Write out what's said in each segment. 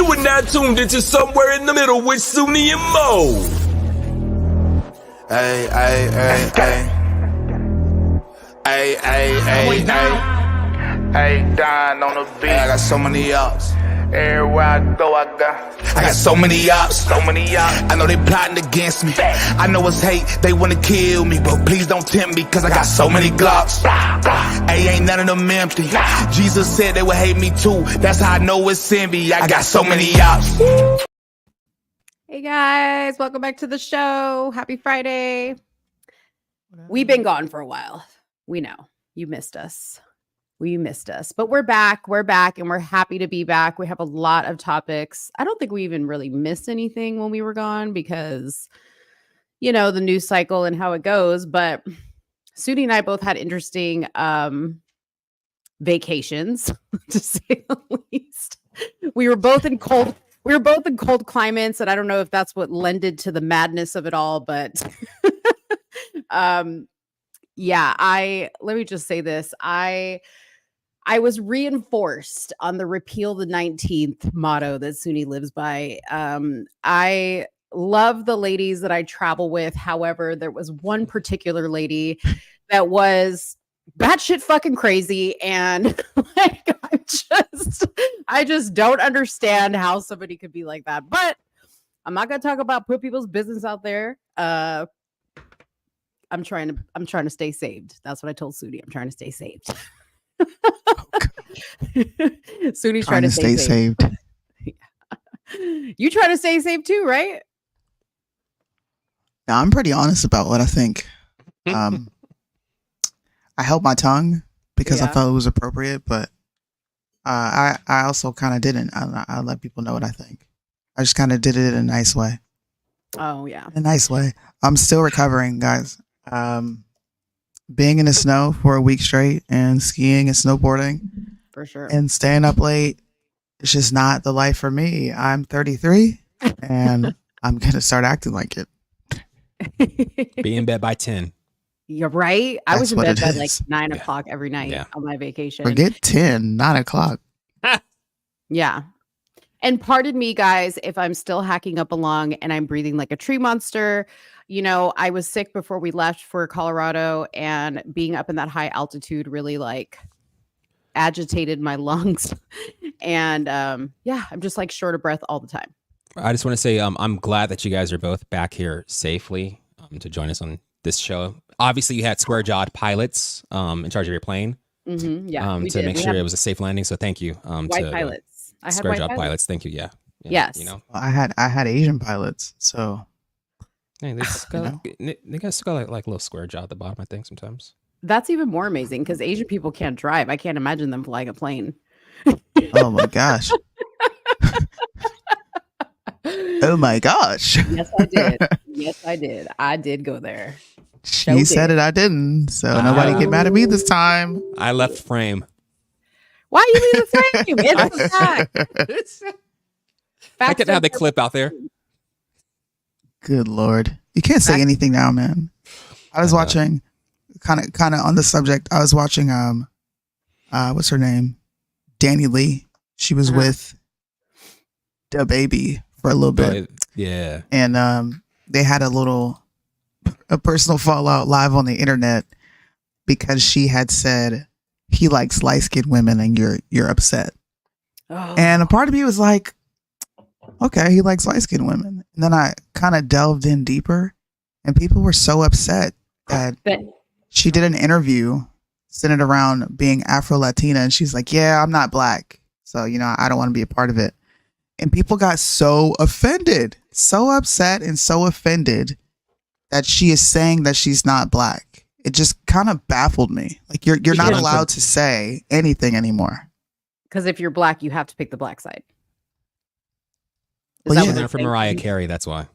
You are now tuned into Somewhere in the Middle with Soonie and Mo. Hey, hey, hey, hey. Hey, hey, hey, hey. Hey, Don on the beat. Hey, I got so many ops. Everywhere I go, I got so many ops. so many ops. I know they plotting against me. I know it's hate, they wanna kill me, but please don't tempt me, cause I got so many glocks. Hey, ain't none of them empty. Jesus said they would hate me too. That's how I know it's envy. I got so many ops. Hey guys, welcome back to the show. Happy Friday. We've been gone for a while. We know you missed us. We missed us, but we're back. We're back and we're happy to be back. We have a lot of topics. I don't think we even really missed anything when we were gone because, you know, the news cycle and how it goes. But Soonie and I both had interesting vacations, to say the least. We were both in cold climates, and I don't know if that's what lended to the madness of it all, but yeah, let me just say this. I was reinforced on the repeal the 19th motto that Soonie lives by. I love the ladies that I travel with. However, there was one particular lady that was batshit fucking crazy. And like, I just don't understand how somebody could be like that. But I'm not going to talk about put people's business out there. I'm trying to stay saved. That's what I told Soonie. I'm trying to stay saved. Soonie's trying to stay saved. Yeah. You trying to stay safe too, right? Yeah, I'm pretty honest about what I think. I held my tongue because I felt it was appropriate, but I also kind of didn't. I let people know what I think. I just kind of did it in a nice way. Oh yeah, in a nice way. I'm still recovering, guys. Being in the snow for a week straight and skiing and snowboarding for sure, and staying up late, it's just not the life for me. I'm 33 and I'm gonna start acting like it. Be in bed by 10. You're right. I was in bed by like 9 Yeah. o'clock every night on my vacation. Forget 10, 9 o'clock. Yeah. And pardon me, guys, if I'm still hacking up along and I'm breathing like a tree monster. You know, I was sick before we left for Colorado, and being up in that high altitude really like agitated my lungs. And yeah, I'm just like short of breath all the time. I just want to say I'm glad that you guys are both back here safely to join us on this show. Obviously, you had square-jawed pilots in charge of your plane Yeah, to make sure it was a safe landing. So thank you. White pilots. I had square-jawed pilots. Thank you. Yeah. Yes. You know, I had Asian pilots, so. Hey, they still got like a little square jaw at the bottom, I think, sometimes. That's even more amazing because Asian people can't drive. I can't imagine them flying a plane. Oh my gosh. Oh my gosh. Yes, I did. Yes, I did. I did go there. She said it, I didn't. So nobody get mad at me this time. I left frame. Why you leave the frame? It's a fact. I could have the clip out there. Good Lord. You can't say anything now, man. I was watching kind of on the subject. I was watching what's her name? Danny Lee. She was with the baby for a little bit. Yeah. And they had a personal fallout live on the internet because she had said he likes light-skinned women and you're upset. Oh. And a part of me was like, okay, he likes light-skinned women. And then I kind of delved in deeper, and people were so upset that she did an interview centered around being Afro-Latina, and she's like, yeah, I'm not black, so, you know, I don't want to be a part of it. And people got so offended, so upset and so offended that she is saying that she's not black. It just kind of baffled me. Like, you're not allowed to say anything anymore. Because if you're black, you have to pick the black side. Well, yeah. For Mariah Carey, that's why.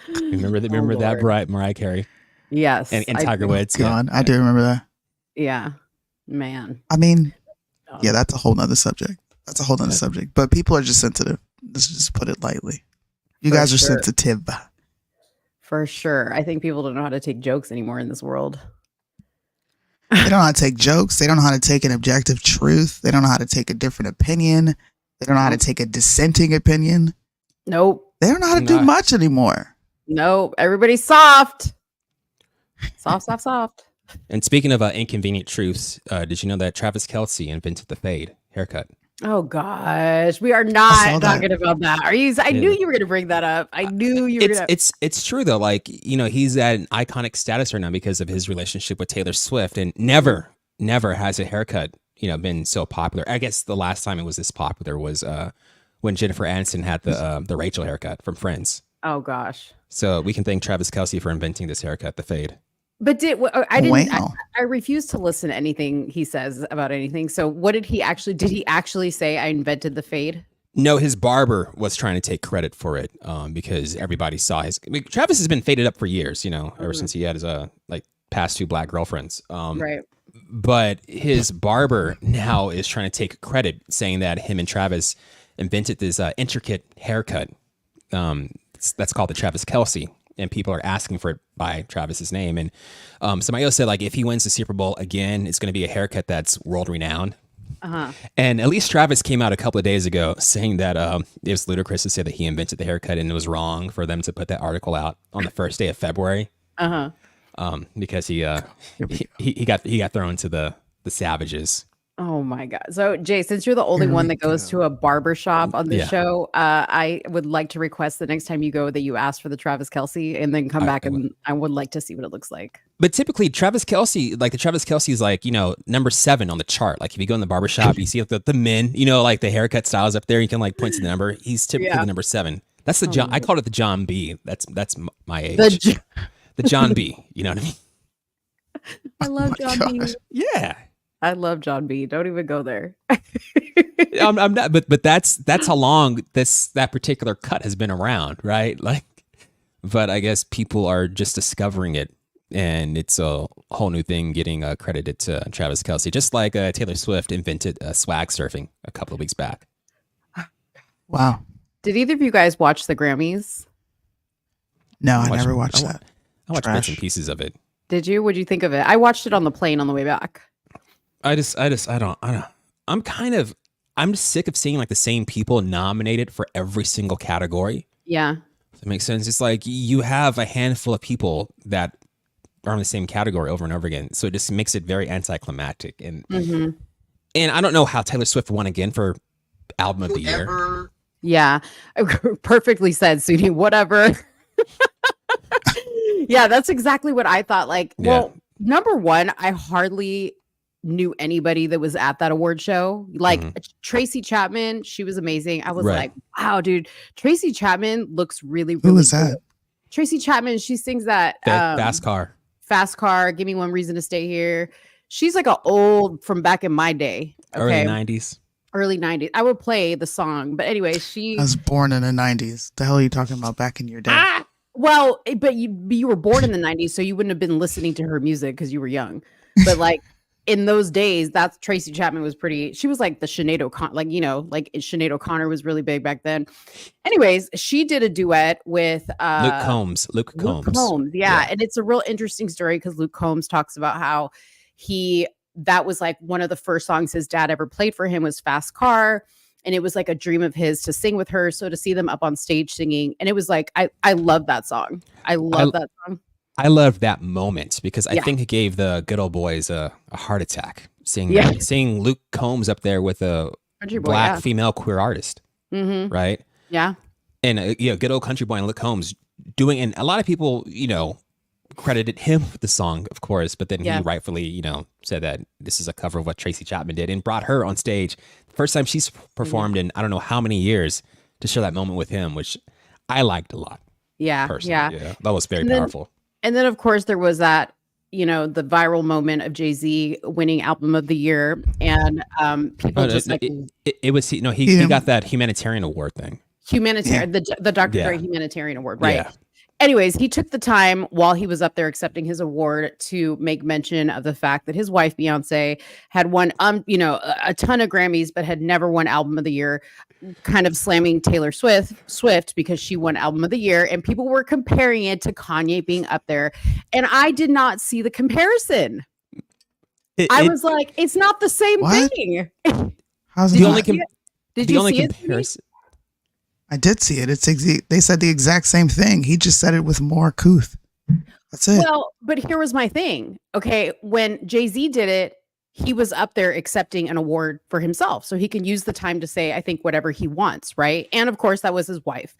remember that Mariah Carey? Yes. And Tiger Woods. God, I do remember that. Yeah. Man. I mean, yeah, that's a whole nother subject. But people are just sensitive. Let's just put it lightly. You guys are sensitive. For sure. I think people don't know how to take jokes anymore in this world. They don't know how to take jokes. They don't know how to take an objective truth. They don't know how to take a different opinion. They don't know how to take a dissenting opinion. Nope. They don't know how to do much anymore. Nope. Everybody's soft. Soft. And speaking of inconvenient truths, did you know that Travis Kelce invented the fade haircut? Oh gosh, we are not talking about that. Are you? I knew you were going to bring that up. I knew you were. It's true though. Like, you know, he's at an iconic status right now because of his relationship with Taylor Swift, and never has a haircut, you know, been so popular. I guess the last time it was this popular was when Jennifer Aniston had the Rachel haircut from Friends. Oh gosh. So we can thank Travis Kelce for inventing this haircut, the fade. But I refuse to listen to anything he says about anything. So what did he actually say? I invented the fade? No, his barber was trying to take credit for it because everybody saw Travis has been faded up for years, you know, ever since he had his past 2 black girlfriends. Right. But his barber now is trying to take credit, saying that him and Travis invented this intricate haircut. That's called the Travis Kelce. And people are asking for it by Travis's name. And somebody else said, like, if he wins the Super Bowl again, it's going to be a haircut that's world renowned. And at least Travis came out a couple of days ago saying that it was ludicrous to say that he invented the haircut and it was wrong for them to put that article out on the first day of February. Because he got thrown to the savages. Oh my God. So Jay, since you're the only one that goes to a barber shop on the show, I would like to request the next time you go that you ask for the Travis Kelce and then come back and I would like to see what it looks like. But typically Travis Kelce, like the Travis Kelce is like, you know, number 7 on the chart. Like if you go in the barber shop, you see like the men, you know, like the haircut styles up there, you can like point to the number. He's typically the number 7. That's the John. I called it the John B. That's my age. The John B. You know what I mean? I love John B. Yeah. I love John B. Don't even go there. I'm not, but that's how long that particular cut has been around, right? Like, but I guess people are just discovering it, and it's a whole new thing getting credited to Travis Kelce, just like Taylor Swift invented swag surfing a couple of weeks back. Wow. Did either of you guys watch the Grammys? No, I never watched that. I watched bits and pieces of it. Did you? What'd you think of it? I watched it on the plane on the way back. I don't. I'm sick of seeing like the same people nominated for every single category. Yeah. Does that make sense? It's like you have a handful of people that are in the same category over and over again. So it just makes it very anticlimactic. And and I don't know how Taylor Swift won again for album of the year. Yeah. Perfectly said, Soonie. Whatever. Yeah, that's exactly what I thought. Like, well, number one, I hardly knew anybody that was at that award show. Like Tracy Chapman, she was amazing. I was like, wow, dude, Tracy Chapman looks really, really Who is that? Tracy Chapman, she sings that Fast Car, Give Me One Reason to Stay Here. She's like an old from back in my day. Okay? Early 90s. I would play the song. But anyway, I was born in the 90s. The hell are you talking about back in your day? Well, but you were born in the 90s, so you wouldn't have been listening to her music because you were young. But like in those days, that's Tracy Chapman was she was like the Sinead O'Connor, like, you know, like Sinead O'Connor was really big back then. Anyways, she did a duet with Luke Combs. Yeah. And it's a real interesting story because Luke Combs talks about how that was like one of the first songs his dad ever played for him was Fast Car. And it was like a dream of his to sing with her. So to see them up on stage singing, and it was like, I love that song. I love that song. I love that moment because I think it gave the good old boys a heart attack seeing Luke Combs up there with a black female queer artist. Right. Yeah. And good old country boy and Luke Combs and a lot of people, you know, credited him with the song, of course, but then he rightfully, you know, said that this is a cover of what Tracy Chapman did and brought her on stage. First time she's performed in I don't know how many years to share that moment with him, which I liked a lot. Yeah. Personally. Yeah. That was very powerful. And then of course there was that, you know, the viral moment of Jay-Z winning album of the year. And people he got that humanitarian award thing. The Dr. Dre humanitarian award, right? Yeah. Anyways, he took the time while he was up there accepting his award to make mention of the fact that his wife, Beyonce, had won, a ton of Grammys, but had never won Album of the Year, kind of slamming Taylor Swift because she won Album of the Year. And people were comparing it to Kanye being up there. And I did not see the comparison. I was like, it's not the same thing. How's the only Did you see comparison. I did see it. They said the exact same thing. He just said it with more couth. That's it. Well, but here was my thing. Okay, when Jay-Z did it, he was up there accepting an award for himself. So he can use the time to say, I think, whatever he wants, right? And of course, that was his wife.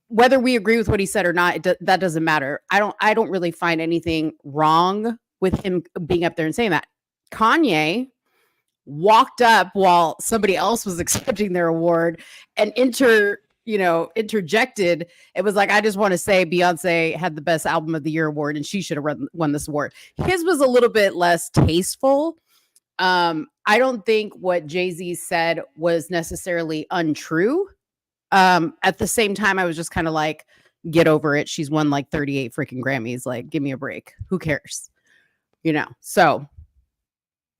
Whether we agree with what he said or not, that doesn't matter. I don't really find anything wrong with him being up there and saying that. Kanye walked up while somebody else was accepting their award and interjected. It was like, I just want to say Beyonce had the best album of the year award and she should have won this award. His was a little bit less tasteful. I don't think what Jay-Z said was necessarily untrue. At the same time, I was just kind of like, get over it. She's won like 38 freaking Grammys. Like, give me a break. Who cares? So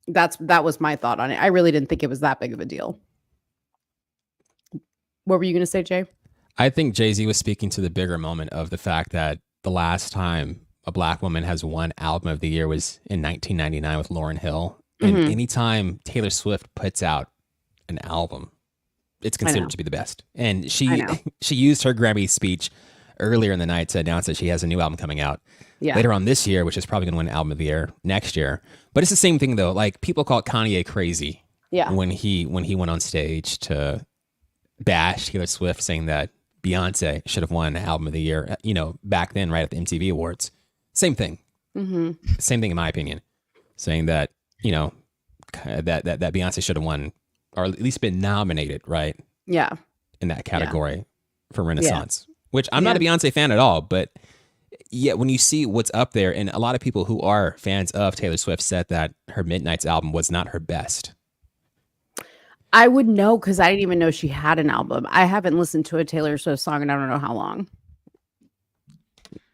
that was my thought on it. I really didn't think it was that big of a deal. What were you going to say, Jay? I think Jay-Z was speaking to the bigger moment of the fact that the last time a Black woman has won album of the year was in 1999 with Lauryn Hill. And anytime Taylor Swift puts out an album, it's considered to be the best. And she used her Grammy speech earlier in the night to announce that she has a new album coming out later on this year, which is probably going to win album of the year next year. But it's the same thing though. Like, people call Kanye crazy when he went on stage to bash Taylor Swift, saying that Beyonce should have won album of the year, back then, right at the MTV Awards. Same thing. Same thing in my opinion, saying that, that Beyonce should have won, or at least been nominated, right? Yeah. In that category for Renaissance, which I'm not a Beyonce fan at all, but yet when you see what's up there, and a lot of people who are fans of Taylor Swift said that her Midnight's album was not her best. I would know, because I didn't even know she had an album. I haven't listened to a Taylor Swift song in I don't know how long.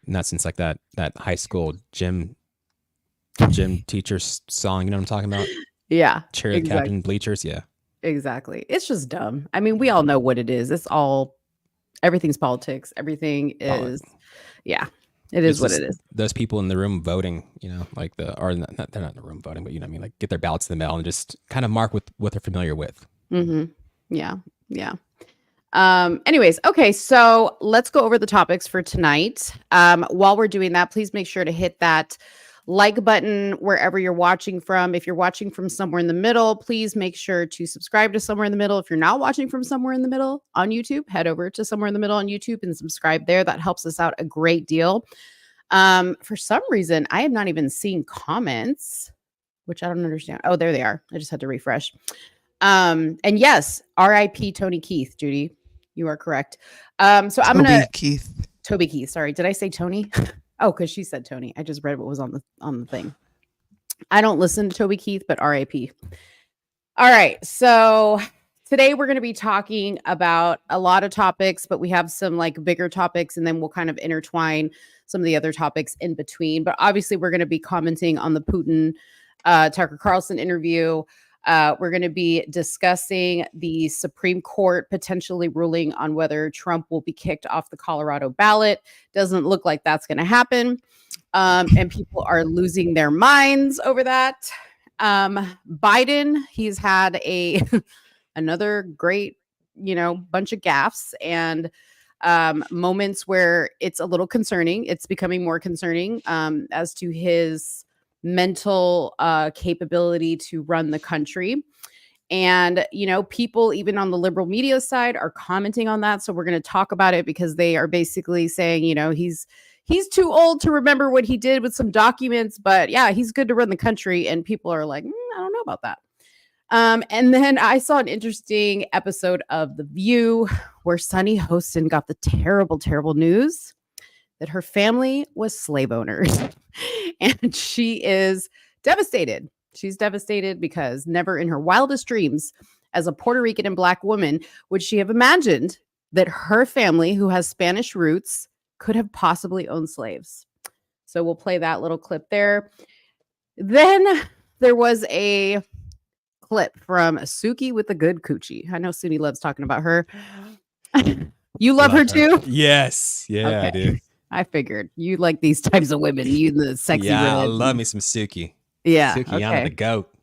Not since like that high school gym teacher song, you know what I'm talking about? Yeah. Cheer Captain Bleachers, yeah. Exactly. It's just dumb. I mean, we all know what it is. Everything's politics. Everything is, it is what it is. Those people in the room voting, they're not in the room voting, but like get their ballots in the mail and just kind of mark with what they're familiar with. Yeah. Anyways, okay, so let's go over the topics for tonight. While we're doing that, please make sure to hit that like button wherever you're watching from. If you're watching from somewhere in the middle, please make sure to subscribe to Somewhere in the Middle. If you're not watching from Somewhere in the Middle on YouTube, head over to Somewhere in the Middle on YouTube and subscribe there. That helps us out a great deal. For some reason, I have not even seen comments, which I don't understand. Oh, there they are. I just had to refresh. And yes, R.I.P. Tony Keith, Judy. You are correct. So I'm going to Toby Keith. Sorry. Did I say Tony? Oh, because she said Tony. I just read what was on the thing. I don't listen to Toby Keith, but R.I.P. All right. So today we're going to be talking about a lot of topics, but we have some like bigger topics, and then we'll kind of intertwine some of the other topics in between. But obviously, we're going to be commenting on the Putin Tucker Carlson interview. We're going to be discussing the Supreme Court potentially ruling on whether Trump will be kicked off the Colorado ballot. Doesn't look like that's going to happen. And people are losing their minds over that. Biden, he's had another great, bunch of gaffes and moments where it's a little concerning. It's becoming more concerning as to his mental capability to run the country. And, people even on the liberal media side are commenting on that. So we're going to talk about it because they are basically saying, he's too old to remember what he did with some documents, but yeah, he's good to run the country. And people are like, I don't know about that. And then I saw an interesting episode of The View where Sunny Hostin got the terrible, terrible news that her family was slave owners. And she is devastated. She's devastated because never in her wildest dreams as a Puerto Rican and Black woman would she have imagined that her family, who has Spanish roots, could have possibly owned slaves. So we'll play that little clip there. Then there was a clip from SUKI with the good coochie. I know Soonie loves talking about her. You love her too? Yes. Yeah, okay. I do. I figured you like these types of women. You the sexy women. I love me some SUKI. Yeah. SUKI, okay. I'm the goat.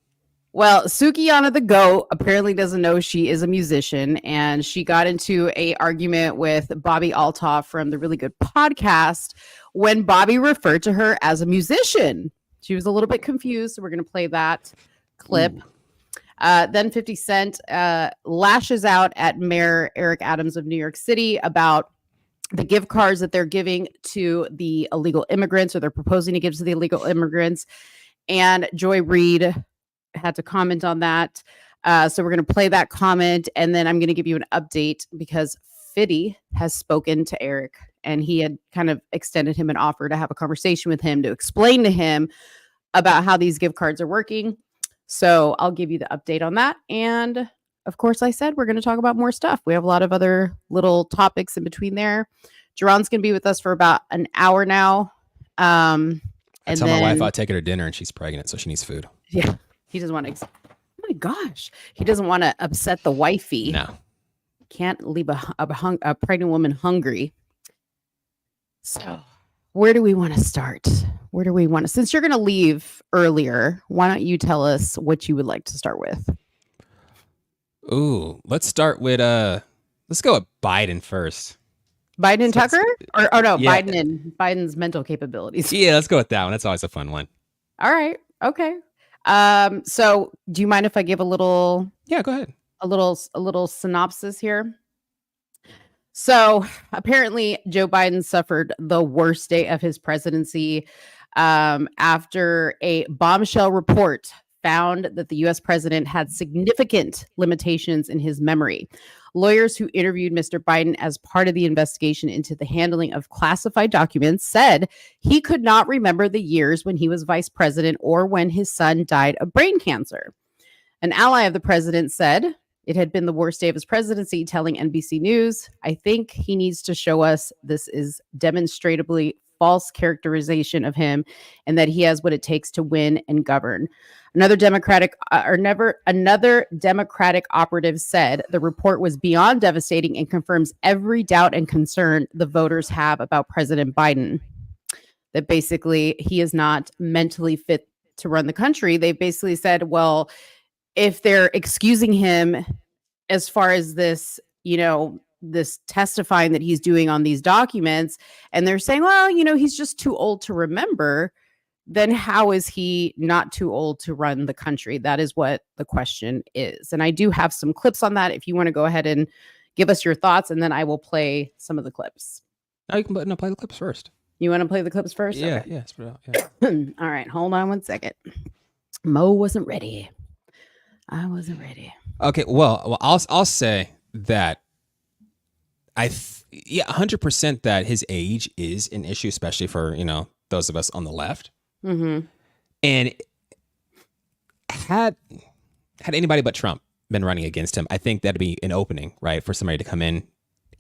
Well, Sukiana the GOAT apparently doesn't know she is a musician, and she got into a argument with Bobby Altoff from the Really Good Podcast when Bobby referred to her as a musician. She was a little bit confused, so we're going to play that clip. Then 50 Cent lashes out at Mayor Eric Adams of New York City about the gift cards that they're giving to the illegal immigrants, or they're proposing to give to the illegal immigrants. And Joy Reid had to comment on that. So we're going to play that comment, and then I'm going to give you an update because Fiddy has spoken to Eric, and he had kind of extended him an offer to have a conversation with him to explain to him about how these gift cards are working. So I'll give you the update on that. And of course, I said we're going to talk about more stuff. We have a lot of other little topics in between there. Jaron's going to be with us for about an hour now. I tell my wife I'll take her to dinner, and she's pregnant, so she needs food. Yeah. He doesn't want to. Oh my gosh. He doesn't want to upset the wifey. No. Can't leave a pregnant woman hungry. So where do we want to start? Since you're going to leave earlier, why don't you tell us what you would like to start with? Ooh, let's start with, let's go with Biden first. Biden and Tucker? Or no, yeah. Biden and Biden's mental capabilities. Yeah, let's go with that one. That's always a fun one. All right. Okay. So do you mind if I give a little? Yeah, go ahead. A little synopsis here. So apparently Joe Biden suffered the worst day of his presidency after a bombshell report found that the U.S. president had significant limitations in his memory. Lawyers who interviewed Mr. Biden as part of the investigation into the handling of classified documents said he could not remember the years when he was vice president or when his son died of brain cancer. An ally of the president said it had been the worst day of his presidency, telling NBC News, "I think he needs to show us this is demonstrably false characterization of him and that he has what it takes to win and govern." Another Democratic operative said the report was beyond devastating and confirms every doubt and concern the voters have about President Biden. That basically he is not mentally fit to run the country. They basically said, well, if they're excusing him as far as this, this testifying that he's doing on these documents, and they're saying, well, he's just too old to remember, then how is he not too old to run the country? That is what the question is. And I do have some clips on that if you want to go ahead and give us your thoughts, and then I will play some of the clips. No, you can play the clips first. You want to play the clips first? Yeah, okay. yeah. Spread out, yeah. All right, hold on one second. Mo wasn't ready. I wasn't ready. Okay, well, I'll say that 100% that his age is an issue, especially for those of us on the left. Mm-hmm. And had anybody but Trump been running against him, I think that'd be an opening, right, for somebody to come in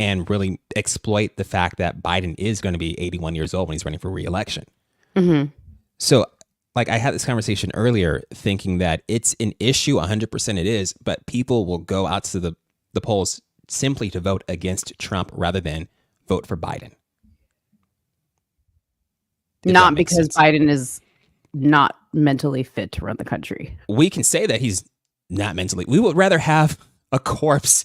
and really exploit the fact that Biden is going to be 81 years old when he's running for re-election. Mm-hmm. So, I had this conversation earlier thinking that it's an issue, 100% it is, but people will go out to the polls simply to vote against Trump rather than vote for Biden. Not because Biden is not mentally fit to run the country. We can say that he's not mentally. We would rather have a corpse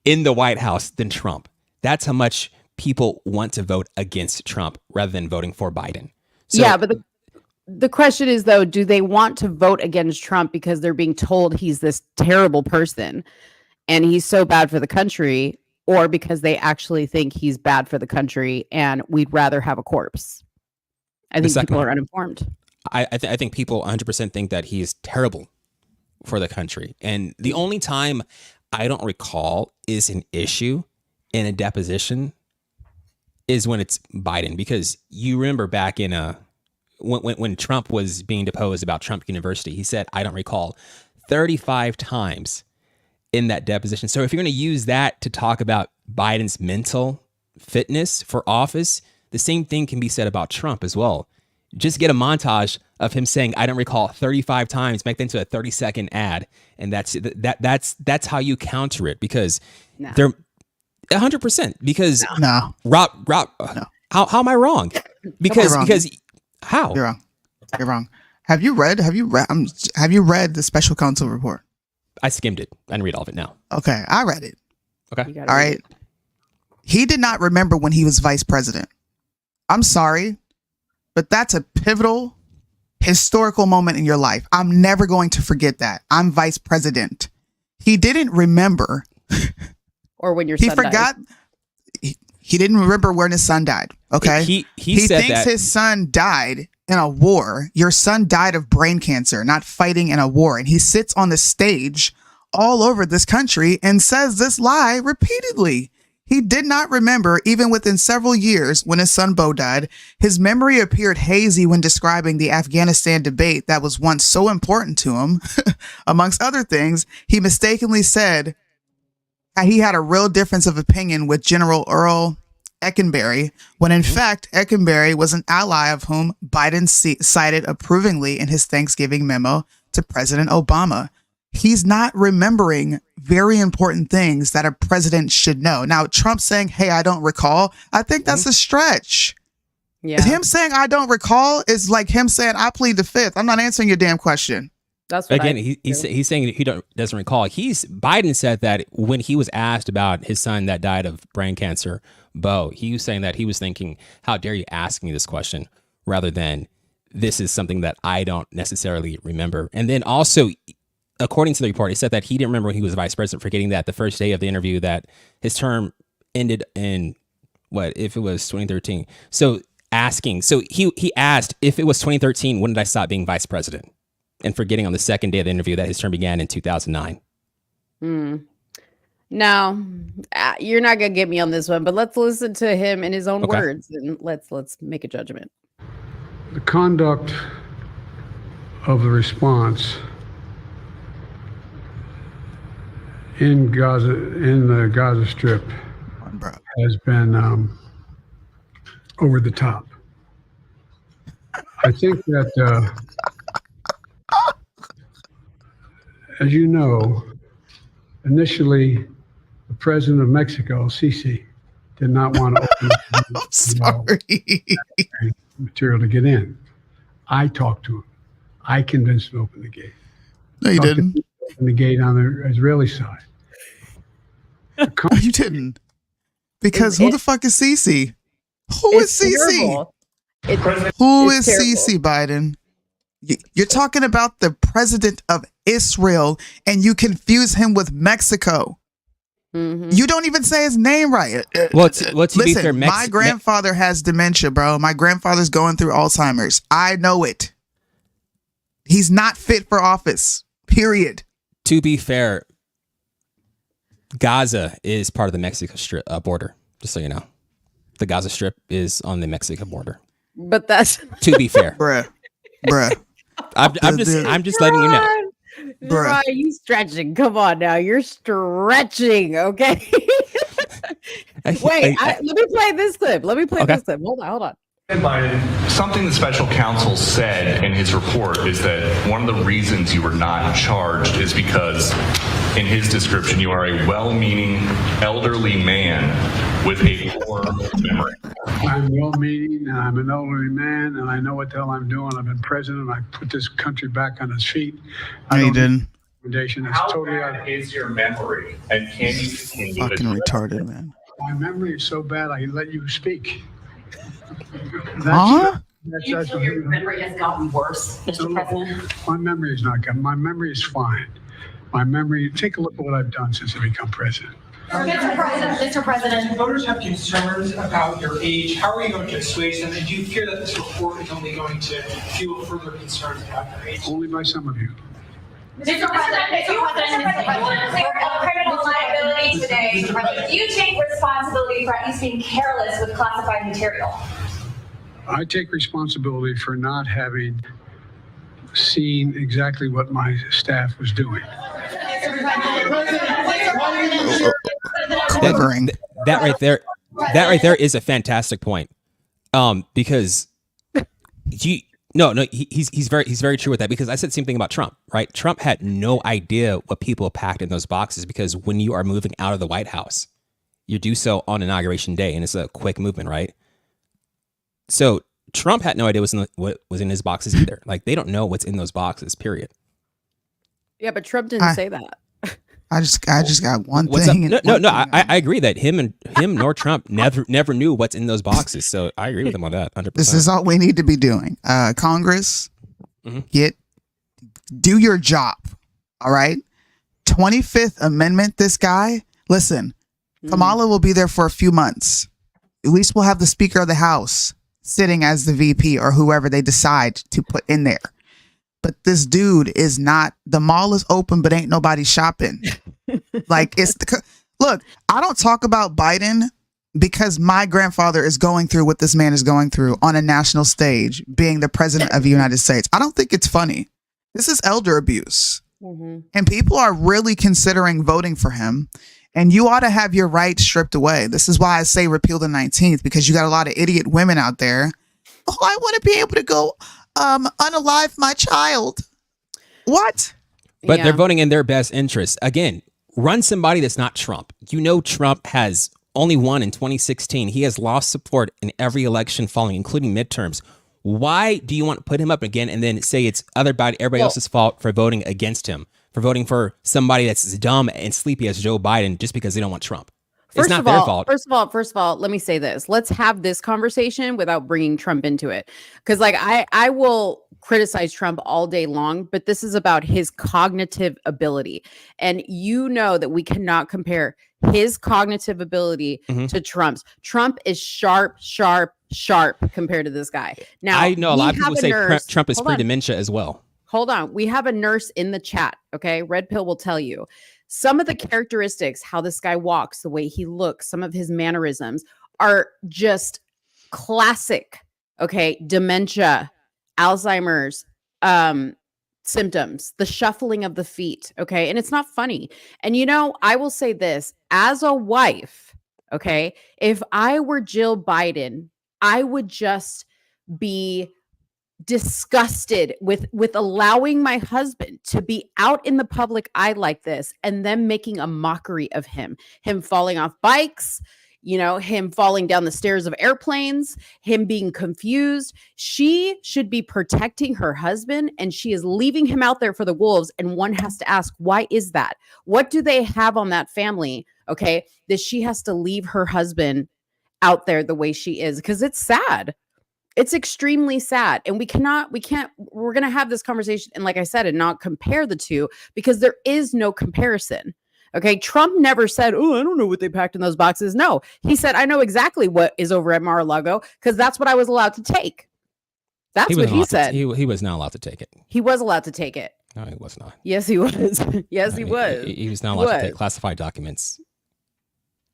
in the White House than Trump. That's how much people want to vote against Trump rather than voting for Biden. So, yeah, but the question is, though, do they want to vote against Trump because they're being told he's this terrible person and he's so bad for the country, or because they actually think he's bad for the country and we'd rather have a corpse? I think people are uninformed. I think people 100% think that he is terrible for the country. And the only time I don't recall is an issue in a deposition is when it's Biden, because you remember back in when Trump was being deposed about Trump University, he said, I don't recall, 35 times in that deposition. So if you're going to use that to talk about Biden's mental fitness for office, the same thing can be said about Trump as well. Just get a montage of him saying, I don't recall 35 times, make that into a 30-second ad. And that's how you counter it, because they're 100%, because Rob, no. How am I wrong? Because how? You're wrong. Have you read the special counsel report? I skimmed it. I didn't read all of it now. Okay, I read it. Okay. All right. He did not remember when he was vice president. I'm sorry, but that's a pivotal, historical moment in your life. I'm never going to forget that. I'm vice president. He didn't remember. Or when your son died. Forgot. He didn't remember when his son died. Okay. He said thinks that his son died in a war. Your son died of brain cancer, not fighting in a war. And he sits on the stage all over this country and says this lie repeatedly. He did not remember, even within several years, when his son Bo died. His memory appeared hazy when describing the Afghanistan debate that was once so important to him. Amongst other things, he mistakenly said he had a real difference of opinion with General Earl Eckenberry, when in fact, Eckenberry was an ally of whom Biden cited approvingly in his Thanksgiving memo to President Obama. He's not remembering very important things that a president should know. Now, Trump saying, hey, I don't recall, I think that's a stretch. Yeah. Him saying, I don't recall is like him saying, I plead the fifth. I'm not answering your damn question. That's what again. He's saying he doesn't recall. Biden said that when he was asked about his son that died of brain cancer, Bo, he was saying that he was thinking, how dare you ask me this question, rather than this is something that I don't necessarily remember. And then also, according to the report, he said that he didn't remember when he was vice president, forgetting that the first day of the interview that his term ended in if it was 2013. So he asked, if it was 2013, when did I stop being vice president? And forgetting on the second day of the interview that his term began in 2009. No, you're not gonna get me on this one, but let's listen to him in his own words and let's make a judgment. The conduct of the response in the Gaza Strip has been over the top. I think that, as you know, initially, the president of Mexico, Sisi, did not want to open I'm sorry. material to get in. I talked to him. I convinced him to open the gate. No, you didn't. Open the gate on the Israeli side. No, you didn't. Because who the fuck is Sisi? Who is Sisi? Who is Sisi, Biden? You're talking about the president of Israel and you confuse him with Mexico. Mm-hmm. You don't even say his name right. Listen, my grandfather has dementia, bro. My grandfather's going through Alzheimer's. I know it. He's not fit for office, period. To be fair, Gaza is part of the Mexico Strip border, just so you know. The Gaza Strip is on the Mexico border. But that's... To be fair. Bruh. I'm just letting you know. Jaron, you stretching. Come on now. You're stretching, okay? Wait, let me play this clip. This clip. Hold on. Biden, something the special counsel said in his report is that one of the reasons you were not charged is because, in his description, you are a well-meaning elderly man with a poor memory. I'm well-meaning, and I'm an elderly man, and I know what the hell I'm doing. I've been president. I put this country back on its feet. You didn't. How totally bad is your memory, and can you continue? Fucking retarded, man. My memory is so bad, I let you speak. Huh? Your memory has gotten worse, Mr. President. My memory is not good. My memory is fine. My memory, take a look at what I've done since I become president. Mr. President. Voters have concerns about your age. How are you going to assuage them? And do you fear that this report is only going to fuel further concerns about your age? Only by some of you. Mr. President, criminal liability today. Do you take responsibility for at least being careless with classified material? I take responsibility for not having seen exactly what my staff was doing. That right there is a fantastic point. Because he's very true with that, because I said the same thing about Trump, right? Trump had no idea what people packed in those boxes, because when you are moving out of the White House, you do so on Inauguration Day, and it's a quick movement, right? So Trump had no idea what was in his boxes either. Like, they don't know what's in those boxes, period. Yeah, but Trump didn't say that. I just got one What's thing. up? No. I agree that him nor Trump never knew what's in those boxes. So I agree with him on that. 100%. This is all we need to be doing. Congress, do your job. All right. 25th Amendment. This guy. Listen, Kamala will be there for a few months. At least we'll have the Speaker of the House sitting as the VP or whoever they decide to put in there. But this dude is not. The mall is open, but ain't nobody shopping. Like, look, I don't talk about Biden because my grandfather is going through what this man is going through on a national stage, being the president of the United States. I don't think it's funny. This is elder abuse. And people are really considering voting for him. And you ought to have your rights stripped away. This is why I say repeal the 19th, because you got a lot of idiot women out there. Oh, I want to be able to go unalive my child. What? But they're voting in their best interest. Again, run somebody that's not Trump. You know, Trump has only won in 2016. He has lost support in every election following, including midterms. Why do you want to put him up again and then say it's everybody else's fault for voting against him, for voting for somebody that's as dumb and sleepy as Joe Biden just because they don't want Trump? It's not their fault. First of all, let me say this. Let's have this conversation without bringing Trump into it. Because like I will criticize Trump all day long, but this is about his cognitive ability. And you know that we cannot compare his cognitive ability to Trump's. Trump is sharp compared to this guy. Now, I know a lot of people say Trump is pre-dementia as well. Hold on. We have a nurse in the chat. Okay. Red Pill will tell you. Some of the characteristics, how this guy walks, the way he looks, some of his mannerisms are just classic, okay, dementia, Alzheimer's symptoms, the shuffling of the feet, okay? And it's not funny. And, you know, I will say this, as a wife, okay, if I were Jill Biden, I would just be disgusted with allowing my husband to be out in the public eye like this and then making a mockery of him falling off bikes, you know, him falling down the stairs of airplanes, him being confused. She should be protecting her husband and she is leaving him out there for the wolves. And one has to ask, why is that? What do they have on that family? Okay, that she has to leave her husband out there the way she is, because it's sad. It's extremely sad. And we're going to have this conversation. And like I said, and not compare the two, because there is no comparison. Okay. Trump never said, oh, I don't know what they packed in those boxes. No, he said, I know exactly what is over at Mar-a-Lago because that's what I was allowed to take. That's what he said. He was not allowed to take it. He was allowed to take it. No, he was not. Yes, he was. Yes, he was. He was not allowed to take classified documents.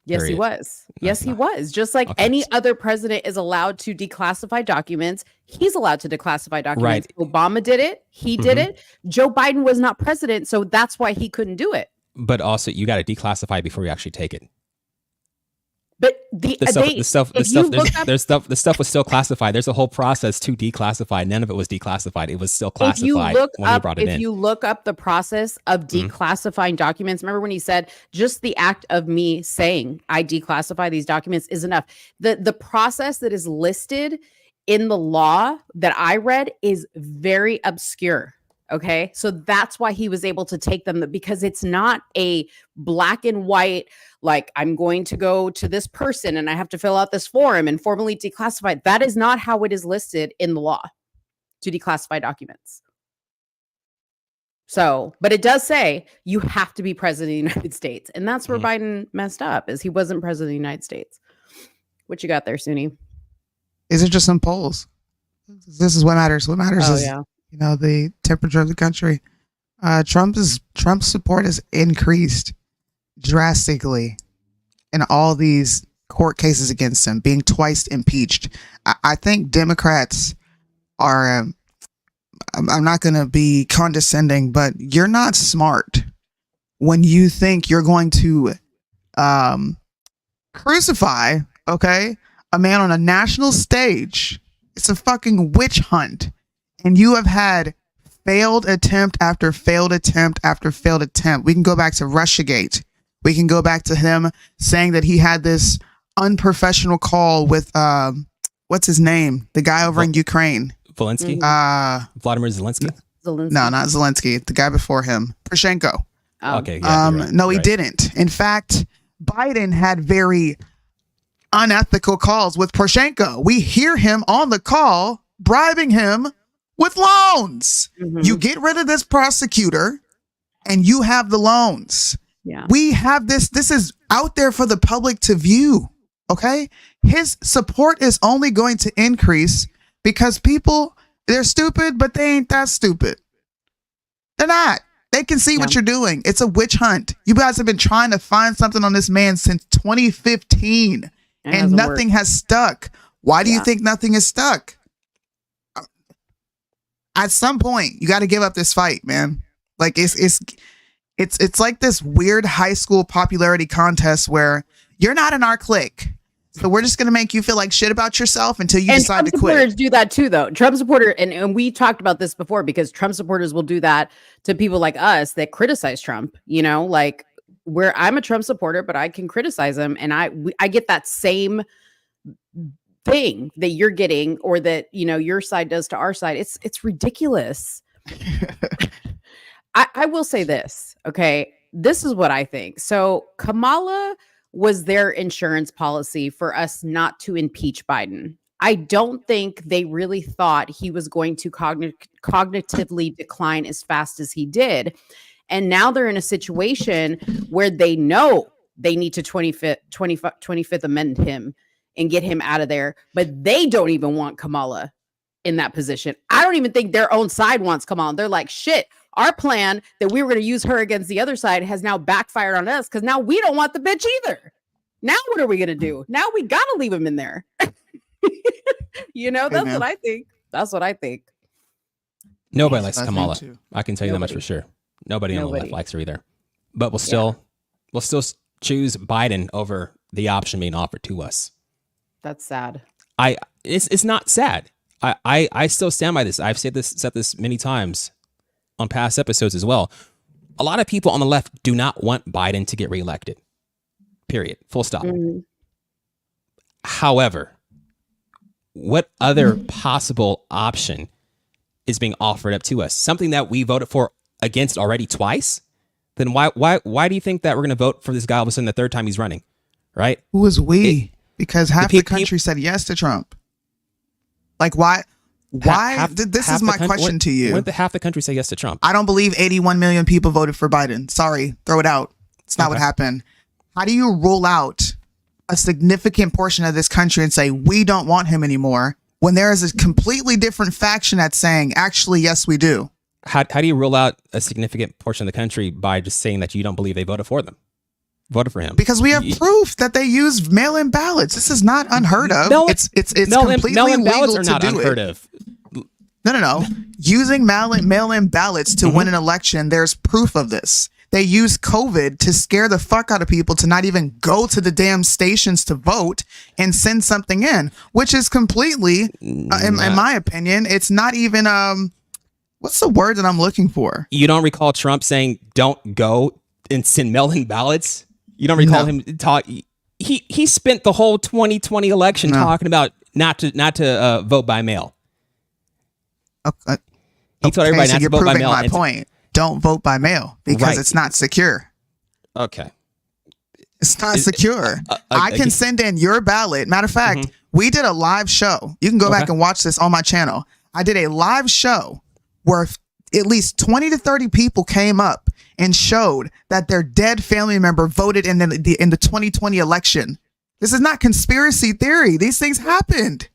Yes, he was. Yes, he was. Just like any other president is allowed to declassify documents, he's allowed to declassify documents. Right. Obama did it. He did it. Joe Biden was not president, so that's why he couldn't do it. But also, you got to declassify before you actually take it. But the stuff was still classified. There's a whole process to declassify. None of it was declassified. It was still classified when he brought it in. If you look up the process of declassifying documents, remember when he said just the act of me saying I declassify these documents is enough. The process that is listed in the law that I read is very obscure. Okay, so that's why he was able to take them, because it's not a black and white, like I'm going to go to this person and I have to fill out this form and formally declassify. That is not how it is listed in the law to declassify documents. So, but it does say you have to be president of the United States. And that's where Biden messed up, is he wasn't president of the United States. What you got there, Soonie? Is it just some polls? This is what matters. What matters is you know, the temperature of the country. Trump's support has increased drastically in all these court cases against him, being twice impeached. I think Democrats are, I'm not going to be condescending, but you're not smart when you think you're going to crucify, okay, a man on a national stage. It's a fucking witch hunt. And you have had failed attempt after failed attempt after failed attempt. We can go back to Russiagate. We can go back to him saying that he had this unprofessional call with what's his name? The guy over in Ukraine. Zelensky? Vladimir Zelensky? No, not Zelensky. The guy before him. Poroshenko. Oh. Okay. Yeah, right. No, he didn't. In fact, Biden had very unethical calls with Poroshenko. We hear him on the call bribing him with loans. You get rid of this prosecutor and you have the loans. Yeah. We have this. This is out there for the public to view. Okay. His support is only going to increase because people, they're stupid, but they ain't that stupid. They're not. They can see what you're doing. It's a witch hunt. You guys have been trying to find something on this man since 2015 and nothing has stuck. Why do you think nothing is stuck? At some point, you got to give up this fight, man. Like it's like this weird high school popularity contest where you're not in our clique. So we're just going to make you feel like shit about yourself until you decide to quit. Trump supporters do that too, though. Trump supporter, and we talked about this before, because Trump supporters will do that to people like us that criticize Trump. You know, like where I'm a Trump supporter, but I can criticize him, and I get that same thing that you're getting, or that, you know, your side does to our side. It's ridiculous. I will say this, okay? This is what I think. So Kamala was their insurance policy for us not to impeach Biden. I don't think they really thought he was going to cognitively decline as fast as he did. And now they're in a situation where they know they need to 25th amend him and get him out of there, but they don't even want Kamala in that position. I don't even think their own side wants Kamala. They're like, shit, our plan that we were going to use her against the other side has now backfired on us because now we don't want the bitch either. Now what are we going to do? Now we got to leave him in there. You know, that's what I think. That's what I think. Nobody likes Kamala. I can tell you that much for sure. Nobody on the left likes her either. But we'll still choose Biden over the option being offered to us. That's sad. It's not sad. I still stand by this. I've said this many times on past episodes as well. A lot of people on the left do not want Biden to get reelected. Period. Full stop. However, what other possible option is being offered up to us? Something that we voted for against already twice? Then why do you think that we're going to vote for this guy all of a sudden the third time he's running? Right? Who is we? Because half the country said yes to Trump. Like why? This is my question to you. When did half the country say yes to Trump? I don't believe 81 million people voted for Biden. Sorry, throw it out. It's not what happened. How do you rule out a significant portion of this country and say we don't want him anymore when there is a completely different faction that's saying, actually, yes, we do? How do you rule out a significant portion of the country by just saying that you don't believe they voted for them? Voted for him? Because we have proof that they use mail-in ballots. This is not unheard of. It's completely legal to do it. No. Using mail-in ballots to win an election, there's proof of this. They use COVID to scare the fuck out of people to not even go to the damn stations to vote and send something in, which is completely, in my opinion, it's not even, what's the word that I'm looking for? You don't recall Trump saying, don't go and send mail-in ballots? You don't recall him talk? He spent the whole 2020 election talking about not to vote by mail. Okay. He told everybody not to vote by mail. My point. Don't vote by mail because it's not secure. Okay. It's not secure. I can send in your ballot. Matter of fact, we did a live show. You can go back and watch this on my channel. I did a live show where at least 20 to 30 people came up and showed that their dead family member voted in the 2020 election. This is not conspiracy theory. These things happened.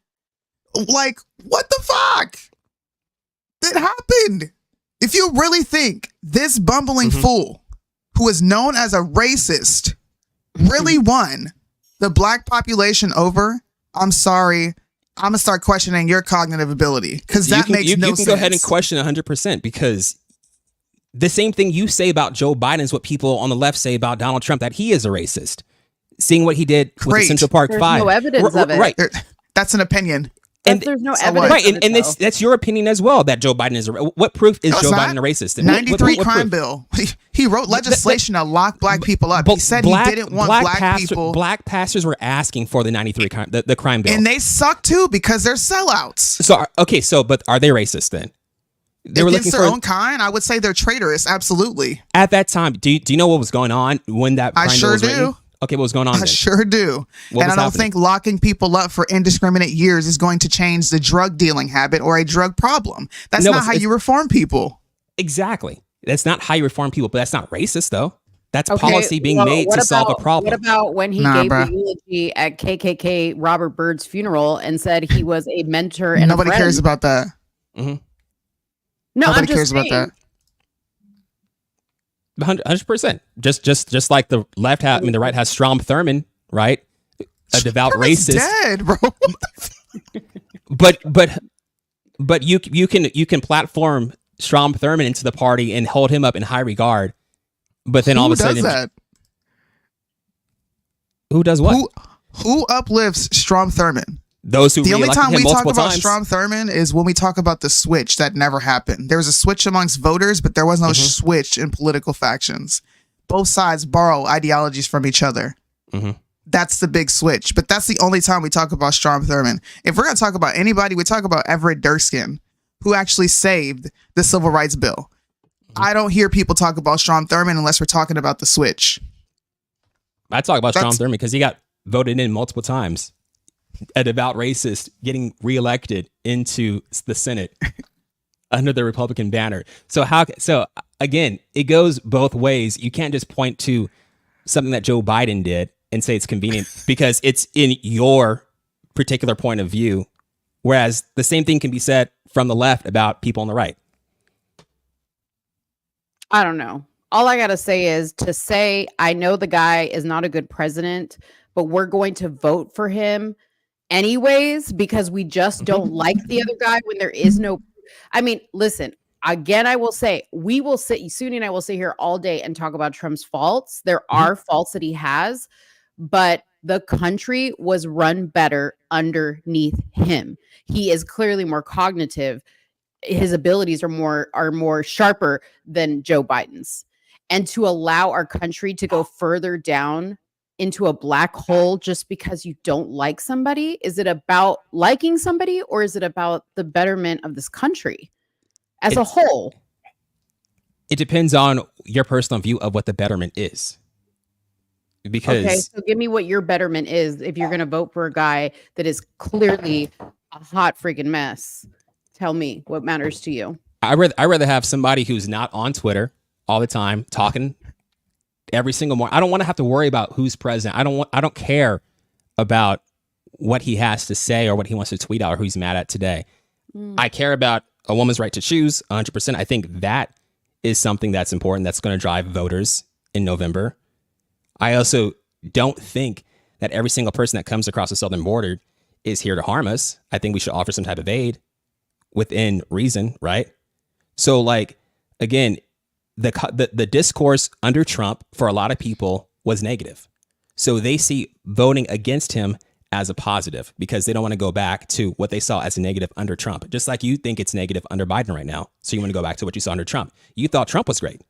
Like, what the fuck? It happened. If you really think this bumbling fool who is known as a racist really won the black population over, I'm sorry. I'm going to start questioning your cognitive ability because that makes no sense. You can go ahead and question 100% because the same thing you say about Joe Biden is what people on the left say about Donald Trump, that he is a racist. Seeing what he did with the Central Park 5. There's no evidence of it. Right. That's an opinion. And there's no evidence. Right, and that's your opinion as well that Joe Biden is. What proof is Joe Biden a racist? 93 crime bill. He wrote legislation to lock black people up. He said he didn't want black people. Black pastors were asking for the 93 the crime bill, and they suck too because they're sellouts. So but are they racist then? They were against looking their for own kind. I would say they're traitorous. Absolutely. At that time, do you know what was going on when that crime bill was written? Okay, what was going on? I sure do. And I don't think locking people up for indiscriminate years is going to change the drug dealing habit or a drug problem. That's not how you reform people. Exactly. That's not how you reform people, but that's not racist though. That's policy being made to solve a problem. What about when he gave the eulogy at KKK Robert Byrd's funeral and said he was a mentor and nobody cares about that. Mm-hmm. No, nobody cares about that. 100%. Just like the left has, the right has Strom Thurmond, right? A devout racist. Dead, bro. but you can platform Strom Thurmond into the party and hold him up in high regard. But then all of a sudden, that? Who does what? Who uplifts Strom Thurmond? Those who the only time we talk about times. Strom Thurmond is when we talk about the switch that never happened. There was a switch amongst voters, but there was no switch in political factions. Both sides borrow ideologies from each other. That's the big switch. But that's the only time we talk about Strom Thurmond. If we're going to talk about anybody, we talk about Everett Durskin, who actually saved the Civil Rights Bill. I don't hear people talk about Strom Thurmond unless we're talking about the switch. I talk about Strom Thurmond because he got voted in multiple times. A devout racist getting reelected into the Senate under the Republican banner. So again, it goes both ways. You can't just point to something that Joe Biden did and say it's convenient because it's in your particular point of view. Whereas the same thing can be said from the left about people on the right. I don't know. All I got to say is to say, I know the guy is not a good president, but we're going to vote for him anyways, because we just don't like the other guy when there is no, I mean, listen, again, I will say, we will sit, Soonie and I will sit here all day and talk about Trump's faults. There are faults that he has, but the country was run better underneath him. He is clearly more cognitive. His abilities are more sharper than Joe Biden's. And to allow our country to go further down into a black hole just because you don't like somebody? Is it about liking somebody or is it about the betterment of this country as a whole? It depends on your personal view of what the betterment is. Because okay, so give me what your betterment is if you're going to vote for a guy that is clearly a hot freaking mess. Tell me what matters to you. I'd rather have somebody who's not on Twitter all the time talking every single morning. I don't want to have to worry about who's president. I don't care about what he has to say or what he wants to tweet out or who he's mad at today. I care about a woman's right to choose 100%. I think that is something that's important. That's going to drive voters in November. I also don't think that every single person that comes across the southern border is here to harm us. I think we should offer some type of aid within reason, right? So like, again, the discourse under Trump for a lot of people was negative. So they see voting against him as a positive because they don't want to go back to what they saw as a negative under Trump. Just like you think it's negative under Biden right now. So you want to go back to what you saw under Trump. You thought Trump was great.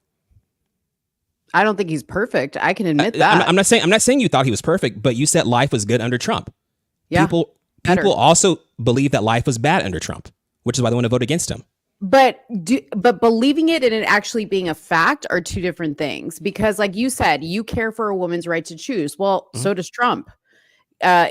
I don't think he's perfect. I can admit that. I'm not saying you thought he was perfect, but you said life was good under Trump. Yeah. People also believe that life was bad under Trump, which is why they want to vote against him. But believing it and it actually being a fact are two different things. Because like you said, you care for a woman's right to choose. Well, so does Trump.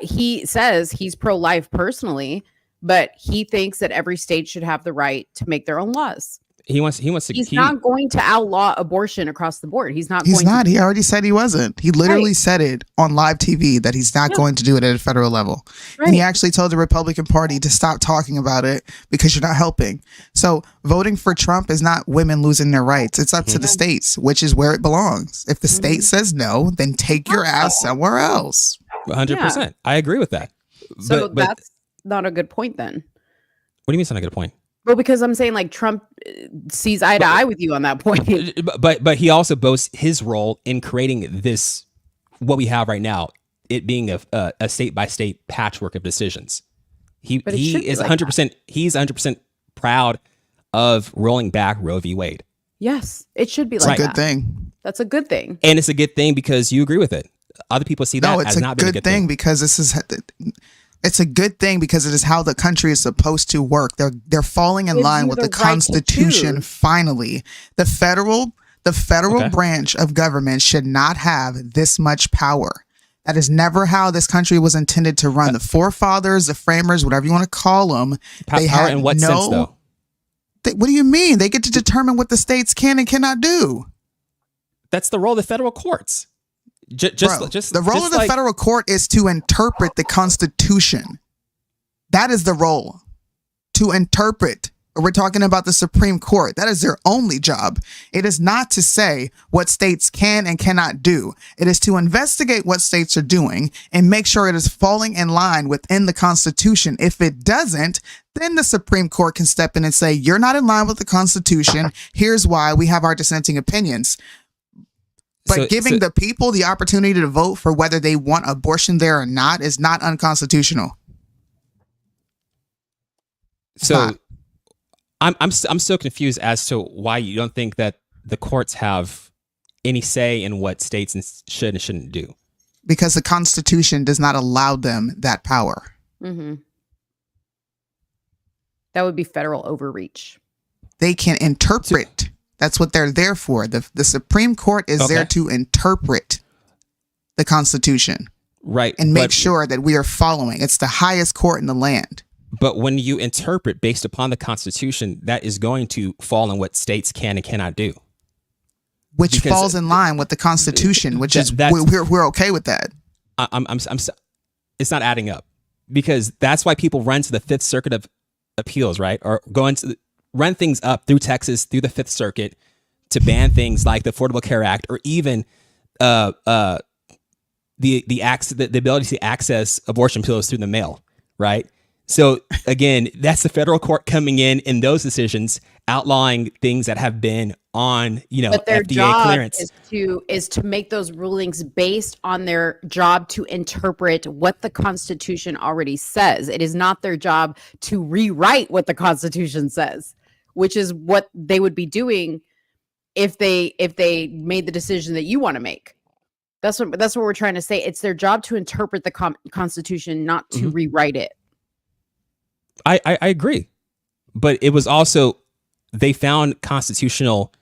He says he's pro-life personally, but he thinks that every state should have the right to make their own laws. He wants to. He's not going to outlaw abortion across the board. He's not. He already said he wasn't. He literally said it on live TV that he's not going to do it at a federal level. Right. And he actually told the Republican Party to stop talking about it because you're not helping. So voting for Trump is not women losing their rights. It's up to the states, which is where it belongs. If the state says no, then take your ass somewhere else. 100%. I agree with that. So that's not a good point then. What do you mean it's not a good point? Well, because I'm saying like Trump sees eye to eye with you on that point. But he also boasts his role in creating this, what we have right now, it being a state by state patchwork of decisions. He is 100%. He's 100% proud of rolling back Roe v. Wade. Yes, it should be like a good thing. That's a good thing. And it's a good thing because you agree with it. Other people see that as not being a good thing. Because it's a good thing because it is how the country is supposed to work. They're falling in line with the Constitution. Finally, the federal branch of government should not have this much power. That is never how this country was intended to run. The forefathers, the framers, whatever you want to call them, they power in what sense, though? What do you mean? They get to determine what the states can and cannot do. That's the role of the federal courts. The role of the federal court is to interpret the Constitution. That is the role. To interpret. We're talking about the Supreme Court. That is their only job. It is not to say what states can and cannot do. It is to investigate what states are doing and make sure it is falling in line within the Constitution. If it doesn't, then the Supreme Court can step in and say, you're not in line with the Constitution. Here's why. We have our dissenting opinions. But giving the people the opportunity to vote for whether they want abortion there or not is not unconstitutional. I'm so confused as to why you don't think that the courts have any say in what states should and shouldn't do. Because the Constitution does not allow them that power. Mm-hmm. That would be federal overreach. They can interpret. That's what they're there for. The Supreme Court is there to interpret the Constitution. Right. And make sure that we are following. It's the highest court in the land. But when you interpret based upon the Constitution, that is going to fall in what states can and cannot do. Which falls in line with the Constitution, which we're okay with that. It's not adding up, because that's why people run to the Fifth Circuit of Appeals, right? Or run things up through Texas, through the Fifth Circuit, to ban things like the Affordable Care Act, or even the ability to access abortion pills through the mail, right? So again, that's the federal court coming in those decisions, outlawing things that have been on, but their FDA job clearance. is to make those rulings based on their job to interpret what the Constitution already says. It is not their job to rewrite what the Constitution says, which is what they would be doing if they made the decision that you want to make. That's what we're trying to say. It's their job to interpret the Constitution, not to rewrite it. I agree, but it was also, they found constitutional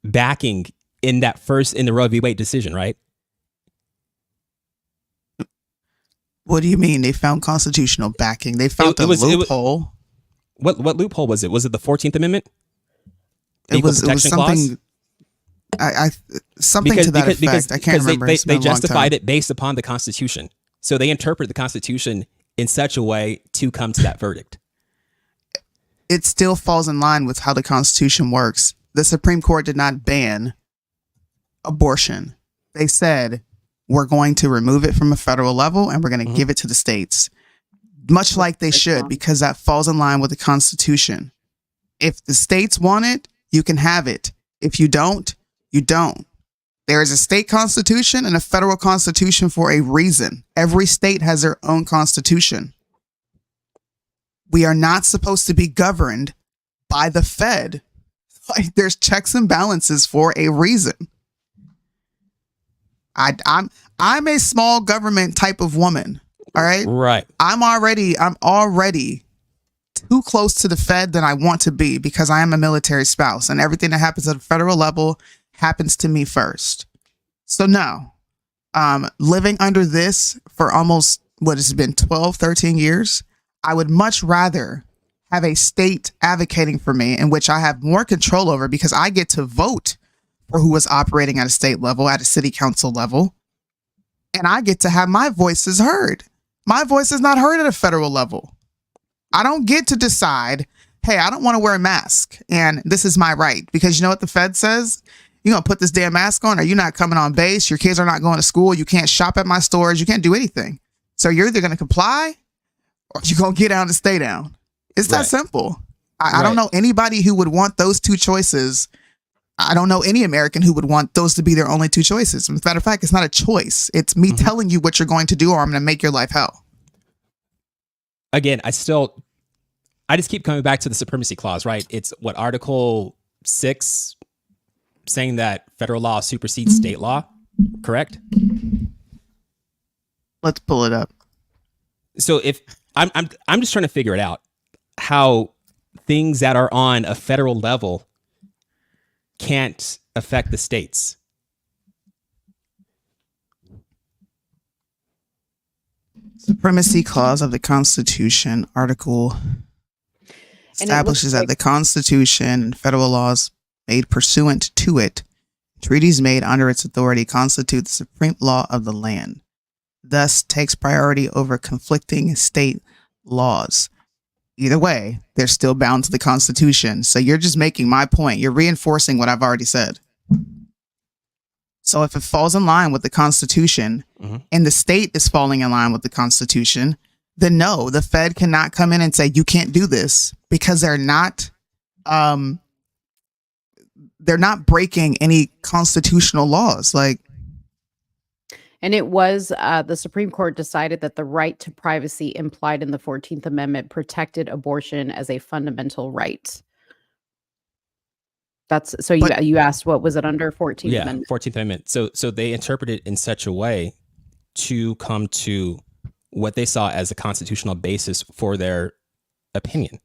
backing in the Roe v. Wade decision, right? What do you mean they found constitutional backing? They found the loophole. What loophole was it? Was it the 14th Amendment? It was something. Something to that effect. I can't remember. They justified it based upon the Constitution. So they interpret the Constitution in such a way to come to that verdict. It still falls in line with how the Constitution works. The Supreme Court did not ban abortion. They said, we're going to remove it from a federal level and we're going to give it to the states. Much like they should, because that falls in line with the Constitution. If the states want it, you can have it. If you don't, you don't. There is a state constitution and a federal constitution for a reason. Every state has their own constitution. We are not supposed to be governed by the Fed. Like, there's checks and balances for a reason. I'm a small government type of woman. All right. Right. I'm already too close to the Fed than I want to be, because I am a military spouse and everything that happens at a federal level happens to me first. So no, living under this for almost, what has been 12, 13 years, I would much rather have a state advocating for me in which I have more control over, because I get to vote for who is operating at a state level, at a city council level, and I get to have my voices heard. My voice is not heard at a federal level. I don't get to decide, hey, I don't want to wear a mask and this is my right, because you know what the Fed says? You're going to put this damn mask on, or you're not coming on base. Your kids are not going to school. You can't shop at my stores. You can't do anything. So you're either going to comply or you're going to get down and stay down. It's that simple. I don't know anybody who would want those two choices. I don't know any American who would want those to be their only two choices. As a matter of fact, it's not a choice. It's me telling you what you're going to do, or I'm going to make your life hell. again, I just keep coming back to the supremacy clause, right? It's what, Article 6 saying that federal law supersedes state law, correct? Let's pull it up. So if I'm just trying to figure it out, how things that are on a federal level can't affect the states. Supremacy clause of the Constitution, article establishes that the Constitution and federal laws made pursuant to it, treaties made under its authority, constitute the supreme law of the land, thus takes priority over conflicting state laws. Either way, they're still bound to the Constitution. So you're just making my point. You're reinforcing what I've already said. So if it falls in line with the Constitution and the state is falling in line with the Constitution, then no, the Fed cannot come in and say, you can't do this, because they're not breaking any constitutional laws. Like, and it was the Supreme Court decided that the right to privacy implied in the 14th Amendment protected abortion as a fundamental right. That's so you asked what was it under 14th Amendment? 14th Amendment. So they interpreted it in such a way to come to what they saw as a constitutional basis for their opinion.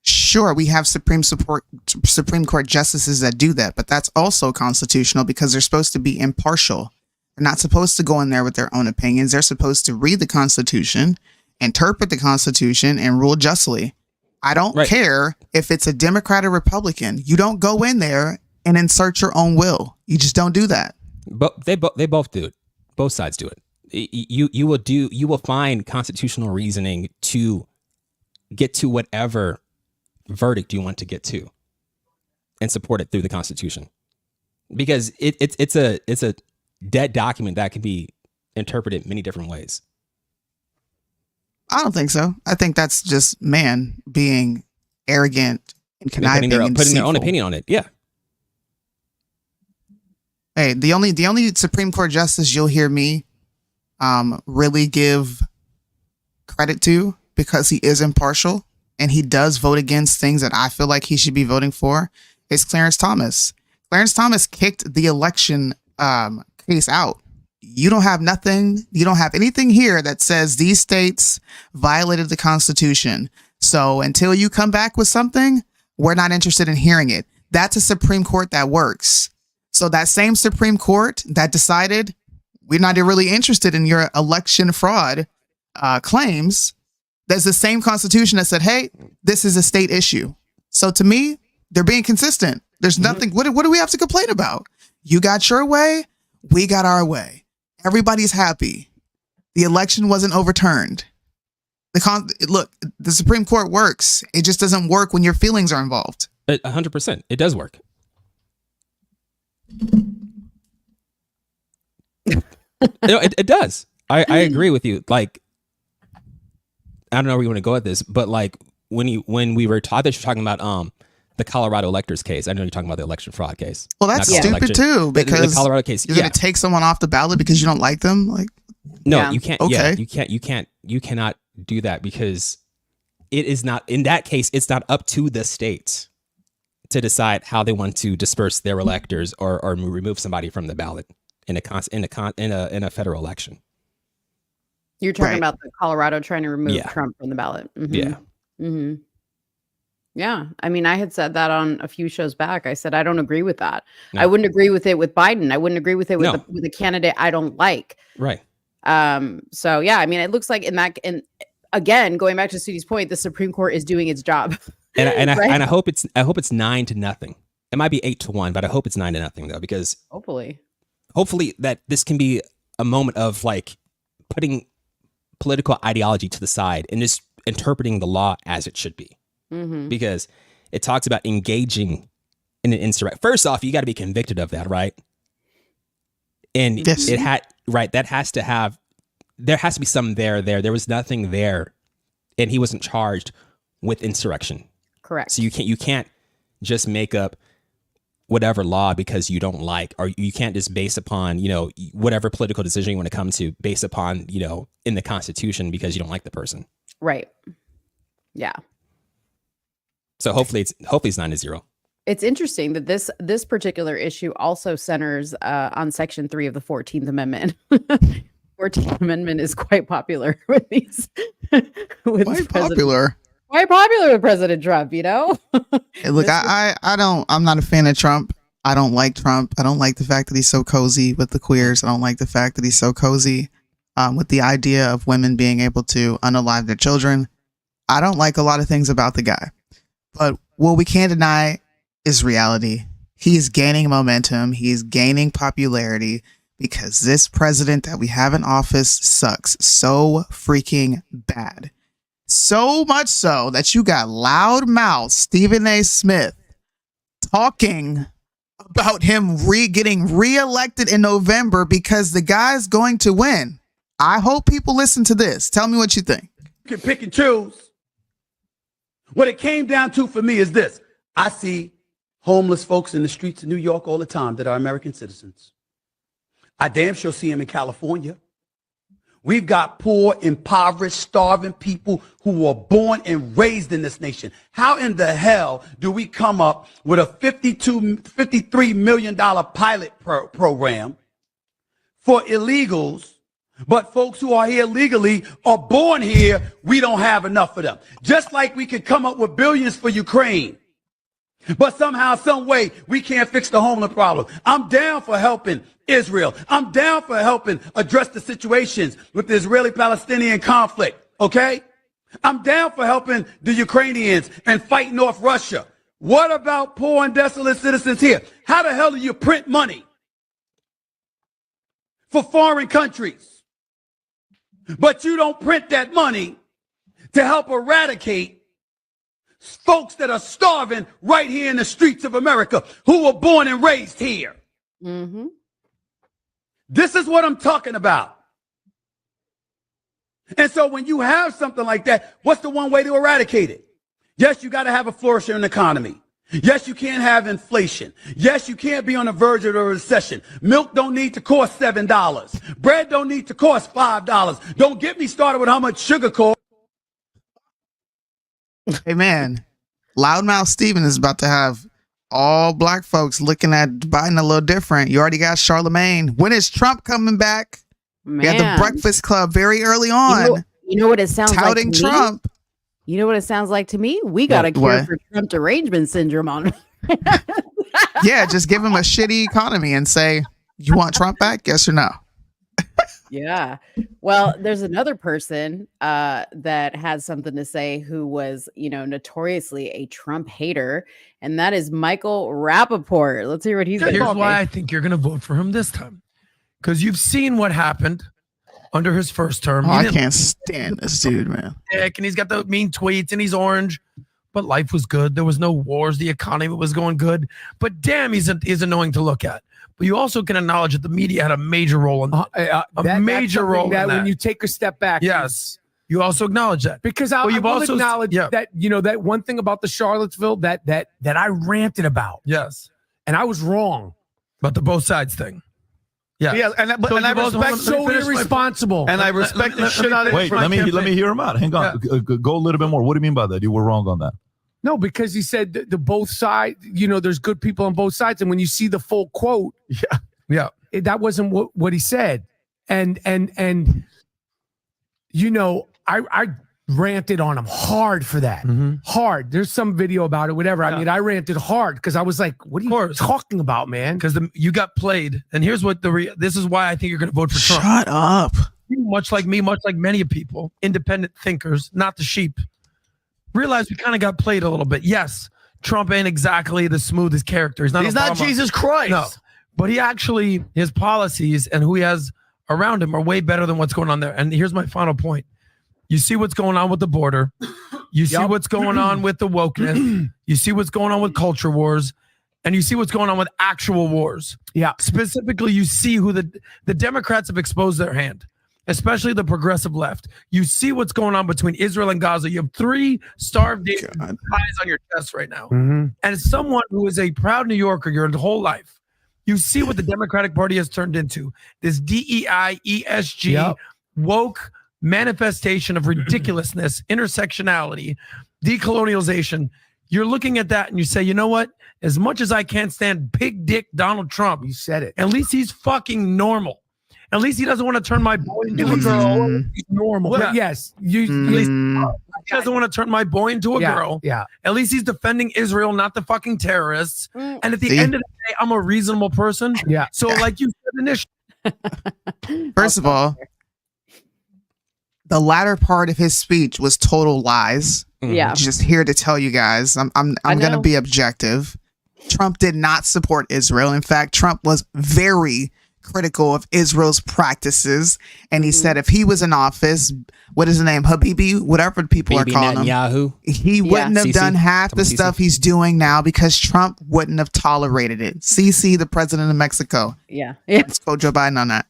Sure, we have Supreme Court justices that do that, but that's also constitutional because they're supposed to be impartial. They're not supposed to go in there with their own opinions. They're supposed to read the Constitution, interpret the Constitution, and rule justly. I don't care if it's a Democrat or Republican. You don't go in there and insert your own will. You just don't do that. But they both do it. Both sides do it. You will find constitutional reasoning to get to whatever verdict you want to get to and support it through the Constitution, because it's a dead document that can be interpreted many different ways. I don't think so. I think that's just man being arrogant and conniving and putting their own opinion on it. Yeah. Hey, the only Supreme Court justice you'll hear me really give credit to, because he is impartial and he does vote against things that I feel like he should be voting for, is Clarence Thomas. Clarence Thomas kicked the election case out. You don't have nothing. You don't have anything here that says these states violated the Constitution. So until you come back with something, we're not interested in hearing it. That's a Supreme Court that works. So that same Supreme Court that decided we're not really interested in your election fraud claims, there's the same Constitution that said, hey, this is a state issue. So to me, they're being consistent. There's nothing. What do we have to complain about? You got your way. We got our way. Everybody's happy. The election wasn't overturned. Look, the Supreme Court works. It just doesn't work when your feelings are involved. 100%. It does work. It does. I agree with you. Like, I don't know where you want to go with this, but like when we were taught that you're talking about the Colorado electors case. I know you're talking about the election fraud case. Well, that's stupid too, because the Colorado case, you're going to take someone off the ballot because you don't like them. Like, no, you can't. Okay. Yeah, you cannot do that, because it is not, in that case, it's not up to the states to decide how they want to disperse their electors or remove somebody from the ballot in a federal election. You're talking about the Colorado trying to remove Trump from the ballot. Mm-hmm. Yeah. Mm-hmm. Yeah. I mean, I had said that on a few shows back. I said, I don't agree with that. No. I wouldn't agree with it with Biden. I wouldn't agree with it with with a candidate I don't like. Right. So yeah, I mean, it looks like and again, going back to Sootie's point, the Supreme Court is doing its job. And I hope it's 9-0. It might be 8-1, but I hope it's 9-0 though, because hopefully that this can be a moment of like putting political ideology to the side and just interpreting the law as it should be. Mm-hmm. Because it talks about engaging in an insurrection. First off, you got to be convicted of that, right? And there has to be something there. There was nothing there, and he wasn't charged with insurrection. Correct. So you can't just make up whatever law because you don't like, or you can't just base upon, you know, whatever political decision you want to come to based upon, you know, in the Constitution because you don't like the person. Right. Yeah. So hopefully it's 9-0. It's interesting that this particular issue also centers on Section 3 of the 14th Amendment. 14th Amendment is quite popular with these. Quite popular with President Trump, you know? Hey, look, I'm not a fan of Trump. I don't like Trump. I don't like the fact that he's so cozy with the queers. I don't like the fact that he's so cozy with the idea of women being able to unalive their children. I don't like a lot of things about the guy. But what we can't deny is reality. He is gaining momentum. He is gaining popularity because this president that we have in office sucks so freaking bad. So much so that you got loudmouth Stephen A. Smith talking about him getting reelected in November because the guy's going to win. I hope people listen to this. Tell me what you think. You can pick and choose. What it came down to for me is this. I see homeless folks in the streets of New York all the time that are American citizens. I damn sure see them in California. We've got poor, impoverished, starving people who were born and raised in this nation. How in the hell do we come up with a $53 million pilot program for illegals, but folks who are here legally are born here, we don't have enough of them? Just like we could come up with billions for Ukraine, but somehow, some way, we can't fix the homeless problem. I'm down for helping Israel. I'm down for helping address the situations with the Israeli-Palestinian conflict, okay? I'm down for helping the Ukrainians and fighting off Russia. What about poor and desolate citizens here? How the hell do you print money for foreign countries, but you don't print that money to help eradicate folks that are starving right here in the streets of America who were born and raised here? Mm-hmm. This is what I'm talking about. And so when you have something like that, what's the one way to eradicate it? Yes, you got to have a flourishing economy. Yes, you can't have inflation. Yes, you can't be on the verge of a recession. Milk don't need to cost $7. Bread don't need to cost $5. Don't get me started with how much sugar costs. Hey man, loudmouth Steven is about to have all black folks looking at Biden a little different. You already got Charlemagne. When is Trump coming back? Man. We had the Breakfast Club very early on. You know what it sounds like to me? Trump. You know what it sounds like to me? We got a cure for Trump derangement syndrome on. Yeah, just give him a shitty economy and say, you want Trump back? Yes or no? Yeah. Well, there's another person that has something to say who was, you know, notoriously a Trump hater, and that is Michael Rappaport. Let's hear what he's got. Here's why I think you're going to vote for him this time. Because you've seen what happened under his first term. Oh, I can't stand this dude, man. And he's got the mean tweets and he's orange, but life was good. There was no wars. The economy was going good. But damn, he's annoying to look at. But you also can acknowledge that the media had a major role in a major role in that. When you take a step back. Yes. You also acknowledge that. Because I will also acknowledge that, you know, that one thing about the Charlottesville that I ranted about. Yes. And I was wrong. About the both sides thing. Yeah. Yeah, and I respect so irresponsible. And I respect the shit out of it. Wait, let me hear him out. Hang on. Yeah. Go a little bit more. What do you mean by that? You were wrong on that. No, because he said the both sides, you know, there's good people on both sides. And when you see the full quote, that wasn't what he said. And you know, I ranted on him hard for that. Mm-hmm. Hard. There's some video about it, whatever. Yeah. I mean, I ranted hard because I was like, what are you talking about, man? Because you got played. And here's what this is why I think you're going to vote for Trump. Shut up. Much like me, much like many people, independent thinkers, not the sheep, realize we kind of got played a little bit. Yes, Trump ain't exactly the smoothest character. He's not Jesus Christ. No, but he actually, his policies and who he has around him are way better than what's going on there. And here's my final point. You see what's going on with the border. You see what's going on with the wokeness. You see what's going on with culture wars. And you see what's going on with actual wars. Yeah. Specifically, you see who the Democrats have exposed their hand. especially the progressive left. You see what's going on between Israel and Gaza. You have 3 starved eyes on your chest right now. And as someone who is a proud New Yorker your whole life, you see what the Democratic Party has turned into. This DEI, ESG, woke manifestation of ridiculousness, intersectionality, decolonialization. You're looking at that and you say, you know what? As much as I can't stand big dick Donald Trump, you said it. At least he's fucking normal. At least he doesn't want to turn my boy into a girl. He's normal. Well, yes. At least he doesn't want to turn my boy into a girl. Yeah. At least he's defending Israel, not the fucking terrorists. And at the end of the day, I'm a reasonable person. Yeah. So like you said initially. First of all, the latter part of his speech was total lies. Yeah. Just here to tell you guys, I'm going to be objective. Trump did not support Israel. In fact, Trump was very critical of Israel's practices. And he said if he was in office, what is the name? Habibi, whatever people are calling him. He wouldn't have done half the stuff he's doing now because Trump wouldn't have tolerated it. Sisi, the president of Mexico. Yeah. Let's go Joe Biden on that.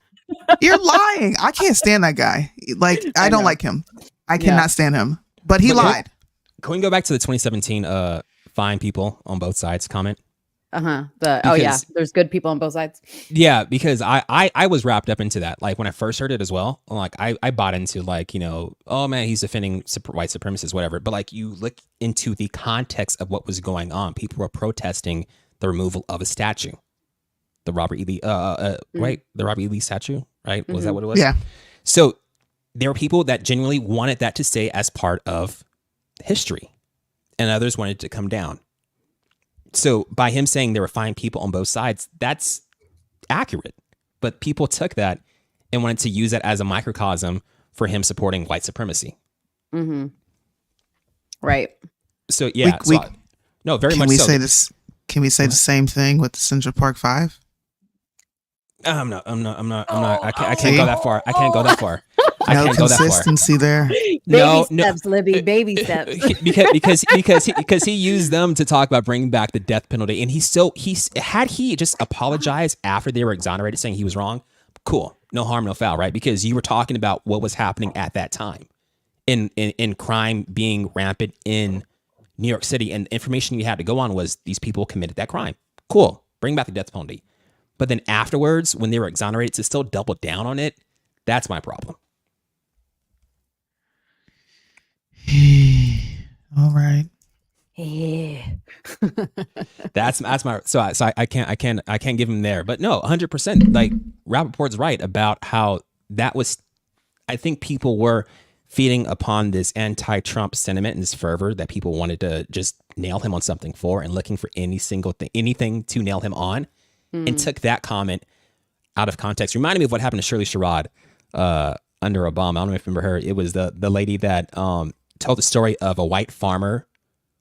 You're lying. I can't stand that guy. Like, I don't like him. I cannot stand him. But he lied. Can we go back to the 2017 fine people on both sides comment? There's good people on both sides. Yeah, because I was wrapped up into that. Like when I first heard it as well, like I bought into like, oh man, he's defending white supremacists, whatever. But like you look into the context of what was going on. People were protesting the removal of a statue. The Robert E. Lee, right? The Robert E. Lee statue, right? Was that what it was? Yeah. So there were people that genuinely wanted that to stay as part of history, and others wanted it to come down. So by him saying there were fine people on both sides, that's accurate. But people took that and wanted to use that as a microcosm for him supporting white supremacy. Right. So yeah, no, very much so. Can we say the same thing with the Central Park 5? I'm not. I can't go that far. I can't go that far. No consistency there. Baby steps, Libby. Baby steps. because he used them to talk about bringing back the death penalty, and he just apologized after they were exonerated, saying he was wrong. Cool, no harm, no foul, right? Because you were talking about what was happening at that time, in crime being rampant in New York City, and the information you had to go on was these people committed that crime. Cool, bring back the death penalty. But then afterwards, when they were exonerated, to still double down on it, that's my problem. All right. Yeah. that's my so I can't give him there. But no, 100%. Like Rappaport's right about how that was. I think people were feeding upon this anti-Trump sentiment and this fervor that people wanted to just nail him on something for, and looking for anything to nail him on. And took that comment out of context. Reminded me of what happened to Shirley Sherrod under Obama. I don't know if you remember her. It was the lady that told the story of a white farmer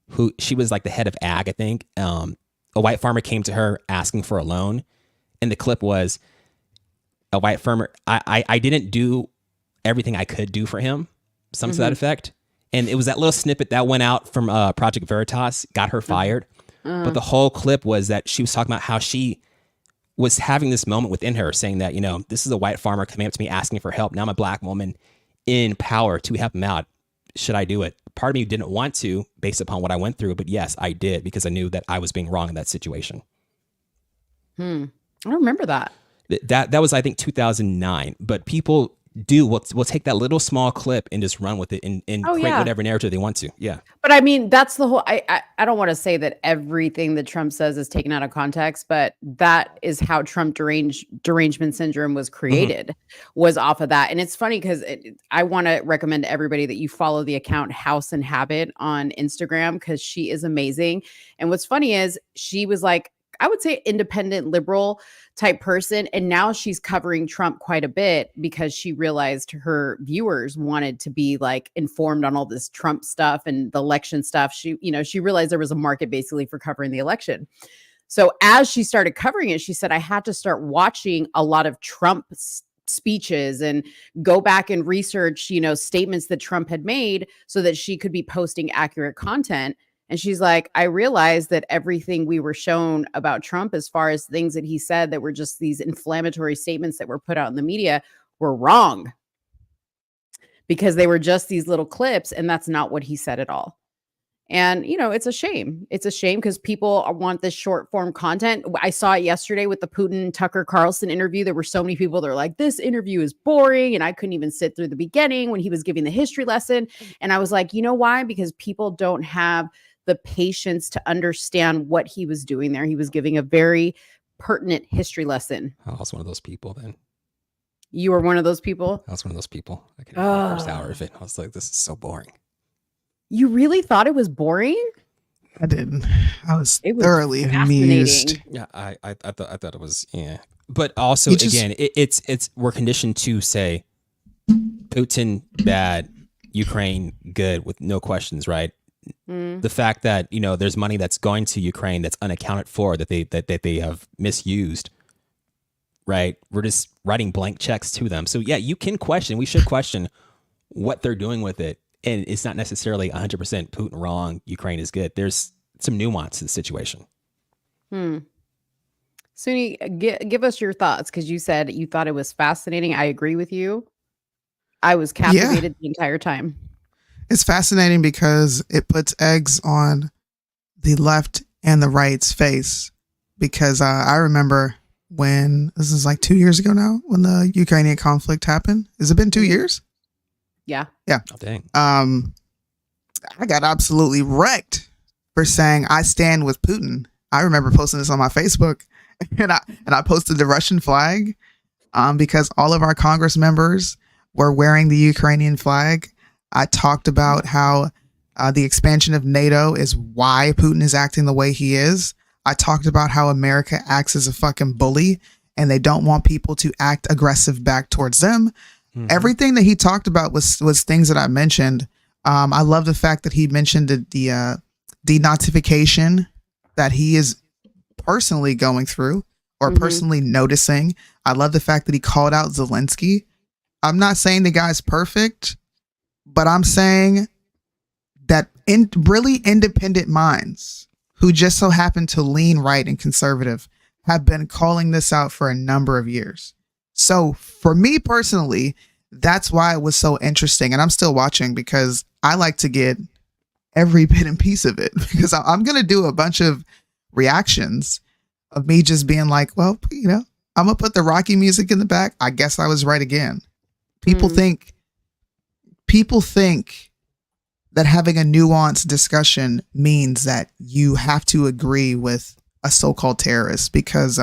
who, she was like the head of ag, I think. A white farmer came to her asking for a loan. And the clip was a white farmer. I didn't do everything I could do for him. Something to that effect. And it was that little snippet that went out from Project Veritas, got her fired. But the whole clip was that she was talking about how she was having this moment within her saying that, this is a white farmer coming up to me asking for help. Now I'm a black woman in power to help him out. Should I do it? Part of me didn't want to based upon what I went through, but yes, I did because I knew that I was being wrong in that situation. I don't remember that. That was, I think, 2009. But people we'll take that little small clip and just run with it and create whatever narrative they want to. Yeah. But I mean, that's the whole, I don't want to say that everything that Trump says is taken out of context, but that is how Trump derangement syndrome was created, was off of that. And it's funny because I want to recommend to everybody that you follow the account House and Habit on Instagram, because she is amazing. And what's funny is she was like, I would say independent liberal type person. And now she's covering Trump quite a bit because she realized her viewers wanted to be like informed on all this Trump stuff and the election stuff. She realized there was a market basically for covering the election. So as she started covering it, she said, I had to start watching a lot of Trump speeches and go back and research, statements that Trump had made so that she could be posting accurate content. And she's like, I realized that everything we were shown about Trump, as far as things that he said that were just these inflammatory statements that were put out in the media, were wrong. because they were just these little clips, and that's not what he said at all. And, you know, it's a shame. It's a shame because people want this short form content. I saw it yesterday with the Putin Tucker Carlson interview. There were so many people that are like, this interview is boring. And I couldn't even sit through the beginning when he was giving the history lesson. And I was like, you know why? Because people don't have the patience to understand what he was doing there. He was giving a very pertinent history lesson. I was one of those people then. You were one of those people? I was one of those people. I could have the first hour of it. I was like, this is so boring. You really thought it was boring? I didn't. I was thoroughly amused. Yeah, I thought it was, yeah. But also, again, it's we're conditioned to say Putin bad, Ukraine good with no questions, right? The fact that, you know, there's money that's going to Ukraine that's unaccounted for, that they have misused, right? We're just writing blank checks to them. So yeah, you can question. We should question what they're doing with it. And it's not necessarily 100% Putin wrong, Ukraine is good. There's some nuance to the situation. Soonie, give us your thoughts, because you said you thought it was fascinating. I agree with you. I was captivated the entire time. It's fascinating because it puts eggs on the left and the right's face. Because I remember when, this is like 2 years ago now, when the Ukrainian conflict happened. Has it been 2 years? Yeah. Yeah. Oh, dang. I got absolutely wrecked for saying I stand with Putin. I remember posting this on my Facebook, and I posted the Russian flag because all of our Congress members were wearing the Ukrainian flag. I talked about how the expansion of NATO is why Putin is acting the way he is. I talked about how America acts as a fucking bully and they don't want people to act aggressive back towards them. Everything that he talked about was things that I mentioned. I love the fact that he mentioned the denazification that he is personally going through or personally noticing. I love the fact that he called out Zelensky. I'm not saying the guy's perfect, but I'm saying that in really independent minds who just so happen to lean right and conservative have been calling this out for a number of years. So for me personally, that's why it was so interesting. And I'm still watching because I like to get every bit and piece of it, because I'm going to do a bunch of reactions of me just being like, well, you know, I'm going to put the Rocky music in the back. I guess I was right again. People think that having a nuanced discussion means that you have to agree with a so-called terrorist because,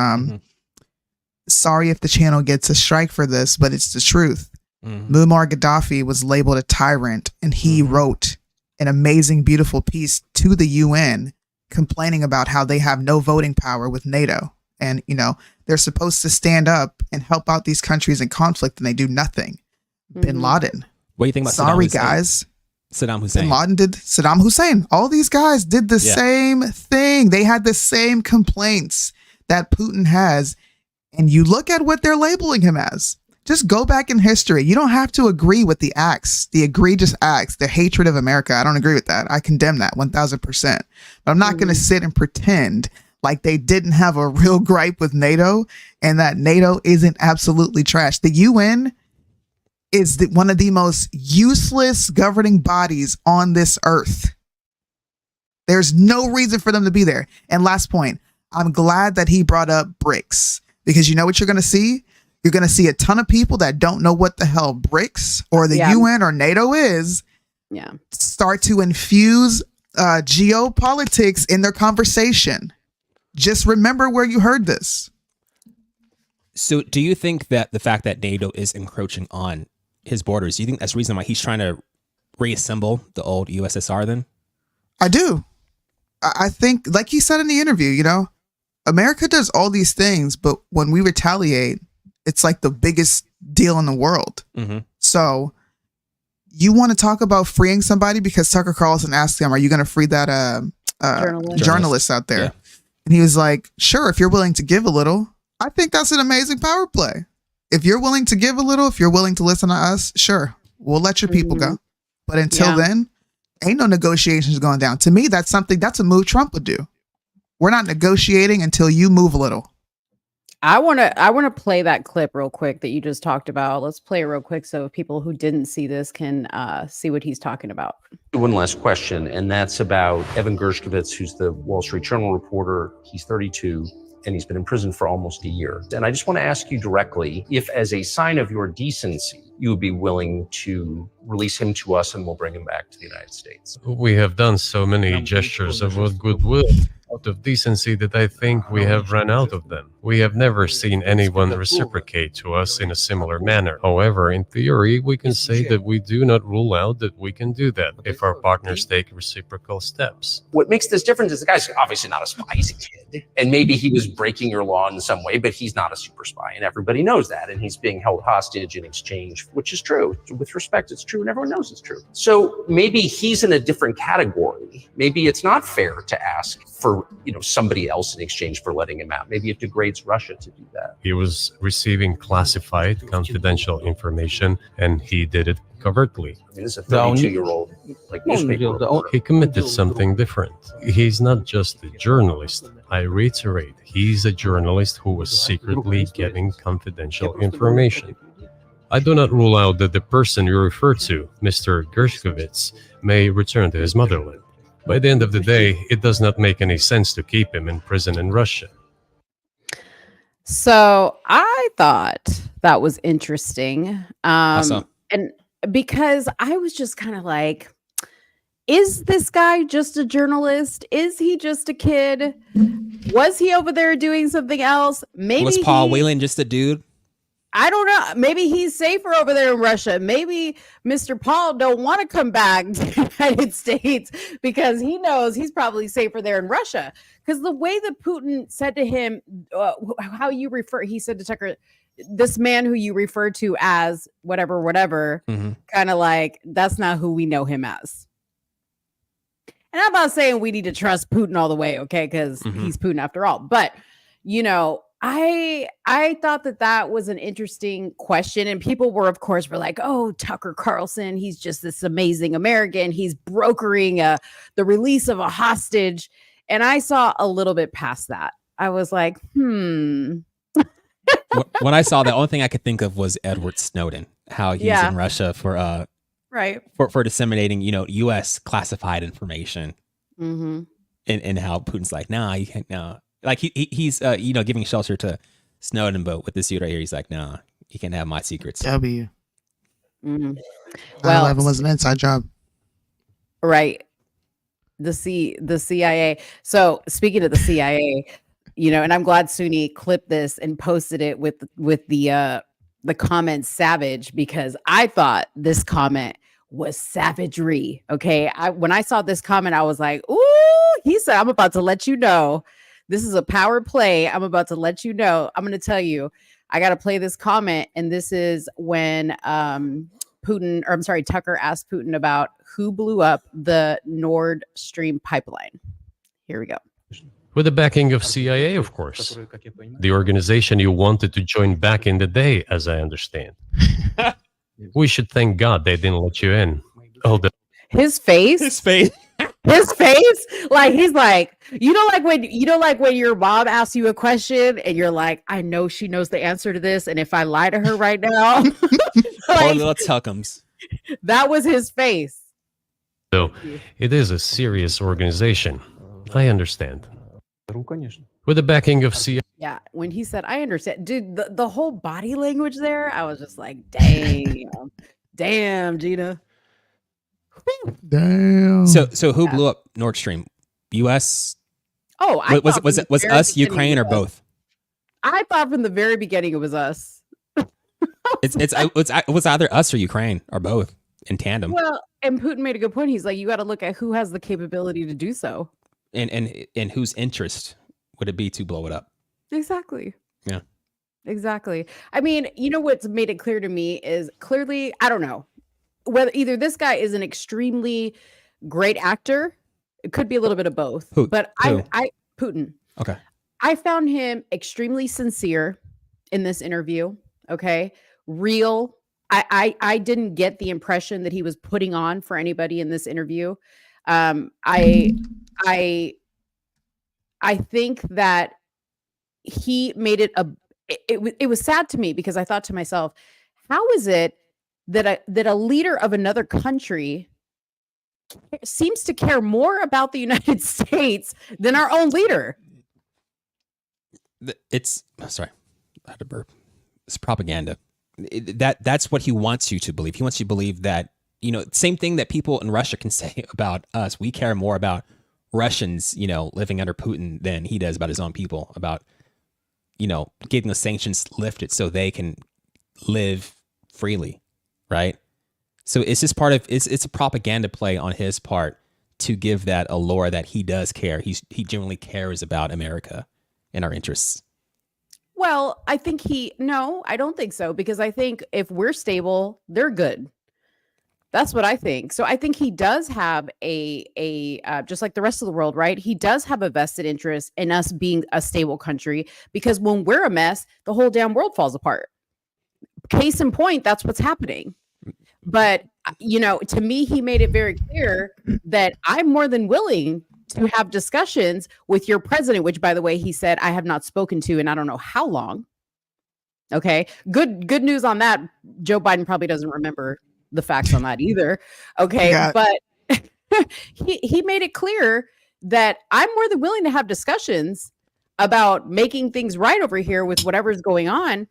sorry if the channel gets a strike for this, but it's the truth. Muammar Gaddafi was labeled a tyrant, and he wrote an amazing, beautiful piece to the UN complaining about how they have no voting power with NATO. And, you know, they're supposed to stand up and help out these countries in conflict, and they do nothing. Bin Laden. What do you think about Sorry, Saddam Hussein? guys. Saddam Hussein. Bin Laden did Saddam Hussein. All these guys did the same thing. They had the same complaints that Putin has. And you look at what they're labeling him as. Just go back in history. You don't have to agree with the acts, the egregious acts, the hatred of America. I don't agree with that. I condemn that 1000%. But I'm not going to sit and pretend like they didn't have a real gripe with NATO and that NATO isn't absolutely trash. The UN is one of the most useless governing bodies on this earth. There's no reason for them to be there. And last point, I'm glad that he brought up BRICS, because you know what you're going to see? You're going to see a ton of people that don't know what the hell BRICS or the UN or NATO is start to infuse geopolitics in their conversation. Just remember where you heard this. So do you think that the fact that NATO is encroaching on his borders, do you think that's the reason why he's trying to reassemble the old USSR then? I do. I think, like he said in the interview, you know, America does all these things, but when we retaliate, it's like the biggest deal in the world. So you want to talk about freeing somebody because Tucker Carlson asked him, are you going to free that journalist out there? And he was like, sure, if you're willing to give a little. I think that's an amazing power play. If you're willing to give a little, if you're willing to listen to us, sure, we'll let your people go. But until then, ain't no negotiations going down. To me, that's a move Trump would do. We're not negotiating until you move a little. I want to play that clip real quick that you just talked about. Let's play it real quick so people who didn't see this can see what he's talking about. One last question, and that's about Evan Gershkovich, who's the Wall Street Journal reporter. He's 32, and he's been in prison for almost a year. And I just want to ask you directly if, as a sign of your decency, you would be willing to release him to us and we'll bring him back to the United States. We have done so many gestures of goodwill out of decency that I think we have run out of them. We have never seen anyone reciprocate to us in a similar manner. However, in theory, we can say that we do not rule out that we can do that if our partners take reciprocal steps. What makes this different is the guy's obviously not a spy, he's a kid. And maybe he was breaking your law in some way, but he's not a super spy. And everybody knows that. And he's being held hostage in exchange, which is true. With respect, it's true. And everyone knows it's true. So maybe he's in a different category. Maybe it's not fair to ask for, somebody else in exchange for letting him out. Maybe it degrades Russia to do that. He was receiving classified, confidential information, and he did it covertly. This is a 32-year-old newspaper. He committed something different. He's not just a journalist. I reiterate, he's a journalist who was secretly getting confidential information. I do not rule out that the person you refer to, Mr. Gershkovich, may return to his motherland. By the end of the day, it does not make any sense to keep him in prison in Russia. So I thought that was interesting. Awesome. And because I was just kind of like, is this guy just a journalist? Is he just a kid? Was he over there doing something else? Maybe was Paul Whelan just a dude? I don't know. Maybe he's safer over there in Russia. Maybe Mr. Paul don't want to come back to the United States because he knows he's probably safer there in Russia. Because the way that Putin said to him, he said to Tucker, this man who you refer to as whatever, kind of like, that's not who we know him as. And I'm not saying we need to trust Putin all the way, okay? Because he's Putin after all. But, I thought that was an interesting question. And people were like, oh, Tucker Carlson, he's just this amazing American. He's brokering the release of a hostage. And I saw a little bit past that. I was like, When I saw that, the only thing I could think of was Edward Snowden, how he's in Russia for for disseminating, U.S. classified information. And how Putin's like, nah, you can't, no. Like he's giving shelter to Snowden, but with this dude right here, he's like, nah, you can't have my secrets. W. Well, 9/11 was an inside job. Right. The CIA. So speaking of the CIA, and I'm glad Soonie clipped this and posted it with the comment savage, because I thought this comment was savagery. Okay. When I saw this comment, I was like, ooh, he said, I'm about to let you know. This is a power play. I'm about to let you know. I'm going to tell you, I got to play this comment. And this is when Tucker asked Putin about who blew up the Nord Stream pipeline. Here we go. With the backing of CIA, of course. The organization you wanted to join back in the day, as I understand. We should thank God they didn't let you in. His face. Like, he's like, like when your mom asks you a question and you're like, I know she knows the answer to this, and if I lie to her right now, like, little tuckums. That was his face. So it is a serious organization. I understand. With the backing of CIA. Yeah, when he said, I understand, dude, the whole body language there, I was just like, damn, Gina. Damn. So who blew up Nord Stream? U.S. Oh, was it us, Ukraine, or both? I thought from the very beginning it was us. It was either us or Ukraine or both in tandem. Well, and Putin made a good point. He's like, you got to look at who has the capability to do so, and whose interest would it be to blow it up? Exactly. Yeah. Exactly. I mean, what's made it clear to me is clearly, I don't know, whether either this guy is an extremely great actor, it could be a little bit of both. But Putin. Okay. I found him extremely sincere in this interview. Okay. Real. I didn't get the impression that he was putting on for anybody in this interview. I think that he made it it was sad to me because I thought to myself, how is it that a leader of another country seems to care more about the United States than our own leader? Sorry, I had to burp. It's propaganda. That's what he wants you to believe. He wants you to believe that, same thing that people in Russia can say about us. We care more about Russians, living under Putin than he does about his own people, about, getting the sanctions lifted so they can live freely. Right. So it's just it's a propaganda play on his part to give that allure that he does care. He genuinely cares about America and our interests. Well, I think I don't think so, because I think if we're stable, they're good. That's what I think. So I think he does have a just like the rest of the world, right? He does have a vested interest in us being a stable country, because when we're a mess, the whole damn world falls apart. Case in point, that's what's happening. But, to me, he made it very clear that I'm more than willing to have discussions with your president, which, by the way, he said I have not spoken to in I don't know how long. Okay. Good news on that. Joe Biden probably doesn't remember the facts on that either. Okay. But he made it clear that I'm more than willing to have discussions about making things right over here with whatever's going on.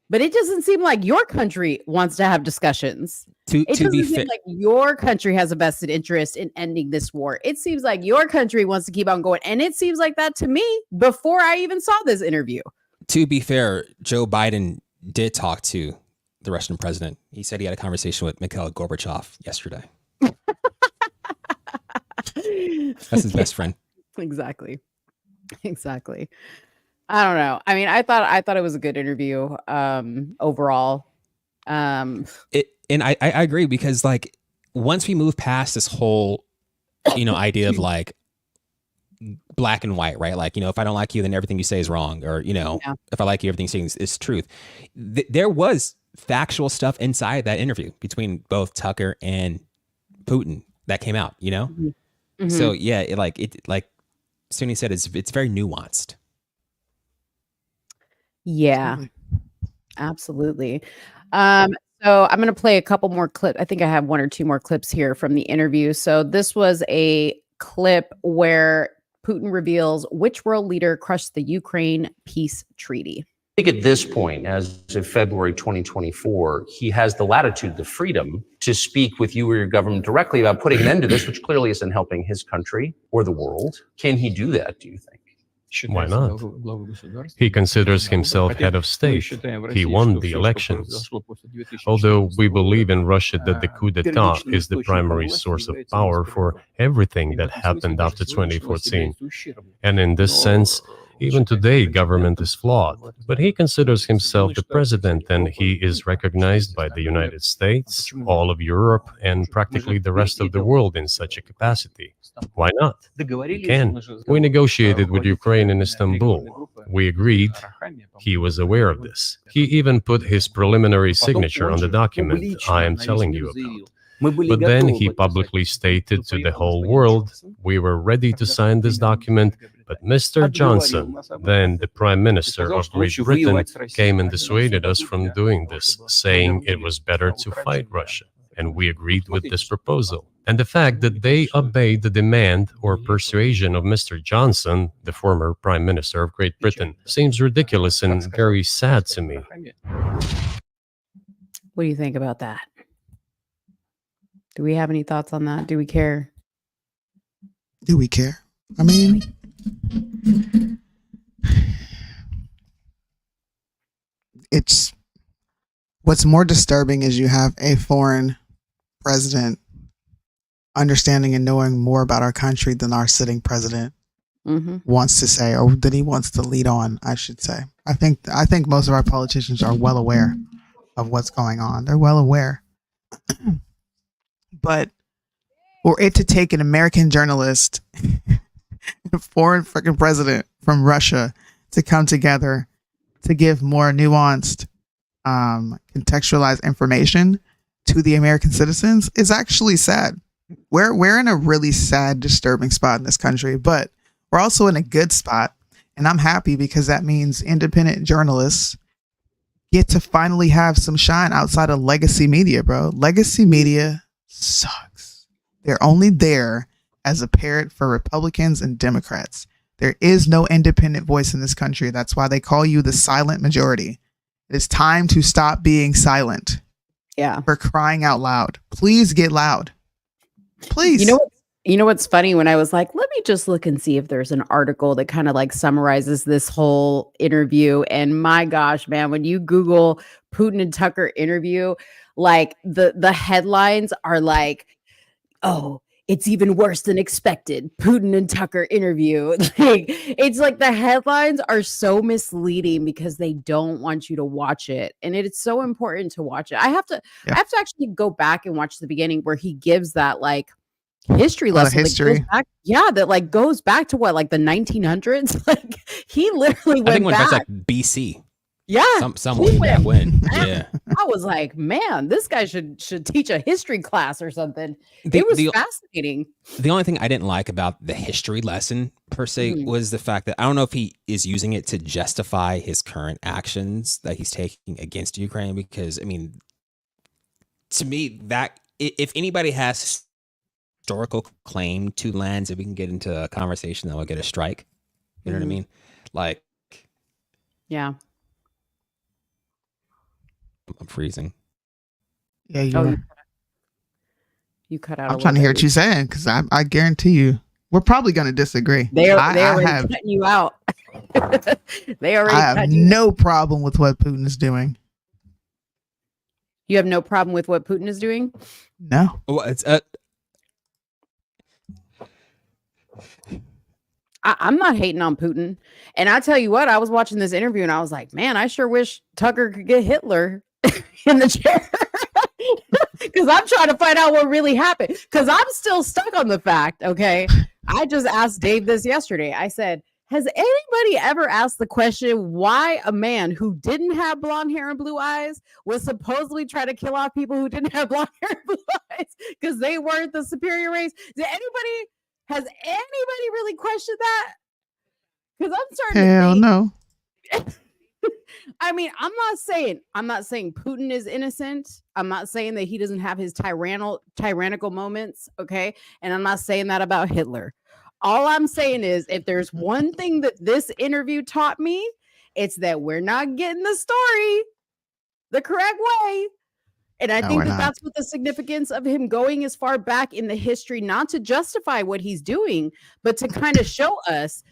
But it doesn't seem like your country wants to have discussions. It doesn't seem like your country has a vested interest in ending this war. It seems like your country wants to keep on going. And it seems like that to me before I even saw this interview. To be fair, Joe Biden did talk to the Russian president. He said he had a conversation with Mikhail Gorbachev yesterday. That's his best friend. Exactly. I don't know. I mean, I thought it was a good interview overall. And I agree, because like once we move past this whole, idea of like black and white, right? Like, if I don't like you, then everything you say is wrong. Or, if I like you, everything you say is truth. There was factual stuff inside that interview between both Tucker and Putin that came out, Mm-hmm. So yeah, like Soonie said, it's very nuanced. Yeah, absolutely. So I'm going to play a couple more clips. I think I have one or two more clips here from the interview. So this was a clip where Putin reveals which world leader crushed the Ukraine peace treaty. I think at this point, as of February 2024, he has the latitude, the freedom to speak with you or your government directly about putting an end to this, which clearly isn't helping his country or the world. Can he do that, do you think? Why not? He considers himself head of state. He won the elections. Although we believe in Russia that the coup d'etat is the primary source of power for everything that happened after 2014. And in this sense, even today, government is flawed. But he considers himself the president, and he is recognized by the United States, all of Europe, and practically the rest of the world in such a capacity. Why not? He can. We negotiated with Ukraine in Istanbul. We agreed. He was aware of this. He even put his preliminary signature on the document I am telling you about. But then he publicly stated to the whole world, we were ready to sign this document, but Mr. Johnson, then the Prime Minister of Great Britain, came and dissuaded us from doing this, saying it was better to fight Russia. And we agreed with this proposal. And the fact that they obeyed the demand or persuasion of Mr. Johnson, the former Prime Minister of Great Britain, seems ridiculous and very sad to me. What do you think about that? Do we have any thoughts on that? Do we care? Do we care? I mean, it's what's more disturbing is you have a foreign president understanding and knowing more about our country than our sitting president wants to say, or that he wants to lead on, I should say. I think most of our politicians are well aware of what's going on. They're well aware. But for it to take an American journalist and a foreign freaking president from Russia to come together to give more nuanced, contextualized information to the American citizens is actually sad. We're in a really sad, disturbing spot in this country, but we're also in a good spot And I'm happy because that means independent journalists get to finally have some shine outside of legacy media, bro. Legacy media sucks. They're only there as a parrot for Republicans and Democrats. There is no independent voice in this country. That's why they call you the silent majority. It is time to stop being silent. Yeah. For crying out loud. Please get loud. Please. You know what's funny? When I was like, let me just look and see if there's an article that kind of like summarizes this whole interview. And my gosh, man, when you Google Putin and Tucker interview, like the headlines are like, oh, it's even worse than expected. Putin and Tucker interview. Like, it's like the headlines are so misleading because they don't want you to watch it. And it's so important to watch it. I have to actually go back and watch the beginning where he gives that like history lesson. History. That like goes back to what, like the 1900s? Like he literally went back. Like BC. Yeah. Somewhere back when. Yeah. I was like, man, this guy should teach a history class or something. It was fascinating. The only thing I didn't like about the history lesson per se was the fact that I don't know if he is using it to justify his current actions that he's taking against Ukraine, because I mean, to me, that if anybody has historical claim to lands, if we can get into a conversation, that will get a strike. You know what I mean? Like, yeah. I'm freezing. Yeah, you cut out. I'm trying to hear what you're saying because I guarantee you we're probably going to disagree. They are cutting you out. They already. I have no problem with what Putin is doing. You have no problem with what Putin is doing? No. Well, it's I'm not hating on Putin. And I tell you what, I was watching this interview and I was like, man, I sure wish Tucker could get Hitler in the chair. Because I'm trying to find out what really happened. Because I'm still stuck on the fact, okay? I just asked Dave this yesterday. I said, has anybody ever asked the question why a man who didn't have blonde hair and blue eyes was supposedly trying to kill off people who didn't have blonde hair and blue eyes because they weren't the superior race? Has anybody really questioned that? Because I'm starting to think. No. I mean, I'm not saying Putin is innocent. I'm not saying that he doesn't have his tyrannical moments, okay? And I'm not saying that about Hitler. All I'm saying is if there's one thing that this interview taught me, it's that we're not getting the story the correct way. And I think that's what the significance of him going as far back in the history, not to justify what he's doing, but to kind of show us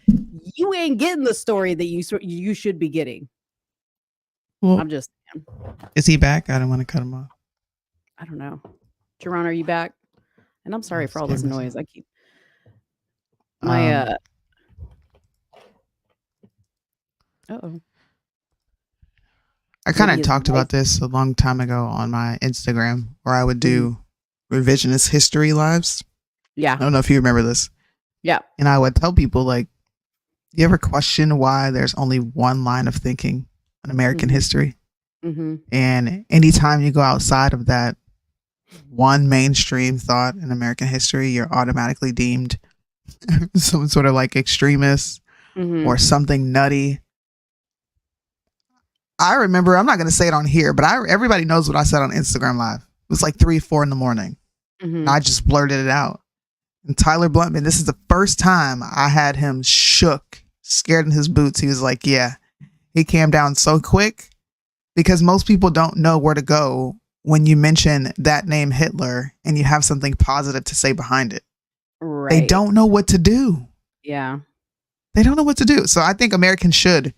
you ain't getting the story that you should be getting. Well, I'm just saying. Is he back? I don't want to cut him off. I don't know. Jaron, are you back? And I'm sorry for all this noise. I keep my uh-oh. I kind of talked about this a long time ago on my Instagram where I would do revisionist history lives. Yeah. I don't know if you remember this. Yeah. And I would tell people, like, you ever question why there's only one line of thinking in American history? And anytime you go outside of that one mainstream thought in American history, you're automatically deemed some sort of like extremist or something nutty. I remember, I'm not going to say it on here, but everybody knows what I said on Instagram Live. It was like 3-4 in the morning. And I just blurted it out. And Tyler Bluntman, this is the first time I had him shook, scared in his boots. He was like, yeah, he calmed down so quick because most people don't know where to go when you mention that name Hitler and you have something positive to say behind it. Right. They don't know what to do. Yeah. They don't know what to do. So I think Americans should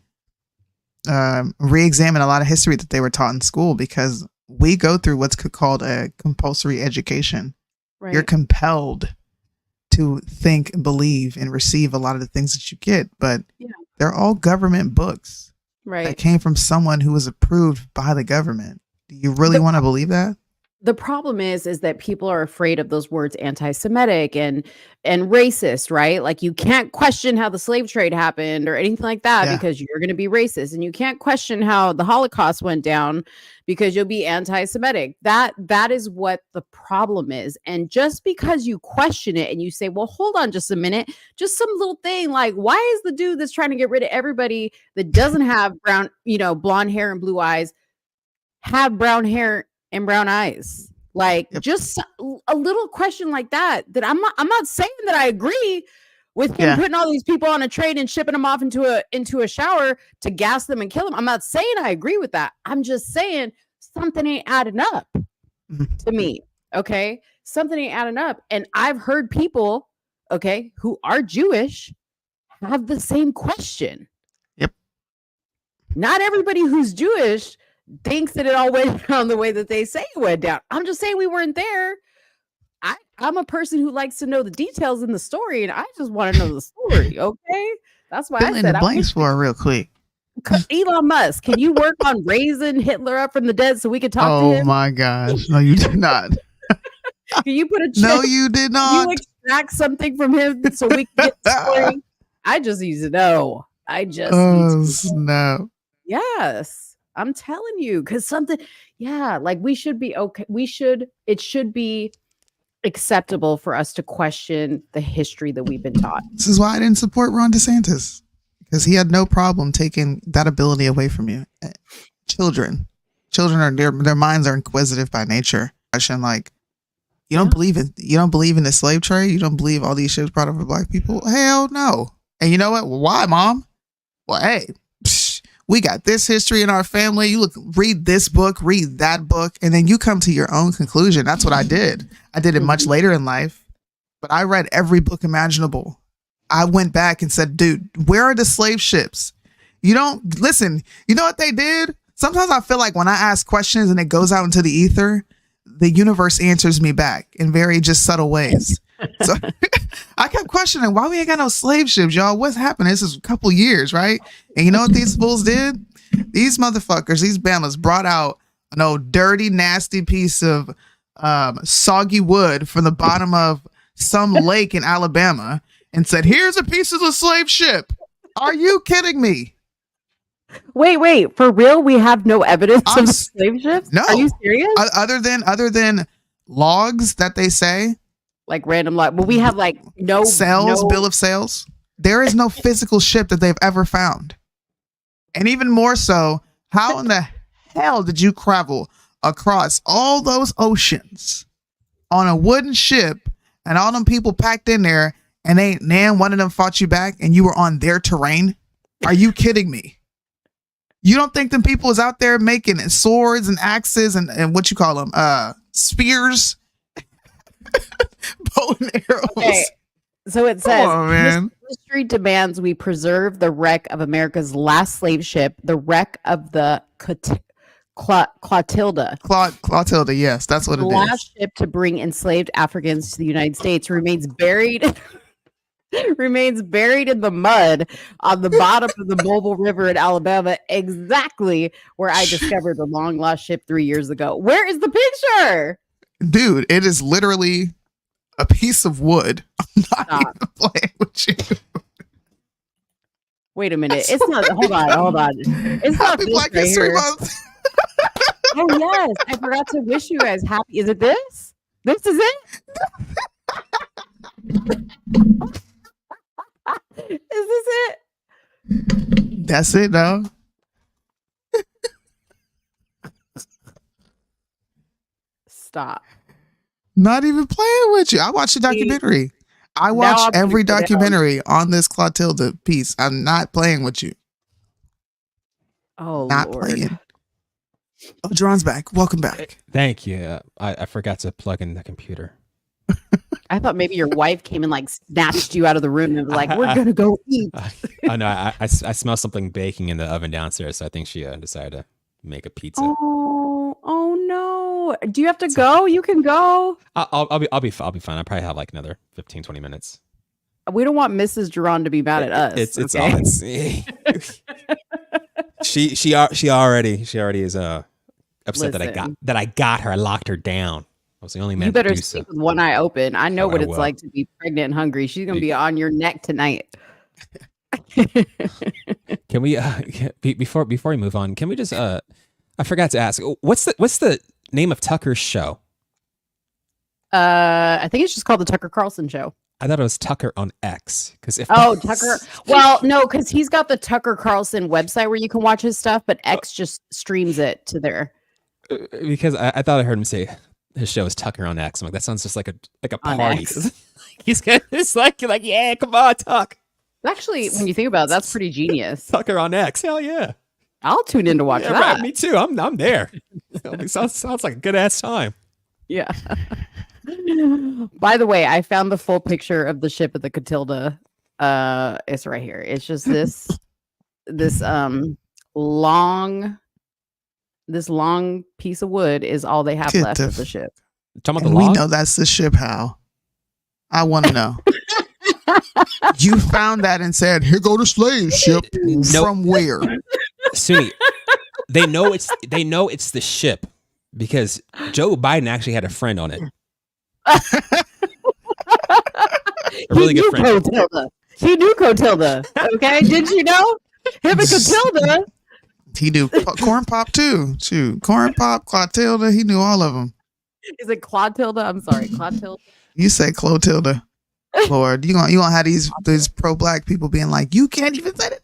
re-examine a lot of history that they were taught in school because we go through what's called a compulsory education. Right. You're compelled to think and believe and receive a lot of the things that you get, but they're all government books that came from someone who was approved by the government. Do you really want to believe that? the problem is that people are afraid of those words anti-Semitic and racist, right? Like you can't question how the slave trade happened or anything like that because you're going to be racist, and you can't question how the Holocaust went down because you'll be anti-Semitic. That is what the problem is. And just because you question it and you say, well, hold on just a minute, just some little thing like, why is the dude that's trying to get rid of everybody that doesn't have brown, blonde hair and blue eyes have brown hair and brown eyes? Like just a little question like that I'm not saying that I agree with him putting all these people on a train and shipping them off into a shower to gas them and kill them. I'm not saying I agree with that. I'm just saying something ain't adding up to me. Okay. Something ain't adding up. And I've heard people, who are Jewish have the same question. Yep. Not everybody who's Jewish thinks that it all went down the way that they say it went down. I'm just saying we weren't there. I'm a person who likes to know the details in the story, and I just want to know the story. Okay, that's why Fill I in said the blanks for it real quick. Elon Musk, can you work on raising Hitler up from the dead so we can talk to him? Oh my gosh, no, you did not. Can you put a chip? No, you did not. You extract something from him so we can get the story? I just need to know. Need to know. Snap. Yes. I'm telling you, because like we should be okay. It should be acceptable for us to question the history that we've been taught. This is why I didn't support Ron DeSantis, because he had no problem taking that ability away from you. Children are their minds are inquisitive by nature. Question like, you don't believe in the slave trade? You don't believe all these ships brought over black people? Hell no. And you know what? Why, Mom? Well, hey. We got this history in our family. You read this book, read that book, and then you come to your own conclusion. That's what I did. I did it much later in life, but I read every book imaginable. I went back and said, dude, where are the slave ships? You don't listen. You know what they did? Sometimes I feel like when I ask questions and it goes out into the ether, the universe answers me back in very just subtle ways. So I kept questioning why we ain't got no slave ships, y'all. What's happening? This is a couple years, right? And you know what these fools did? These motherfuckers, these Bamas brought out an old dirty, nasty piece of soggy wood from the bottom of some lake in Alabama and said, here's a piece of the slave ship. Are you kidding me? Wait, for real? We have no evidence of the slave ships? No. Are you serious? Other than logs that they say. Like random log. Well, we have like no bill of sales. There is no physical ship that they've ever found. And even more so, how in the hell did you travel across all those oceans on a wooden ship and all them people packed in there and one of them fought you back and you were on their terrain? Are you kidding me? You don't think them people is out there making swords and axes and what you call them? Spears? Bow and arrows. Okay. So it says, history demands we preserve the wreck of America's last slave ship, the wreck of the Clotilda. Clotilda, yes, that's what it is. The last ship to bring enslaved Africans to the United States remains buried in the mud on the bottom of the Mobile River in Alabama, exactly where I discovered the long lost ship 3 years ago. Where is the picture? Dude, it is literally a piece of wood. I'm not even playing with you. Wait a minute. It's not. Hold on. It's not this Black History Month. Oh yes, I forgot to wish you guys happy. Is it this? This is it. Is this it? That's it, though. Stop. Not even playing with you. I watched the documentary. I watched every documentary on this Clotilda piece. I'm not playing with you. Oh, not Lord. Playing. Oh, Jaron's back. Welcome back. Thank you. I forgot to plug in the computer. I thought maybe your wife came and like snatched you out of the room and was like, "We're gonna go eat." Oh no, I smell something baking in the oven downstairs. So I think she decided to make a pizza. Oh no! Do you have to go? You can go. I'll be fine. I probably have like another 15-20 minutes. We don't want Mrs. Jaron to be mad at us. It's she already is upset that I got her. I locked her down. I was the only man. You better to do sleep so. with one eye open. I know what it's will. like to be pregnant and hungry. She's gonna be on your neck tonight. Can we before we move on? Can we just I forgot to ask. What's the name of Tucker's show? I think it's just called the Tucker Carlson Show. I thought it was Tucker on X. Tucker. Well, no, because he's got the Tucker Carlson website where you can watch his stuff, but X just streams it to there. Because I thought I heard him say his show is Tucker on X. I'm like, that sounds just like a party. It's like yeah, come on, Tuck. Actually, when you think about it, that's pretty genius. Tucker on X, hell yeah. I'll tune in to watch that. Right, me too. I'm there. Sounds like a good ass time. Yeah. By the way, I found the full picture of the ship of the Clotilda. It's right here. It's just this long piece of wood is all they have left of the ship. We know that's the ship, Hal. I want to know. You found that and said, "Here go the slave ship." From where? Soonie, they know it's the ship because Joe Biden actually had a friend on it. A really good friend. Clotilda. He knew Clotilda. Okay, did you know? Him and Clotilda. He knew Corn Pop too. Shoot, Corn Pop, Clotilda. He knew all of them. Is it Clotilda? I'm sorry, Clotilda. You say Clotilda. Lord, you gonna have these pro-black people being like, you can't even say that.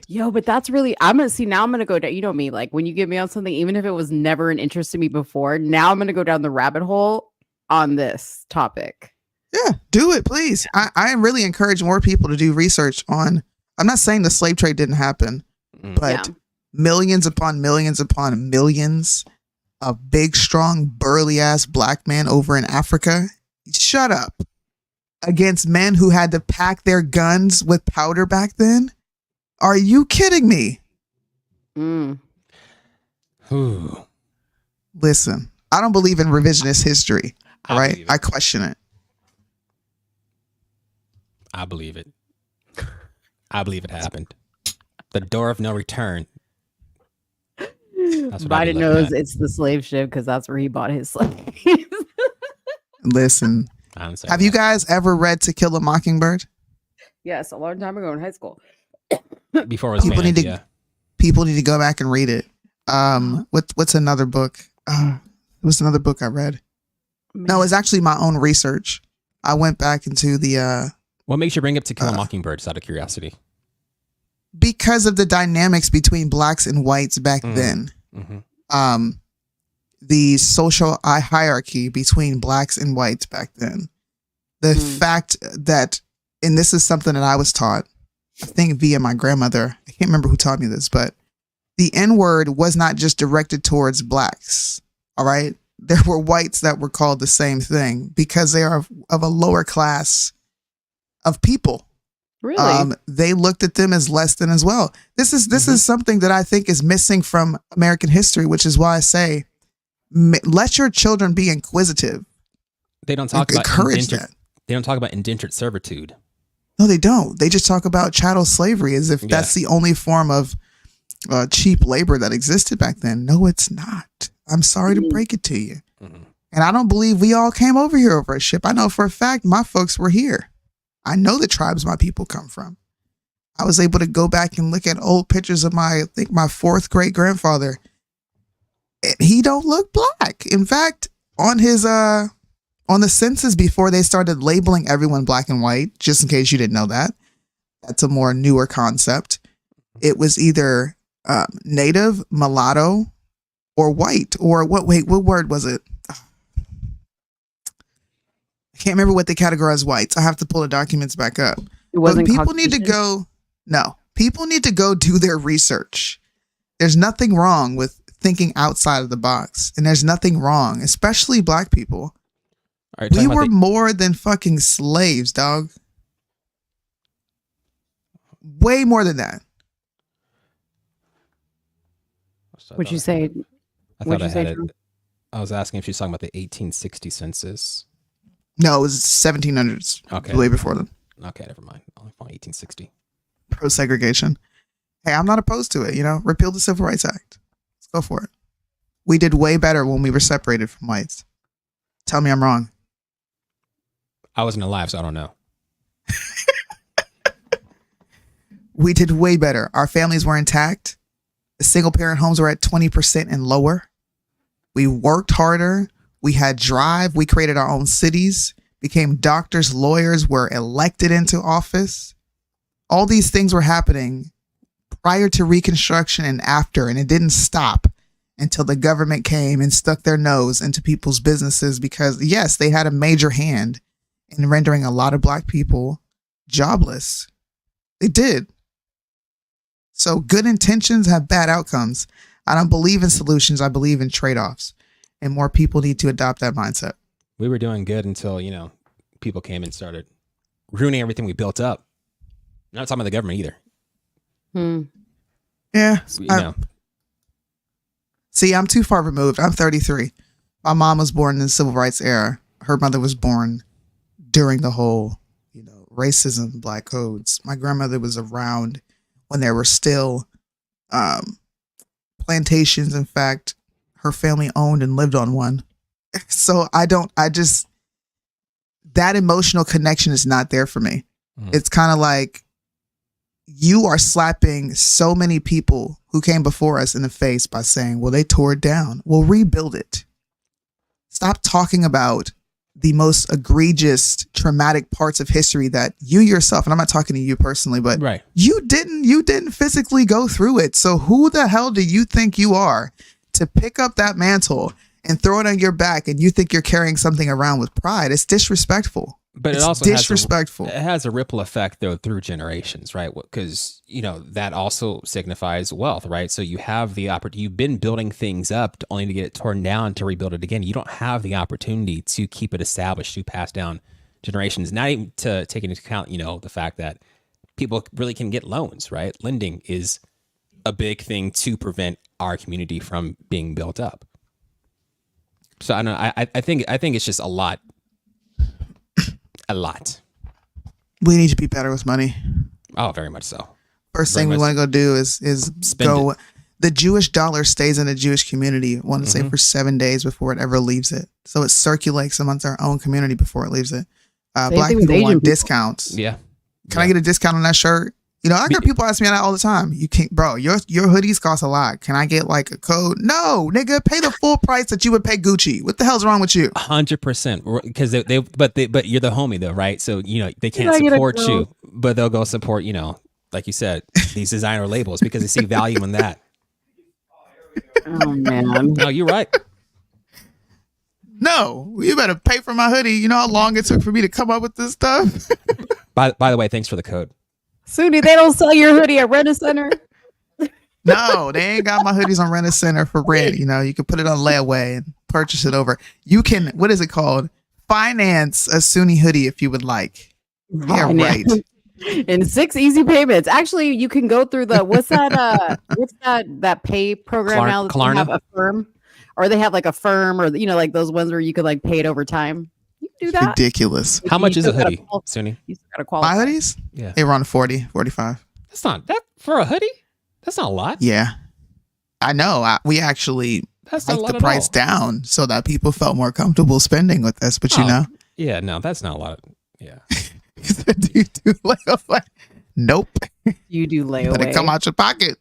Yo, but that's really, I'm gonna go down. You know me, like when you get me on something, even if it was never an interest to me before, now I'm gonna go down the rabbit hole on this topic. Yeah, do it, please. I really encourage more people to do research on. I'm not saying the slave trade didn't happen, but millions upon millions upon millions of big, strong, burly ass black men over in Africa. Shut up. Against men who had to pack their guns with powder back then? Are you kidding me? Listen, I don't believe in revisionist history. All right? I question it. I believe it. I believe it happened. The door of no return. Biden knows it's the slave ship because that's where he bought his slaves. Listen. Have you guys ever read To Kill a Mockingbird? Yes, a long time ago in high school. Before it was banned, people need to go back and read it. What's another book? It was another book I read. No, it's actually my own research. I went back into the what makes you bring up To Kill a Mockingbird, just out of curiosity? Because of the dynamics between blacks and whites back then. The social hierarchy between blacks and whites back then. The fact that, and this is something that I was taught, I think via my grandmother, I can't remember who taught me this, but the N-word was not just directed towards blacks. All right. There were whites that were called the same thing because they are of a lower class of people. Really? They looked at them as less than as well. This is something that I think is missing from American history, which is why I say, let your children be inquisitive. They don't talk about encourage that. They don't talk about indentured servitude. No, they don't. They just talk about chattel slavery as if that's the only form of cheap labor that existed back then. No, it's not. I'm sorry to break it to you. And I don't believe we all came over here over a ship. I know for a fact my folks were here. I know the tribes my people come from. I was able to go back and look at old pictures of my fourth great grandfather. And he don't look black. In fact, on his on the census before they started labeling everyone black and white, just in case you didn't know that, that's a more newer concept. It was either native, mulatto, or white, or what word was it? I can't remember what they categorized whites. I have to pull the documents back up. It wasn't. People need to go. No, people need to go do their research. There's nothing wrong with thinking outside of the box, and there's nothing wrong, especially black people. All right, we were more than fucking slaves, dog. Way more than that. What'd you say? I thought I had it. I was asking if she's talking about the 1860 census. No, it was 1700s. Okay. Way before then. Okay, never mind. Only 1860. Pro-segregation. Hey, I'm not opposed to it. Repeal the Civil Rights Act. Let's go for it. We did way better when we were separated from whites. Tell me I'm wrong. I wasn't alive, so I don't know. We did way better. Our families were intact. The single parent homes were at 20% and lower. We worked harder. We had drive. We created our own cities, became doctors, lawyers, were elected into office. All these things were happening prior to Reconstruction and after, and it didn't stop until the government came and stuck their nose into people's businesses because, yes, they had a major hand in rendering a lot of Black people jobless. They did. So good intentions have bad outcomes. I don't believe in solutions. I believe in trade-offs. And more people need to adopt that mindset. We were doing good until, people came and started ruining everything we built up. Not talking about the government either. Yeah. See, I'm too far removed. I'm 33. My mom was born in the civil rights era. Her mother was born during the whole, racism, Black codes. My grandmother was around when there were still plantations. In fact, her family owned and lived on one. So that emotional connection is not there for me. It's kind of like you are slapping so many people who came before us in the face by saying, well, they tore it down. Well, rebuild it. Stop talking about the most egregious, traumatic parts of history that you yourself, and I'm not talking to you personally, but you didn't physically go through it. So who the hell do you think you are to pick up that mantle and throw it on your back and you think you're carrying something around with pride? It's disrespectful. But it's it also disrespectful. It has a ripple effect though through generations, right? Because that also signifies wealth, right? So you have the opportunity. You've been building things up only to get it torn down to rebuild it again. You don't have the opportunity to keep it established to pass down generations. Not even to take into account, the fact that people really can get loans, right? Lending is a big thing to prevent our community from being built up. So I don't know. I think it's just a lot. A lot. We need to be better with money. Oh, very much so. First thing we want to go do is go. It. The Jewish dollar stays in the Jewish community, I want to say, for 7 days before it ever leaves it. So it circulates amongst our own community before it leaves it. Black people want discounts. Yeah. Can I get a discount on that shirt? I got people ask me that all the time. You can't, bro. Your hoodies cost a lot. Can I get like a code? No, nigga. Pay the full price that you would pay Gucci. What the hell's wrong with you? 100%. Because but you're the homie though, right? So they can't support you, but they'll go support like you said, these designer labels because they see value in that. Oh man. No, you're right. No, you better pay for my hoodie. You know how long it took for me to come up with this stuff? By the way, thanks for the code. Soonie, they don't sell your hoodie at Rent-A-Center. No, they ain't got my hoodies on Rent-A-Center for rent. You can put it on layaway and purchase it over. You can, what is it called? Finance a Soonie hoodie if you would like. Yeah, right. In 6 easy payments. Actually, you can go through the what's that pay program now that they have Affirm, or they have like Affirm, or like those ones where you could like pay it over time. You can do that. Ridiculous. How much is a hoodie, Soonie? You still gotta qualify. My hoodies? Yeah. They run 40, 45. That's not that for a hoodie. That's not a lot. Yeah. I know. We actually hiked the price down so that people felt more comfortable spending with us, but Yeah, no, that's not a lot. Yeah. Do you do layaway? Nope. You do layaway. Better come out your pocket.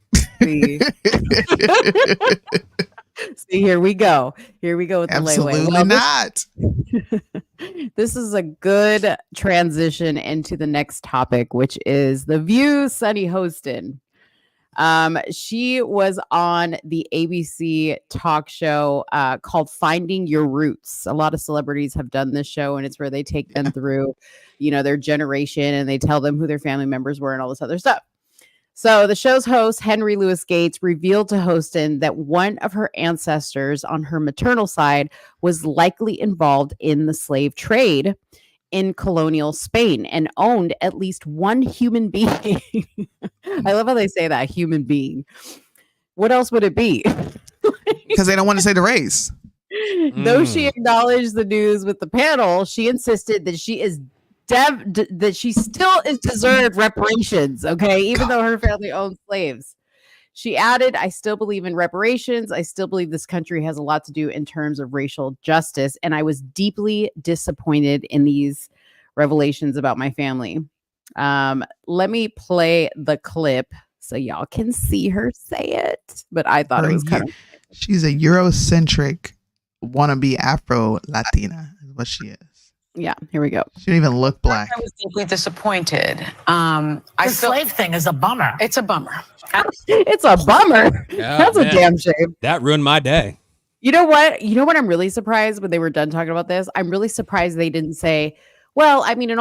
See, here we go. Here we go with the Absolutely layaway. Well, not. This is a good transition into the next topic, which is The View, Sunny HOSTIN. She was on the ABC talk show called Finding Your Roots. A lot of celebrities have done this show, and it's where they take them through, their generation, and they tell them who their family members were and all this other stuff. So the show's host, Henry Louis Gates, revealed to HOSTIN that one of her ancestors on her maternal side was likely involved in the slave trade in colonial Spain and owned at least one human being. I love how they say that, human being. What else would it be? Because they don't want to say the race. Though she acknowledged the news with the panel, she insisted that she is that she still is deserved reparations, okay, even though her family owned slaves. She added, I still believe in reparations. I still believe this country has a lot to do in terms of racial justice. And I was deeply disappointed in these revelations about my family. Let me play the clip so y'all can see her say it. But I thought it was kind of... She's a Eurocentric wannabe Afro Latina is what she is. Yeah, here we go. She didn't even look black. I was deeply disappointed. The slave thing is a bummer. It's a bummer. It's a bummer. Yeah, That's man. a damn shame. That ruined my day. You know what? You know what I'm really surprised when they were done talking about this? I'm really surprised they didn't say, well, I mean, in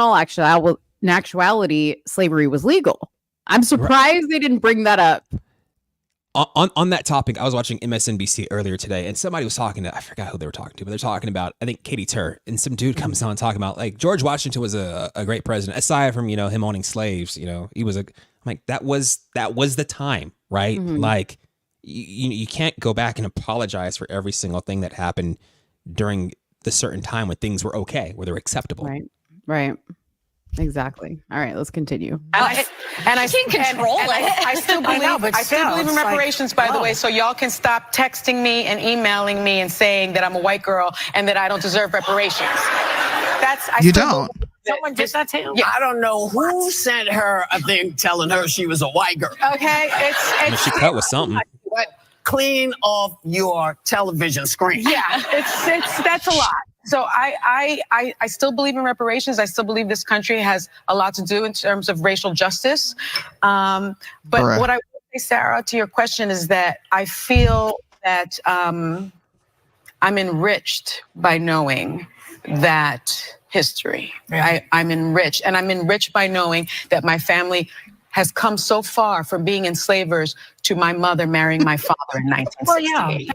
actuality, slavery was legal. I'm surprised they didn't bring that up. On that topic, I was watching MSNBC earlier today, and somebody was talking to, I forgot who they were talking to, but they're talking about, I think, Katie Tur, and some dude comes on talking about, like, George Washington was a great president, aside from, him owning slaves, he was I'm like, that was the time, right? Mm-hmm. Like, you can't go back and apologize for every single thing that happened during the certain time when things were okay, where they were acceptable. Right. Exactly. All right, let's continue. I still believe in reparations, by the way, so y'all can stop texting me and emailing me and saying that I'm a white girl and that I don't deserve reparations. You don't. Someone did that to him? Yeah. I don't know who sent her a thing telling her she was a white girl. Okay, She cut with something. But clean off your television screen. Yeah, that's a lot. So I still believe in reparations. I still believe this country has a lot to do in terms of racial justice. But what I would say, Sarah, to your question is that I feel that I'm enriched by knowing that history. I'm enriched, and I'm enriched by knowing that my family has come so far from being enslavers to my mother marrying my father in 1968.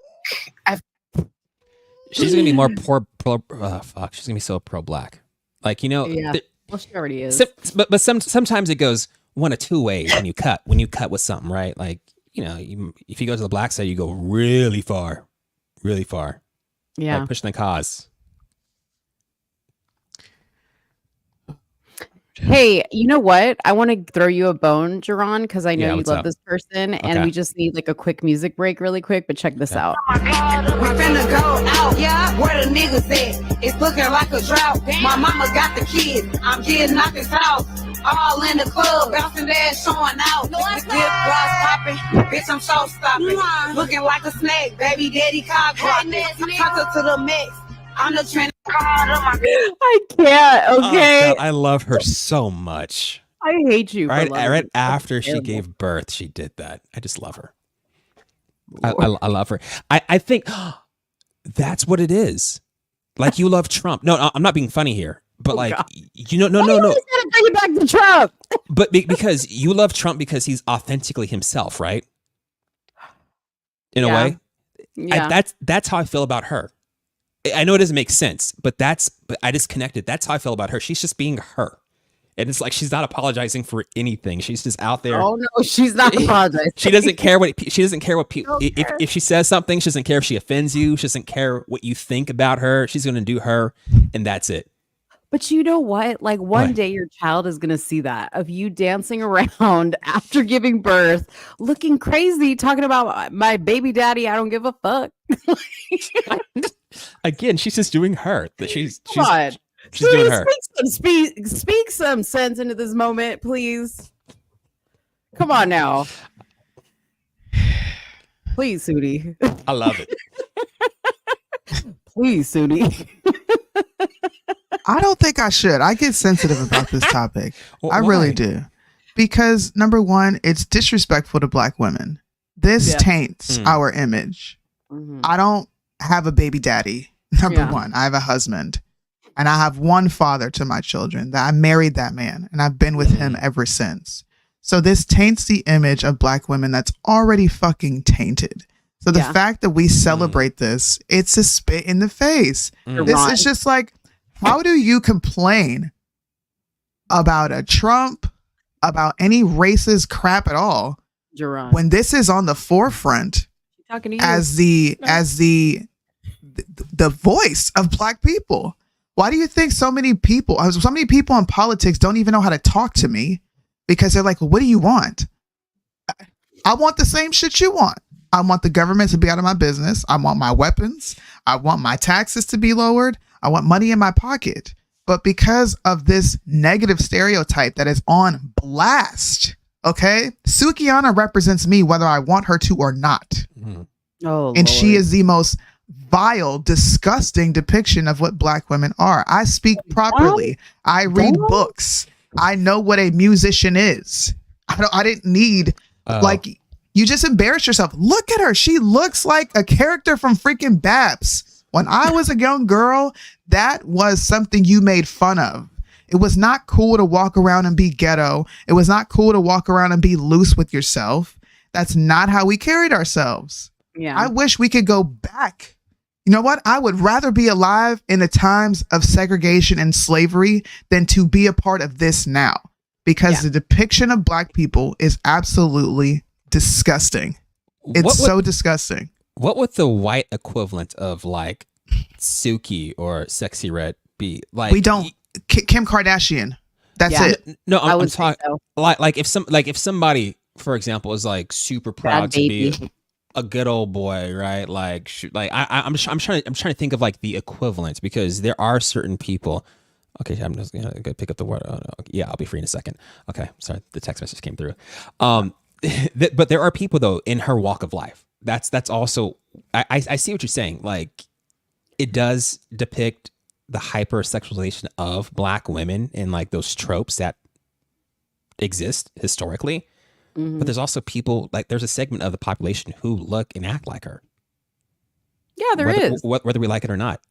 She's gonna be more she's gonna be so pro-black, like Yeah. Well, she already is. But sometimes it goes one of two ways when you cut with something, right? Like if you go to the black side, you go really far. Yeah, like pushing the cause. Hey, you know what? I want to throw you a bone, Jaron, because I know you what's love up? this person, and we just need like a quick music break really quick, but check this out. We finna go out, yeah. Where the niggas at? It's looking like a drought. My mama got the kids. I'm getting out this house. All in the club, bouncing ass showing out. The dip gloss popping, bitch, I'm show stopping. Looking like a snake, baby daddy cock rocking. Talk to the mix. I'm the trend. I can't. Okay. Oh, God, I love her so much. I hate you. Right after she gave birth, she did that. I just love her. I love her. I think that's what it is. Like, you love Trump. No, I'm not being funny here, but no. Why you always gotta bring it back to Trump? But because you love Trump because he's authentically himself, right? In a way. Yeah. That's how I feel about her. I know it doesn't make sense, but I just connected. That's how I feel about her. She's just being her. And it's like, she's not apologizing for anything. She's just out there. Oh no, she's not apologizing. She doesn't care what people, if she says something, she doesn't care if she offends you. She doesn't care what you think about her. She's going to do her, and that's it. But you know what? Like, one day your child is going to see that of you dancing around after giving birth, looking crazy, talking about my baby daddy. I don't give a fuck. Again, she's just doing her. She's Soonie, doing her. Speak some sense into this moment, please. Come on now. Please, Soonie. I love it. Please, Soonie. I don't think I should. I get sensitive about this topic. I really do. Because number one, it's disrespectful to Black women. This taints our image. Mm-hmm. I don't have a baby daddy. Number one, I have a husband. And I have one father to my children that I married that man. And I've been with him ever since. So this taints the image of Black women that's already fucking tainted. So the fact that we celebrate this, it's a spit in the face. This is just like, how do you complain about a Trump, about any racist crap at all, Jaron, when this is on the forefront talking to you as the voice of Black people? Why do you think so many people in politics don't even know how to talk to me? Because they're like, well, what do you want? I want the same shit you want. I want the government to be out of my business. I want my weapons. I want my taxes to be lowered. I want money in my pocket. But because of this negative stereotype that is on blast, okay, Sukiana represents me whether I want her to or not. Oh, and she is the most vile, disgusting depiction of what Black women are. I speak properly. I read books. I know what a musician is. I didn't need like you just embarrassed yourself. Look at her. She looks like a character from freaking Babs. When I was a young girl, that was something you made fun of. It was not cool to walk around and be ghetto. It was not cool to walk around and be loose with yourself. That's not how we carried ourselves. Yeah. I wish we could go back. You know what? I would rather be alive in the times of segregation and slavery than to be a part of this now, because the depiction of Black people is absolutely disgusting. It's so disgusting. What would the white equivalent of like Suki or Sexy Red be? Like we don't. Kim Kardashian. That's it. No, I'm talking like if somebody, for example, is like super proud to be a good old boy, right? Like I'm trying to think of like the equivalent, because there are certain people. Okay, I'm just gonna go pick up the word. Yeah, I'll be free in a second. Okay, sorry, the text message came through. But there are people though in her walk of life. That's also I see what you're saying. Like it does depict the hypersexualization of Black women and like those tropes that exist historically. But there's also people, like there's a segment of the population who look and act like her. Yeah, there is. Whether we like it or not.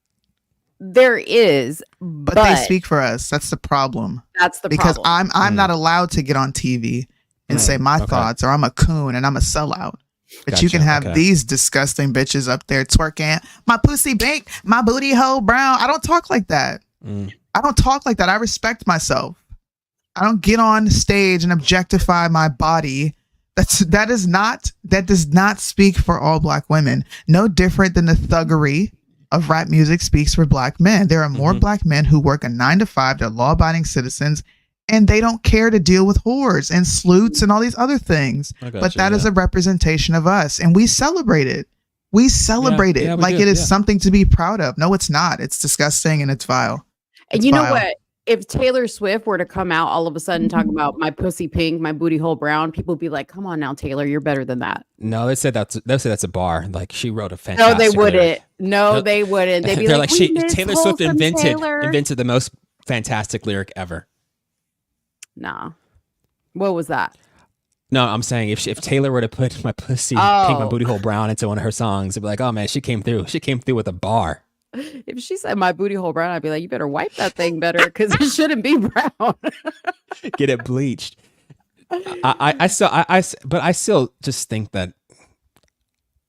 There is, but they speak for us. That's the problem. That's the because problem. I'm not allowed to get on TV and say my thoughts, or I'm a coon and I'm a sellout. But you can have these disgusting bitches up there twerking, my pussy pink, my booty hole brown. I don't talk like that. I don't talk like that. I respect myself. I don't get on stage and objectify my body. That does not speak for all Black women. No different than the thuggery of rap music speaks for Black men. There are more Black men who work a 9-to-5. They're law-abiding citizens, and they don't care to deal with whores and sleuths and all these other things. But that is a representation of us, and we celebrate it. We celebrate it like it is something to be proud of. No, it's not. It's disgusting and it's vile. And you know what? If Taylor Swift were to come out all of a sudden talking about my pussy pink, my booty hole brown, people would be like, "Come on now, Taylor, you're better than that." No, they said that's a bar. Like she wrote a fantastic. No, they wouldn't. No, they wouldn't. They'd be like, Taylor Swift invented the most fantastic lyric ever. Nah, what was that? No, I'm saying if Taylor were to put my pussy pink, my booty hole brown into one of her songs, it'd be like, oh man, she came through. She came through with a bar. If she said my booty hole brown, I'd be like, you better wipe that thing better because it shouldn't be brown. Get it bleached. But I still just think that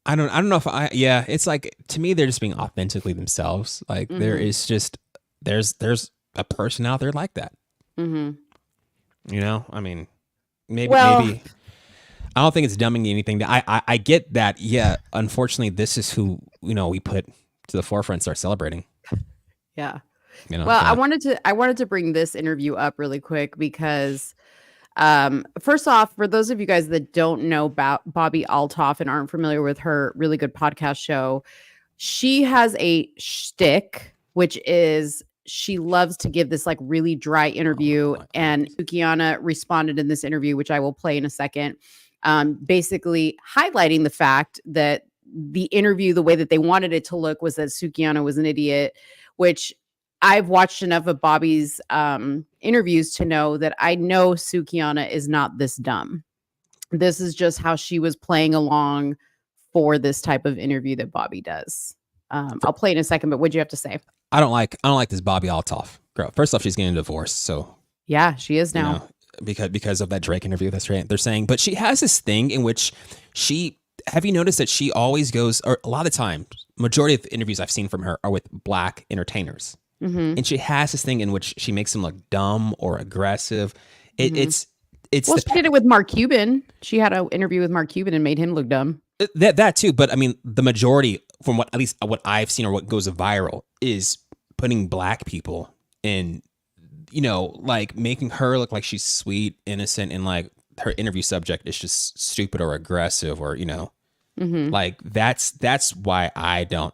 I don't know if it's like, to me, they're just being authentically themselves. Like there is just, there's a person out there like that. You know, I mean, maybe I don't think it's dumbing anything. I get that. Yeah. Unfortunately, this is who, we put to the forefront, start celebrating. Yeah. Well, I wanted to bring this interview up really quick because first off, for those of you guys that don't know about Bobbi Althoff and aren't familiar with her really good podcast show, she has a shtick, which is she loves to give this like really dry interview. And Sukiana responded in this interview, which I will play in a second, basically highlighting the fact that the interview, the way that they wanted it to look was that Sukiana was an idiot, which I've watched enough of Bobby's interviews to know that I know Sukiana is not this dumb. This is just how she was playing along for this type of interview that Bobby does. I'll play in a second, but what'd you have to say? I don't like this Bobbi Althoff girl. First off, she's getting divorced, so yeah, she is now because of that Drake interview. That's right. They're saying, but she has this thing in which have you noticed that she always goes, or a lot of times, majority of the interviews I've seen from her are with Black entertainers. And she has this thing in which she makes them look dumb or aggressive. It's she did it with Mark Cuban. She had an interview with Mark Cuban and made him look dumb. That too, but I mean, the majority, from what I've seen or what goes viral, is putting Black people in, like making her look like she's sweet, innocent, and like her interview subject is just stupid or aggressive or, like that's why I don't.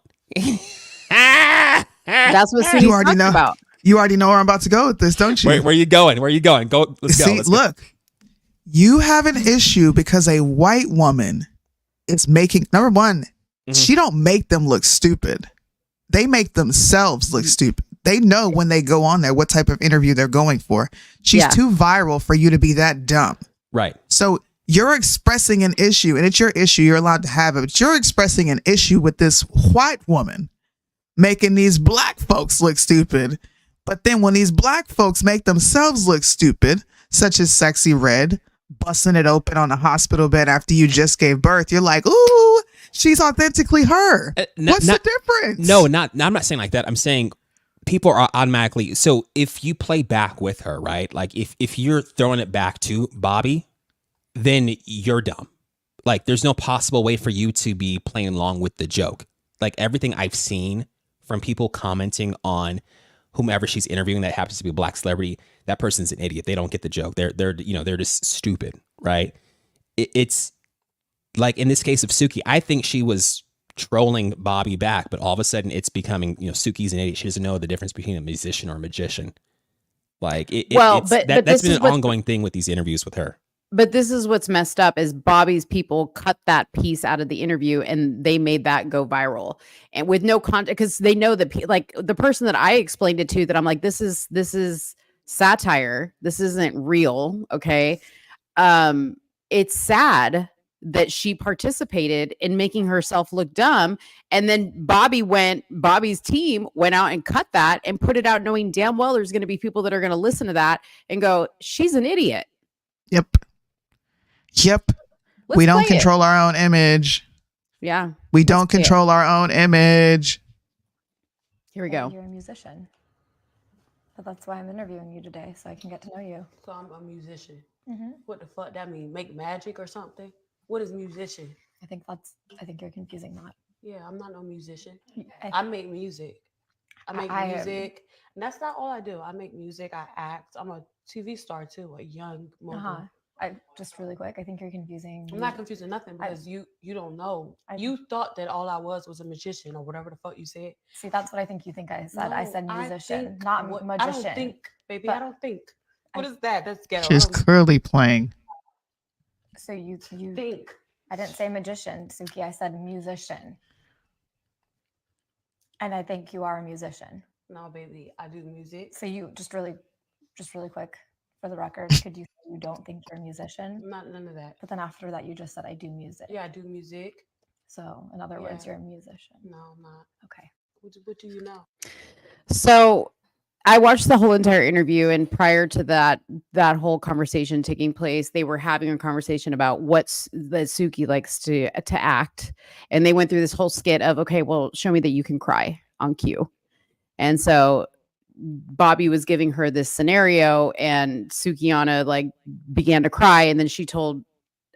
That's what Soonie's talking about. You already know where I'm about to go with this, don't you? Where are you going? Where are you going? Go. Let's go. Look, you have an issue because a white woman is making, number one, she don't make them look stupid. They make themselves look stupid. They know when they go on there what type of interview they're going for. She's too viral for you to be that dumb. Right. So you're expressing an issue, and it's your issue. You're allowed to have it. But you're expressing an issue with this white woman making these black folks look stupid. But then when these black folks make themselves look stupid, such as Sexy Red, busting it open on a hospital bed after you just gave birth, you're like, ooh, she's authentically her. What's the difference? No, I'm not saying like that. I'm saying people are automatically. So if you play back with her, right? Like if you're throwing it back to Bobby, then you're dumb. Like there's no possible way for you to be playing along with the joke. Like everything I've seen from people commenting on whomever she's interviewing that happens to be a black celebrity, that person's an idiot. They don't get the joke. They're just stupid, right? It's like in this case of Suki, I think she was trolling Bobby back, but all of a sudden it's becoming, Suki's an idiot. She doesn't know the difference between a musician or a magician. Like that's been an ongoing thing with these interviews with her. But this is what's messed up is Bobby's people cut that piece out of the interview and they made that go viral and with no context because they know that like the person that I explained it to that I'm like, this is satire. This isn't real. Okay. It's sad that she participated in making herself look dumb. And then Bobby's team went out and cut that and put it out knowing damn well there's going to be people that are going to listen to that and go, she's an idiot. Yep. We don't control our own image. Yeah. We don't control our own image. Here we go. You're a musician. But that's why I'm interviewing you today, so I can get to know you. So I'm a musician. Mm-hmm. What the fuck that mean? Make magic or something? What is musician? I think you're confusing that. Yeah, I'm not no musician. I make music. I make music. And that's not all I do. I make music. I act. I'm a TV star too, a young mogul. Just really quick, I think you're confusing. I'm not confusing nothing because you don't know. You thought that all I was a magician or whatever the fuck you said. See, that's what I think you think I said. No, I said musician, not magician. I don't think, baby. I don't think. What is that? That's ghetto. She's clearly playing. So you think. I didn't say magician, Suki. I said musician. And I think you are a musician. No, baby. I do music. So you just really quick. For the record, could you say you don't think you're a musician? None of that. But then after that, you just said I do music. Yeah, I do music. So in other words, you're a musician. No, I'm not. Okay. What do you know? So I watched the whole entire interview, and prior to that whole conversation taking place, they were having a conversation about what's the Suki likes to act, and they went through this whole skit of, okay, well, show me that you can cry on cue, and so Bobby was giving her this scenario and Sukiana like began to cry. And then she told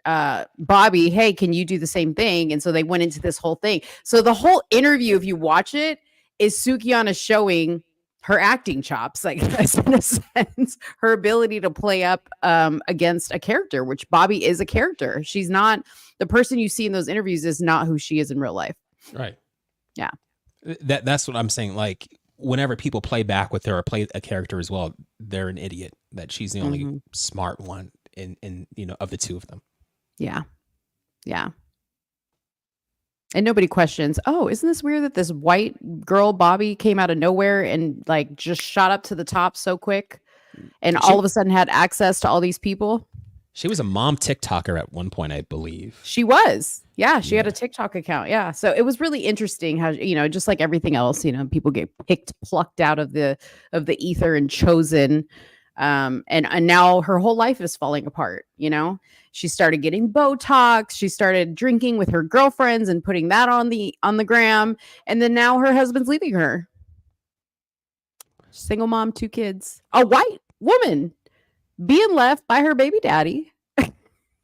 Bobby, hey, can you do the same thing? And so they went into this whole thing. So the whole interview, if you watch it, is Sukiana showing her acting chops, like in a sense, her ability to play up against a character, which Bobby is a character. She's not the person you see in those interviews is not who she is in real life. Right. Yeah. That's what I'm saying. Like, whenever people play back with her or play a character as well, they're an idiot. That she's the only smart one in of the two of them. Yeah. Yeah. And nobody questions, oh, isn't this weird that this white girl, Bobby, came out of nowhere and like just shot up to the top so quick and all of a sudden had access to all these people? She was a mom TikToker at one point, I believe. She was. Yeah, she had a TikTok account. Yeah. So it was really interesting how, just like everything else, people get plucked out of the ether and chosen. And now her whole life is falling apart. She started getting Botox. She started drinking with her girlfriends and putting that on the gram. And then now her husband's leaving her. Single mom, 2 kids, a white woman being left by her baby daddy.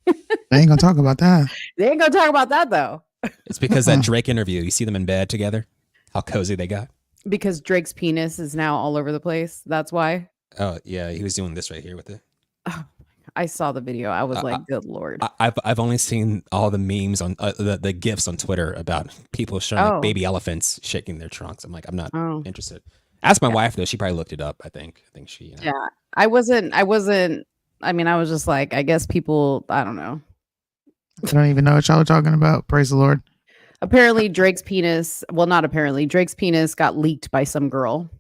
They ain't gonna talk about that. They ain't gonna talk about that though. It's because that Drake interview, you see them in bed together, how cozy they got. Because Drake's penis is now all over the place. That's why. Oh yeah, he was doing this right here with it. Oh my I saw the video. I was like, good Lord. I've only seen all the memes on the GIFs on Twitter about people showing like baby elephants shaking their trunks. I'm like, I'm not interested. Ask my wife though. She probably looked it up. I think she. You know. Yeah, I wasn't. I mean, I was just like, I guess people. I don't know. I don't even know what y'all are talking about. Praise the Lord. Apparently, Drake's penis. Well, not apparently. Drake's penis got leaked by some girl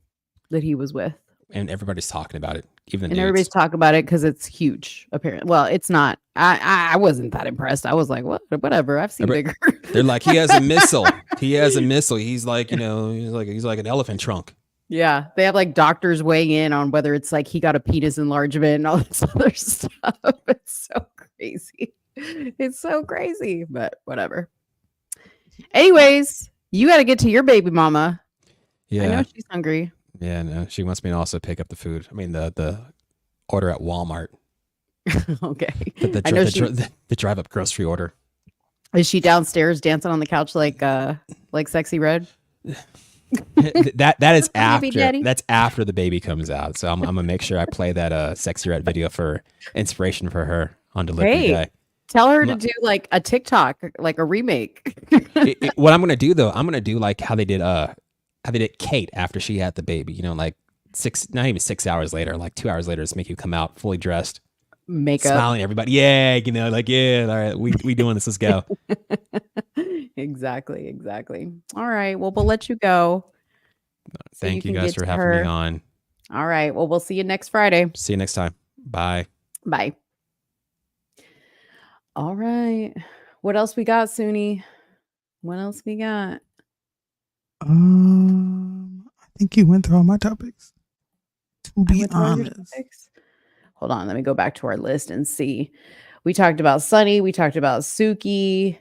that he was with, and everybody's talking about it. Even everybody's talking about it because it's huge. Apparently, well, it's not. I wasn't that impressed. I was like, whatever. I've seen bigger. They're like, he has a missile. He has a missile. He's like, you know, he's like an elephant trunk. Yeah, they have like doctors weighing in on whether it's like he got a penis enlargement and all this other stuff. It's so crazy. It's so crazy, but whatever. Anyways, you got to get to your baby mama. Yeah, I know she's hungry. Yeah, no, she wants me to also pick up the food. I mean, the order at Walmart. Okay. The drive-up grocery order. Is she downstairs dancing on the couch like Sexy Red? that is after. That's after the baby comes out. So I'm gonna make sure I play that Sexy Red video for inspiration for her on delivery day. Tell her to do like a TikTok, like a remake. What I'm gonna do though, I'm gonna do like how they did Kate after she had the baby. You know, like not even 6 hours later, like 2 hours later, just make you come out fully dressed, makeup, smiling at everybody. Yeah, you know, like all right, we doing this. Let's go. Exactly. All right. Well, we'll let you go. Thank you guys for having me on. All right. Well, we'll see you next Friday. See you next time. Bye. Bye. All right. What else we got, Soonie? What else we got? I think you went through all my topics. To be honest. Hold on. Let me go back to our list and see. We talked about Sunny. We talked about Suki.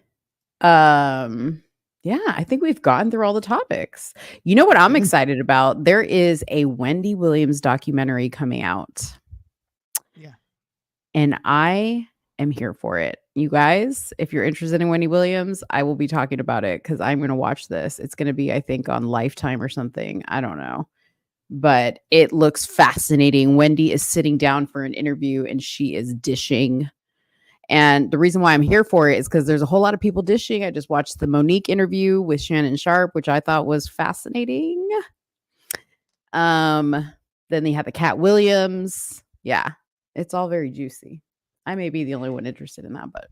Yeah, I think we've gotten through all the topics. You know what I'm excited about? There is a Wendy Williams documentary coming out. Yeah. And I am here for it. You guys, if you're interested in Wendy Williams, I will be talking about it because I'm going to watch this. It's going to be, I think, on Lifetime or something. I don't know. But it looks fascinating. Wendy is sitting down for an interview and she is dishing. And the reason why I'm here for it is because there's a whole lot of people dishing. I just watched the Monique interview with Shannon Sharp, which I thought was fascinating. Then they had the Cat Williams. Yeah, it's all very juicy. I may be the only one interested in that, but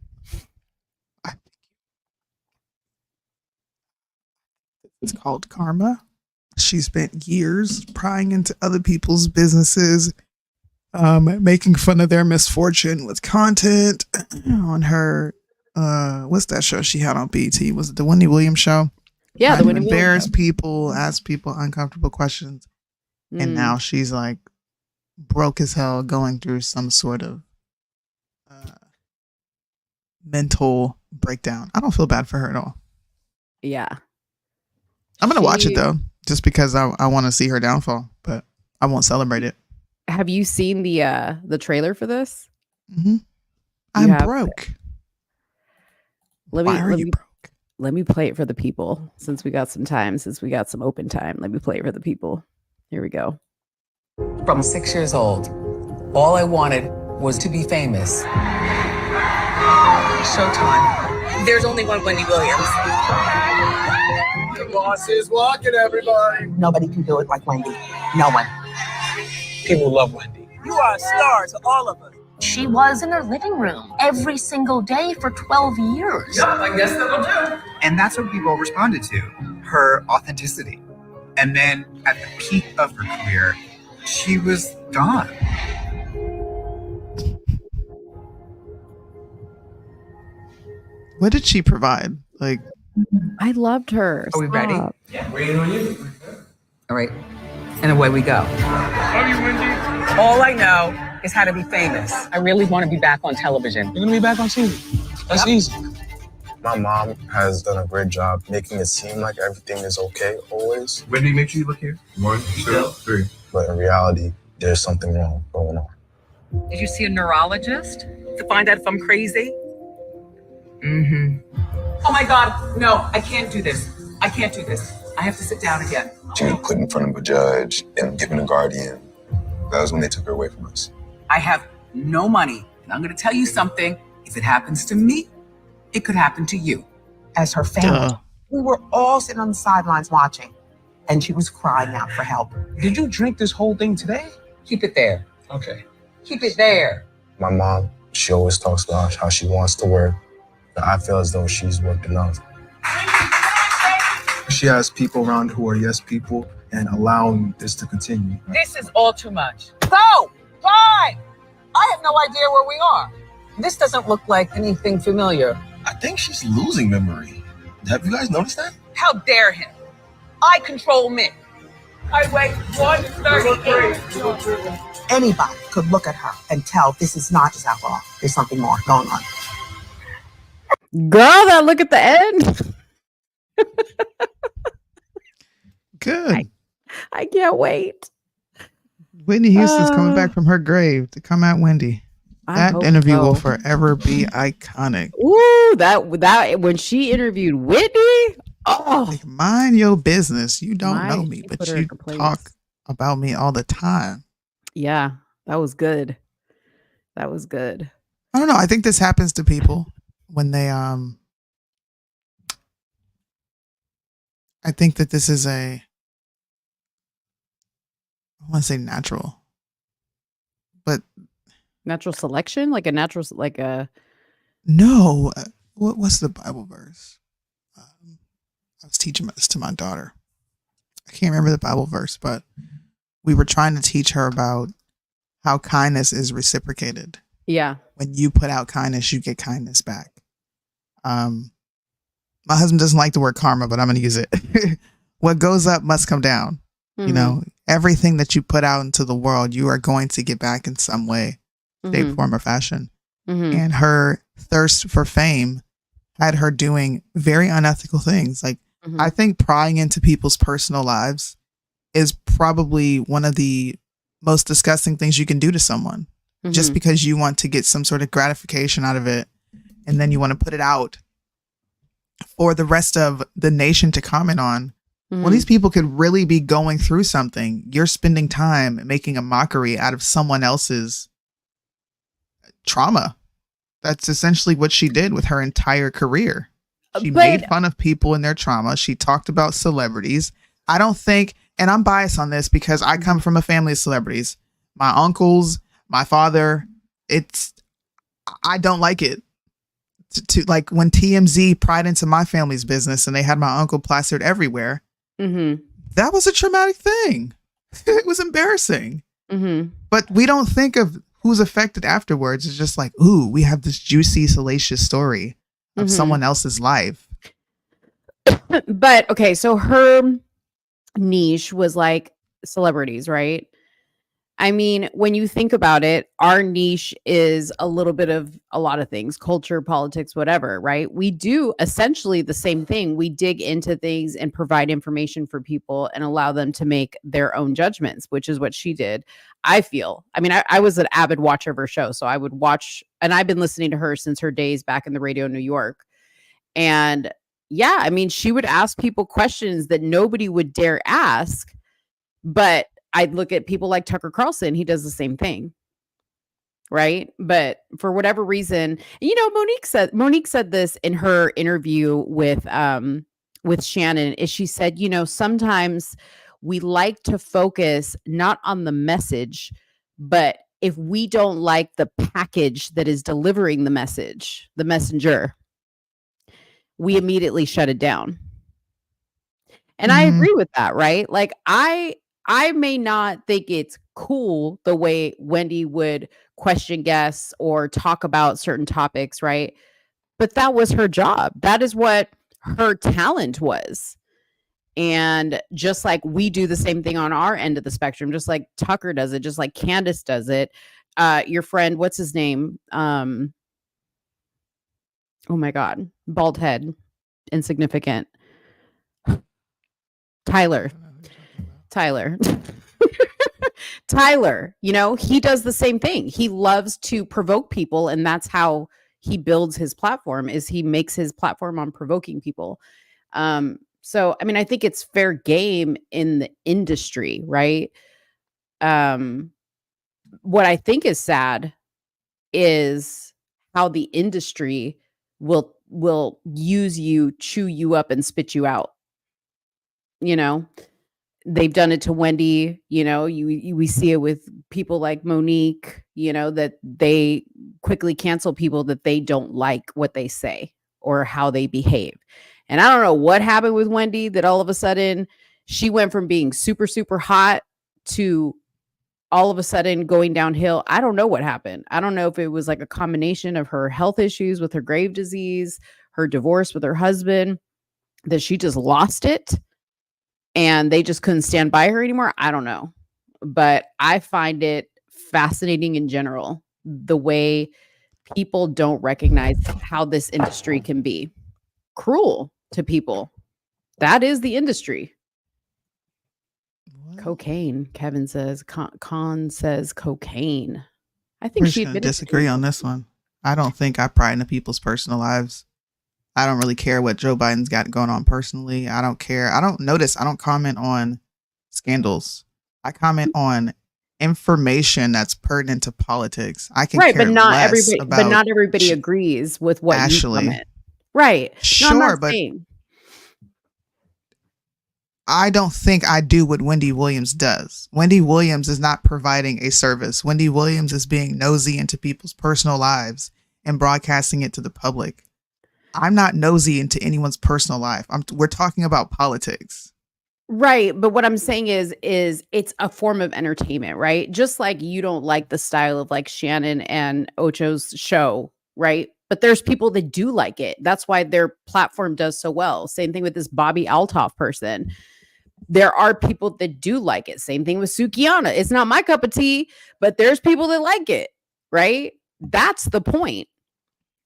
it's called karma. She spent years prying into other people's businesses, making fun of their misfortune with content on her. What's that show she had on BT? Was it the Wendy Williams show? Yeah, the Wendy embarrass people, ask people uncomfortable questions, and now she's like broke as hell, going through some sort of mental breakdown. I don't feel bad for her at all. Yeah, I'm gonna watch it though, just because I want to see her downfall, but I won't celebrate it. Have you seen the trailer for this? Mm-hmm. I'm broke. Let me play it for the people since we got some time, since we got some open time. Let me play it for the people. Here we go. From 6 years old, all I wanted was to be famous. Showtime. There's only one Wendy Williams. The boss is walking, everybody. Nobody can do it like Wendy. No one. People love Wendy. You are a star to all of us. She was in her living room every single day for 12 years. Yep, I guess that'll do. And that's what people responded to, her authenticity. And then at the peak of her career, she was gone. What did she provide? Like, I loved her. Are we ready? Yeah, waiting on you. All right. And away we go. Love you, Wendy. All I know is how to be famous. I really want to be back on television. You're going to be back on TV. That's easy. My mom has done a great job making it seem like everything is okay always. Wendy, make sure you look here. 1, 2, 3. But in reality, there's something wrong going on. Did you see a neurologist to find out if I'm crazy? Mm-hmm. Oh my God, no, I can't do this. I can't do this. I have to sit down again. She got put in front of a judge and given a guardian. That was when they took her away from us. I have no money, And I'm going to tell you something. If it happens to me, it could happen to you. As her family, we were all sitting on the sidelines watching, and she was crying out for help. Did you drink this whole thing today? Keep it there. Okay. Keep it there. My mom, she always talks about how she wants to work. But I feel as though she's worked enough. She has people around who are yes people and allowing this to continue. This is all too much. Go! Fly! I have no idea where we are. This doesn't look like anything familiar. I think she's losing memory. Have you guys noticed that? How dare him? I control men. I weigh 138. Anybody could look at her and tell this is not just alcohol. There's something more going on. Girl, that look at the end. Good. I can't wait. Whitney Houston's coming back from her grave to come at Wendy. That interview will forever be iconic. Ooh, that when she interviewed Whitney. Oh, like, mind your business. You don't know me, but put her you in her place. talk about me all the time. Yeah, that was good. That was good. I don't know. I think this happens to people when they I think that this is I want to say natural, but natural selection, like a natural, like a no. What's the Bible verse? I was teaching this to my daughter. I can't remember the Bible verse, but we were trying to teach her about how kindness is reciprocated. Yeah. When you put out kindness, you get kindness back. My husband doesn't like the word karma, but I'm going to use it. What goes up must come down. Mm-hmm. You know, everything that you put out into the world, you are going to get back in some way, shape, form, or fashion. Mm-hmm. And her thirst for fame had her doing very unethical things. Like, I think prying into people's personal lives is probably one of the most disgusting things you can do to someone. Just because you want to get some sort of gratification out of it, and then you want to put it out for the rest of the nation to comment on. Well, these people could really be going through something. You're spending time making a mockery out of someone else's trauma. That's essentially what she did with her entire career. She made fun of people and their trauma. She talked about celebrities. I don't think, and I'm biased on this because I come from a family of celebrities. My uncles, my father, I don't like it. To like when TMZ pried into my family's business and they had my uncle plastered everywhere. That was a traumatic thing. It was embarrassing. But we don't think of who's affected afterwards. It's just like, ooh, we have this juicy, salacious story of someone else's life. But okay, so her niche was like celebrities, right? I mean, when you think about it, our niche is a little bit of a lot of things, culture, politics, whatever, right? We do essentially the same thing. We dig into things and provide information for people and allow them to make their own judgments, which is what she did. I feel. I mean, I was an avid watcher of her show, so I would watch, and I've been listening to her since her days back in the radio in New York. And yeah, I mean, she would ask people questions that nobody would dare ask, but I'd look at people like Tucker Carlson. He does the same thing. Right. But for whatever reason, you know, Monique said this in her interview with Shannon, is she said, you know, sometimes we like to focus not on the message, but if we don't like the package that is delivering the message, the messenger, we immediately shut it down. And I agree with that, right? Like I may not think it's cool the way Wendy would question guests or talk about certain topics, right? But that was her job. That is what her talent was. And just like we do the same thing on our end of the spectrum, just like Tucker does it, just like Candace does it. Your friend, what's his name? Oh my God. Bald head. Insignificant. Tyler, you know, he does the same thing. He loves to provoke people, and that's how he builds his platform, is he makes his platform on provoking people. So, I mean, I think it's fair game in the industry, right? What I think is sad is how the industry will use you, chew you up, and spit you out. You know, they've done it to Wendy. You know, we see it with people like Monique. You know, that they quickly cancel people that they don't like what they say or how they behave. And I don't know what happened with Wendy that all of a sudden she went from being super, super hot to all of a sudden going downhill. I don't know what happened. I don't know if it was like a combination of her health issues with her grave disease, her divorce with her husband, that she just lost it and they just couldn't stand by her anymore. I don't know. But I find it fascinating in general, the way people don't recognize how this industry can be cruel to people. That is the industry. Cocaine, Kevin says. Con says cocaine. I think We're just gonna disagree on this one. I don't think I pry into people's personal lives. I don't really care what Joe Biden's got going on personally. I don't care. I don't comment on scandals. I comment on information that's pertinent to politics. I can care but not less everybody. about But not everybody agrees with what Ashley. you comment. Right? Sure, no, I'm not but saying. I don't think I do what Wendy Williams does. Wendy Williams is not providing a service. Wendy Williams is being nosy into people's personal lives and broadcasting it to the public. I'm not nosy into anyone's personal life. We're talking about politics. Right. But what I'm saying is it's a form of entertainment, right? Just like you don't like the style of like Shannon and Ocho's show, right? But there's people that do like it. That's why their platform does so well. Same thing with this Bobby Altoff person. There are people that do like it. Same thing with Sukiana. It's not my cup of tea, but there's people that like it, right? That's the point.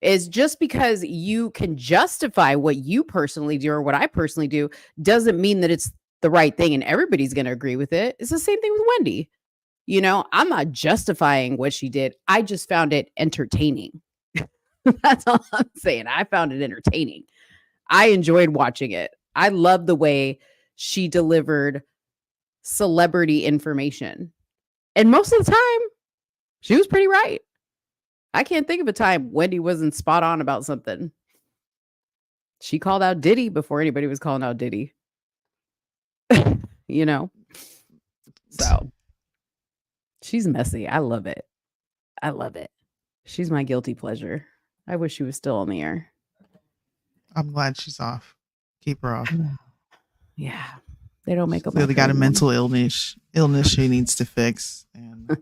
Is just because you can justify what you personally do or what I personally do doesn't mean that it's the right thing and everybody's going to agree with it. It's the same thing with Wendy. You know, I'm not justifying what she did. I just found it entertaining. That's all I'm saying. I found it entertaining. I enjoyed watching it. I love the way she delivered celebrity information. And most of the time, she was pretty right. I can't think of a time Wendy wasn't spot on about something. She called out Diddy before anybody was calling out Diddy. You know? So she's messy. I love it. I love it. She's my guilty pleasure. I wish she was still on the air. I'm glad she's off. Keep her off. Yeah. They don't make a clearly got a mental illness she needs to fix, and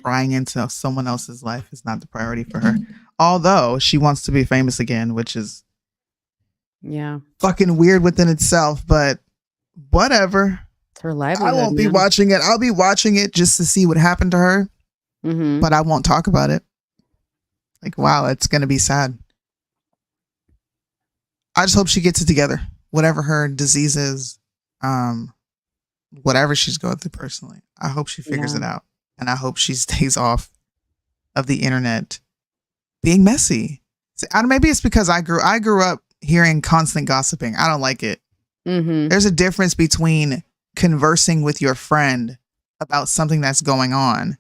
prying into someone else's life is not the priority for her. Although she wants to be famous again, which is fucking weird within itself, but whatever. It's her livelihood. I won't be watching it. I'll be watching it just to see what happened to her, but I won't talk about it. Like, wow, it's going to be sad. I just hope she gets it together. Whatever her disease is, whatever she's going through personally, I hope she figures it out. And I hope she stays off of the internet being messy. Maybe it's because I grew up hearing constant gossiping. I don't like it. There's a difference between conversing with your friend about something that's going on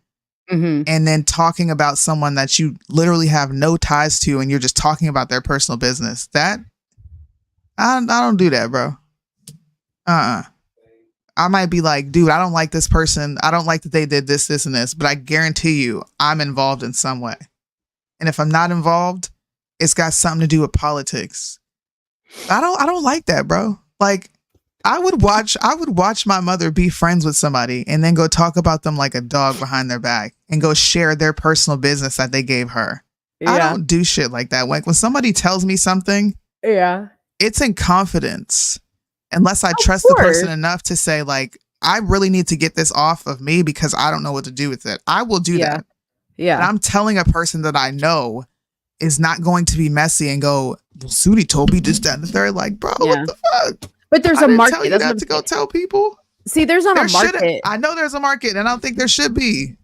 and then talking about someone that you literally have no ties to, and you're just talking about their personal business. That I don't do that, bro. I might be like, dude, I don't like this person. I don't like that they did this, this, and this, but I guarantee you I'm involved in some way. And if I'm not involved, it's got something to do with politics. I don't like that, bro. Like, I would watch my mother be friends with somebody and then go talk about them like a dog behind their back and go share their personal business that they gave her. I don't do shit like that. Like, when somebody tells me something, it's in confidence. Unless I trust the person enough to say, like, I really need to get this off of me because I don't know what to do with it. I will do that. Yeah. But I'm telling a person that I know is not going to be messy and go, well, Soonie told me this, that, and the third. Like, bro, what the fuck? But there's a market. Tell you that to go tell people. See, there's not a market. I know there's a market, and I don't think there should be.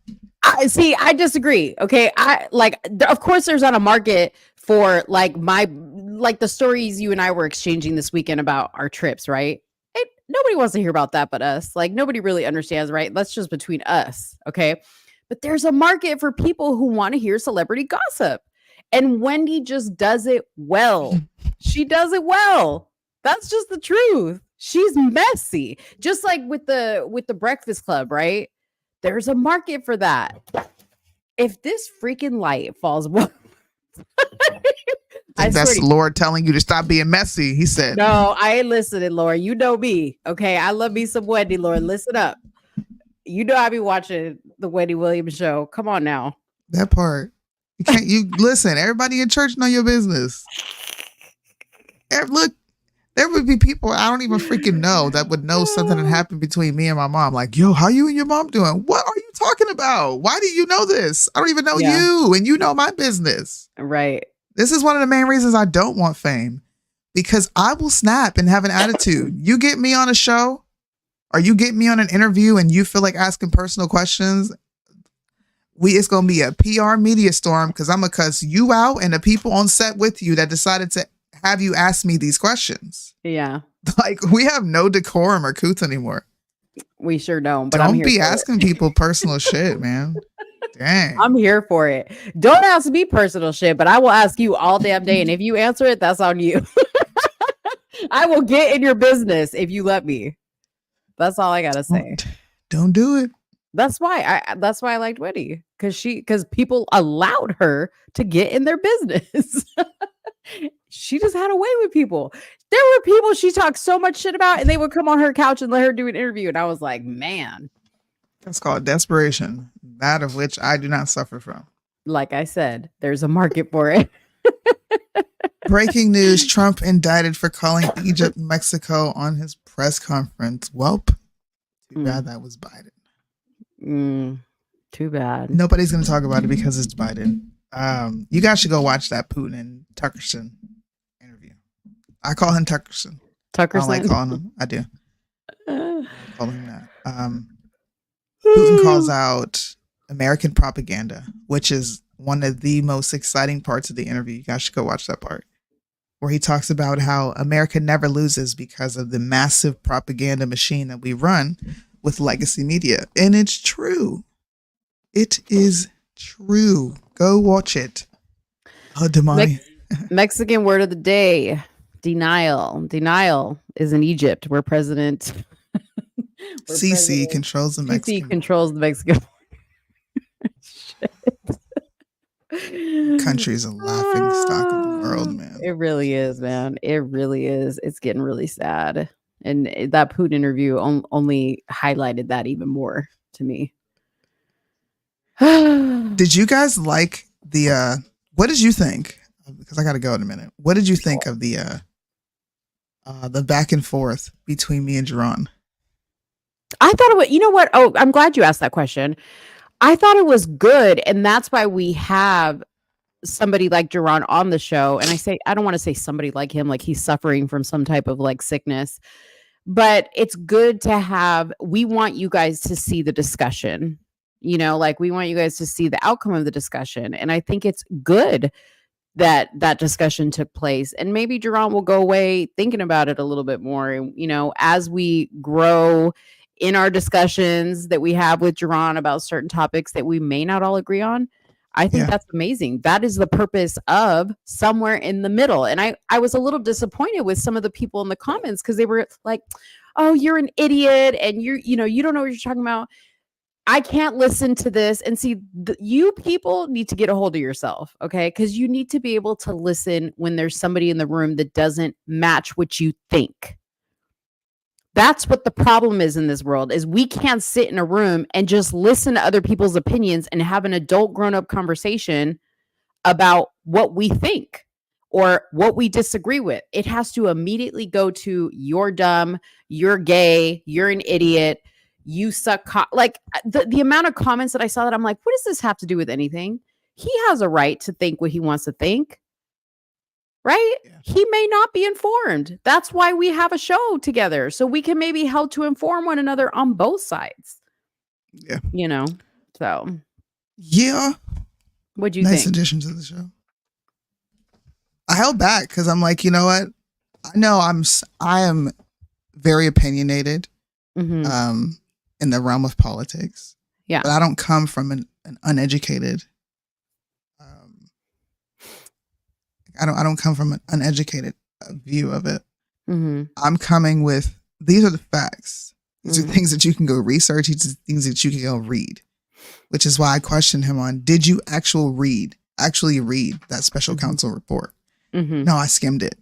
I disagree. Okay, of course there's not a market for like the stories you and I were exchanging this weekend about our trips, right? Nobody wants to hear about that but us. Like, nobody really understands, right? That's just between us, okay? but there's a market for people who want to hear celebrity gossip. And Wendy just does it well. She does it well. That's just the truth. She's messy. Just like with the Breakfast Club, right? There's a market for that. If this freaking light falls, that's the Lord telling you to stop being messy. He said, "No, I ain't listening, Lord. You know me, okay? I love me some Wendy, Lord. Listen up. You know I be watching the Wendy Williams show. Come on now. That part. You listen. Everybody in church know your business. Look, there would be people I don't even freaking know that would know something that happened between me and my mom. Like, yo, how you and your mom doing? What are you talking about? Why do you know this? I don't even know you, and you know my business. Right. This is one of the main reasons I don't want fame, because I will snap and have an attitude. You get me on a show, or you get me on an interview, and you feel like asking personal questions. It's gonna be a PR media storm, because I'm gonna cuss you out and the people on set with you that decided to have you ask me these questions. Yeah. Like, we have no decorum or couth anymore. We sure don't. But don't I'm here be for asking people personal shit, man. Dang. I'm here for it. Don't ask me personal shit, but I will ask you all damn day. And if you answer it, that's on you. I will get in your business if you let me. That's all I gotta say. Don't do it. That's why I liked Wendy, because people allowed her to get in their business. She just had a way with people. There were people she talked so much shit about, and they would come on her couch and let her do an interview. And I was like, man. That's called desperation, that of which I do not suffer from. Like I said, there's a market for it. Breaking news, Trump indicted for calling Egypt and Mexico on his press conference. Welp. Too bad that was Biden. Too bad. Nobody's going to talk about it because it's Biden. You guys should go watch that Putin and Tuckerson interview. I call him Tuckerson. I don't like calling him. I do. Call him that. Putin calls out American propaganda, which is one of the most exciting parts of the interview. You guys should go watch that part, where he talks about how America never loses because of the massive propaganda machine that we run with legacy media. And it's true. It is true. Go watch it. Damani. Mexican word of the day: denial. Denial is in Egypt, where President CC controls the Mexican. CC controls the Mexican. Country's a laughing stock of the world, man. It really is, man. It really is. It's getting really sad, and that Putin interview only highlighted that even more to me. Did you guys like the what did you think? Because I gotta go in a minute. What did you think of the back and forth between me and Jaron? I thought it was, you know what? Oh, I'm glad you asked that question. I thought it was good, and that's why we have somebody like Jaron on the show. And I don't want to say somebody like him, like he's suffering from some type of like sickness, but it's good to have. We want you guys to see the discussion. You know, like we want you guys to see the outcome of the discussion. And I think it's good that that discussion took place. And maybe Jaron will go away thinking about it a little bit more. And, you know, as we grow in our discussions that we have with Jaron about certain topics that we may not all agree on, I think that's amazing. That is the purpose of Somewhere in the Middle. And I was a little disappointed with some of the people in the comments, because they were like, oh, you're an idiot. And you don't know what you're talking about. I can't listen to this. And see, you people need to get a hold of yourself, okay? Because you need to be able to listen when there's somebody in the room that doesn't match what you think. That's what the problem is in this world, is we can't sit in a room and just listen to other people's opinions and have an adult grown-up conversation about what we think or what we disagree with. It has to immediately go to you're dumb, you're gay, you're an idiot, you suck. Like the amount of comments that I saw that I'm like, what does this have to do with anything? He has a right to think what he wants to think, right? Yeah. He may not be informed. That's why we have a show together, so we can maybe help to inform one another on both sides. Yeah. You know, so. Yeah. What'd you think? Nice addition to the show. I held back because I'm like, you know what? I know I am very opinionated. In the realm of politics. Yeah. But I don't come from an uneducated. I don't come from an uneducated view of it. Mm-hmm. I'm coming with, these are the facts. These are things that you can go research. These are things that you can go read, which is why I questioned him on, did you actually read that special counsel report? No, I skimmed it.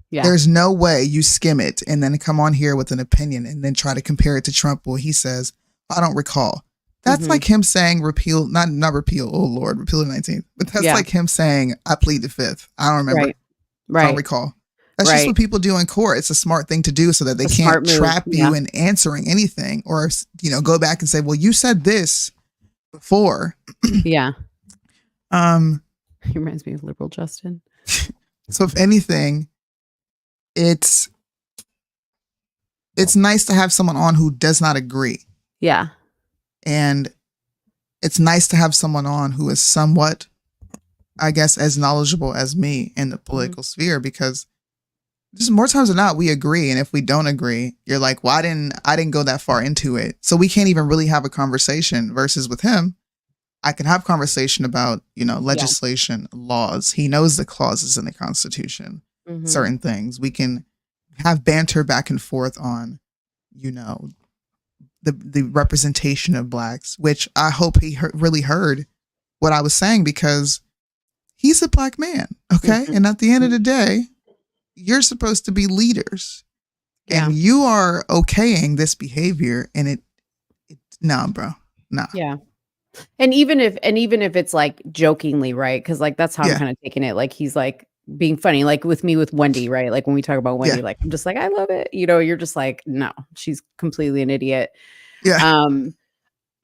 Yeah. There's no way you skim it and then come on here with an opinion and then try to compare it to Trump. Well, he says, I don't recall. That's like him saying repeal, not repeal. Oh Lord, repeal the 19th. But that's like him saying, I plead the 5th. I don't remember. Right. I don't recall. That's just what people do in court. It's a smart thing to do so that they can't trap you in answering anything, or, go back and say, well, you said this before. Yeah. He reminds me of liberal Justin. So if anything, it's nice to have someone on who does not agree. Yeah. And it's nice to have someone on who is somewhat, I guess, as knowledgeable as me in the political sphere, because just more times than not, we agree. And if we don't agree, you're like, well, I didn't go that far into it. So we can't even really have a conversation. Versus with him, I can have conversation about, legislation, laws. He knows the clauses in the Constitution, certain things. We can have banter back and forth on, the representation of Blacks, which I hope he really heard what I was saying, because he's a Black man. Okay. And at the end of the day, you're supposed to be leaders, and you are okaying this behavior, and nah, bro. Nah. Yeah. And even if it's like jokingly, right? Cause like, that's how I'm kind of taking it. Like, he's like being funny, like with Wendy, right? Like when we talk about Wendy, like, I'm just like, I love it. You're just like, no, she's completely an idiot. Yeah.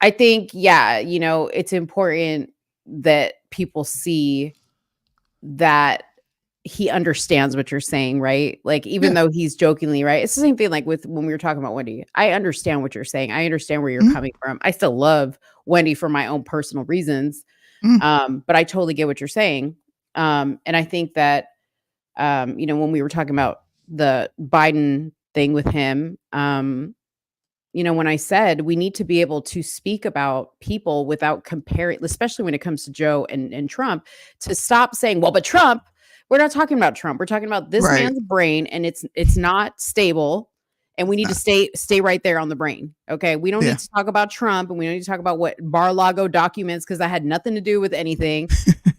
I think, it's important that people see that he understands what you're saying, right? Like, even though he's jokingly, right? It's the same thing like with when we were talking about Wendy. I understand what you're saying. I understand where you're coming from. I still love Wendy for my own personal reasons. But I totally get what you're saying. And I think that, when we were talking about the Biden thing with him, when I said we need to be able to speak about people without comparing, especially when it comes to Joe and Trump, to stop saying, well, but Trump, we're not talking about Trump. We're talking about this man's brain, and it's not stable, and we need to stay right there on the brain. Okay. We don't need to talk about Trump, and we don't need to talk about what Bar-Lago documents, because that had nothing to do with anything.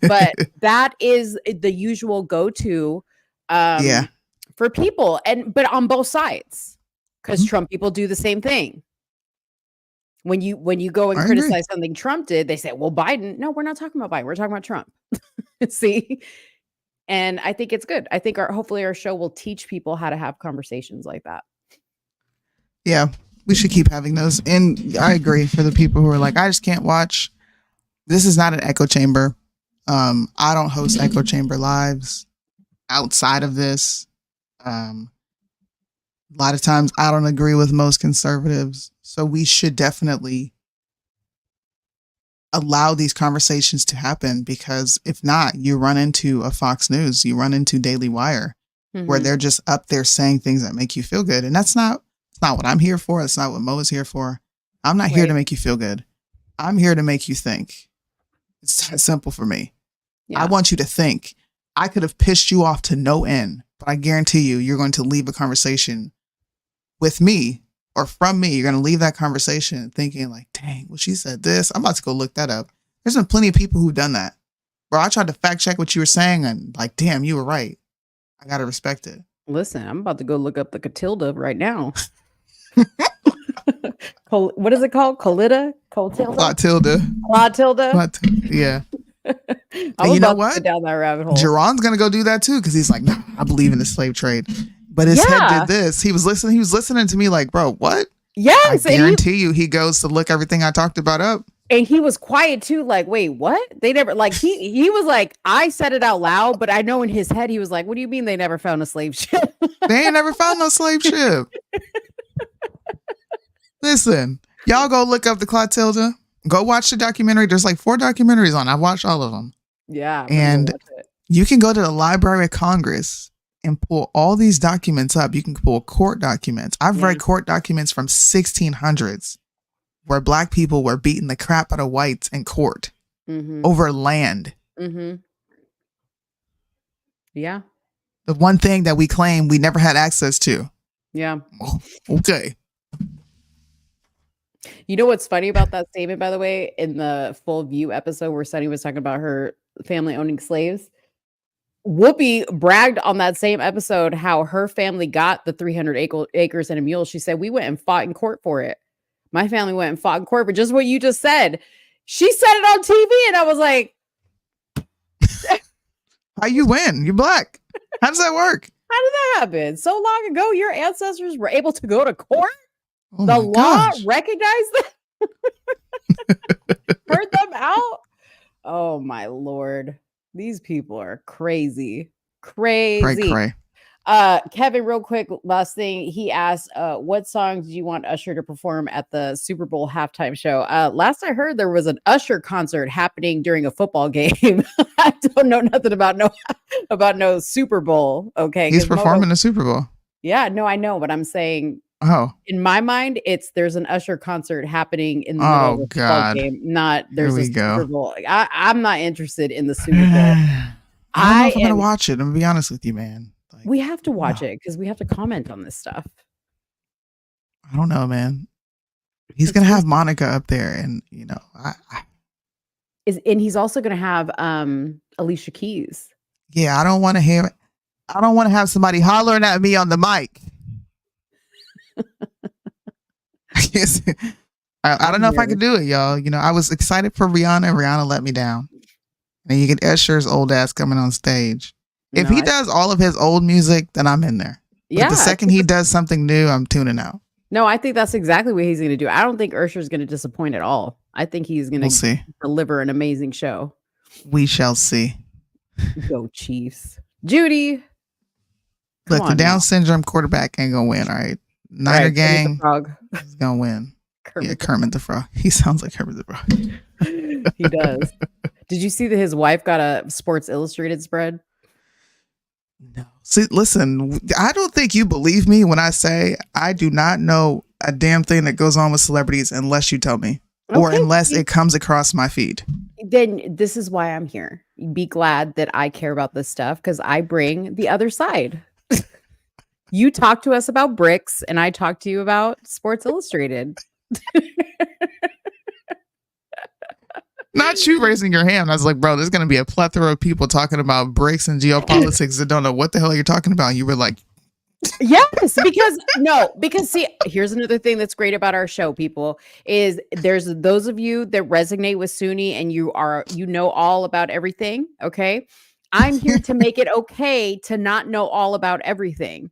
But that is the usual go-to for people, but on both sides, because Trump people do the same thing. When you go and criticize something Trump did, they say, well, Biden. No, we're not talking about Biden. We're talking about Trump. See? And I think it's good. I think hopefully our show will teach people how to have conversations like that. Yeah, we should keep having those. And I agree, for the people who are like, I just can't watch. This is not an echo chamber. I don't host echo chamber lives outside of this. A lot of times I don't agree with most conservatives. So we should definitely allow these conversations to happen, because if not, you run into a Fox News, you run into Daily Wire, where they're just up there saying things that make you feel good. And it's not what I'm here for. It's not what Mo is here for. I'm not here to make you feel good. I'm here to make you think. It's that simple for me. I want you to think. I could have pissed you off to no end, but I guarantee you're going to leave a conversation with me or from me. You're going to leave that conversation thinking like, dang, well, she said this. I'm about to go look that up. There's been plenty of people who've done that. Bro, I tried to fact check what you were saying, and like, damn, you were right. I got to respect it. Listen, I'm about to go look up the Catilda right now. What is it called? Clotilda? Clotilda. Yeah. And you know what? Go down that rabbit hole. Jaron's gonna go do that too, because he's like, nah, I believe in the slave trade. But his head did this. He was listening to me like, bro, what? Yes. I guarantee you he goes to look everything I talked about up. And he was quiet too, like, wait, what? They never, like, he was like, I said it out loud, but I know in his head he was like, what do you mean they never found a slave ship? They ain't never found no slave ship. Listen, y'all go look up the Clotilda. Go watch the documentary. There's like 4 documentaries on. I've watched all of them. Yeah. And you can go to the Library of Congress and pull all these documents up. You can pull court documents. I've read court documents from 1600s. where black people were beating the crap out of whites in court over land. Yeah. The one thing that we claim we never had access to. Yeah. Okay. You know what's funny about that statement, by the way, in the Full View episode where Sunny was talking about her family owning slaves? Whoopi bragged on that same episode how her family got the 300 acres and a mule. She said, we went and fought in court for it. My family went and fought in court for just what you just said. She said it on TV, and I was like, how you win? You're black. How does that work? How did that happen? So long ago, your ancestors were able to go to court? Oh the my law gosh. recognized them? Heard them out? Oh, my Lord. These people are crazy. Crazy. Cray. Kevin, real quick, last thing. He asked, what songs do you want Usher to perform at the Super Bowl halftime show? Last I heard, there was an Usher concert happening during a football game. I don't know nothing about no Super Bowl. Okay. He's performing the Super Bowl. Yeah, no, I know, but I'm saying, in my mind, there's an Usher concert happening in the middle of the football game. Not there's a Super Bowl. I'm not interested in the Super Bowl. I don't know if I'm gonna watch it. I'm gonna be honest with you, man. We have to watch it because we have to comment on this stuff. I don't know, man. He's gonna have Monica up there, and you know, and he's also gonna have Alicia Keys. Yeah, I don't want to hear. I don't want to have somebody hollering at me on the mic. I don't know if I could do it, y'all. You know, I was excited for Rihanna, and Rihanna let me down. And you get Usher's old ass coming on stage. If he does all of his old music, then I'm in there. But the second he does something new, I'm tuning out. No, I think that's exactly what he's going to do. I don't think Usher's going to disappoint at all. I think he's going to deliver an amazing show. We shall see. Go Chiefs. Judy. Look, the Down syndrome quarterback ain't going to win, all right? Niner gang is going to win. Kermit the Frog. He sounds like Kermit the Frog. He does. Did you see that his wife got a Sports Illustrated spread? No. See, listen, I don't think you believe me when I say I do not know a damn thing that goes on with celebrities unless you tell me or unless it comes across my feed. Then this is why I'm here. Be glad that I care about this stuff because I bring the other side. You talk to us about bricks and I talk to you about Sports Illustrated. Not you raising your hand. I was like, bro, there's going to be a plethora of people talking about bricks and geopolitics that don't know what the hell you're talking about. And you were like, yes, because see, here's another thing that's great about our show, people, is there's those of you that resonate with Soonie and you know all about everything. Okay. I'm here to make it okay to not know all about everything.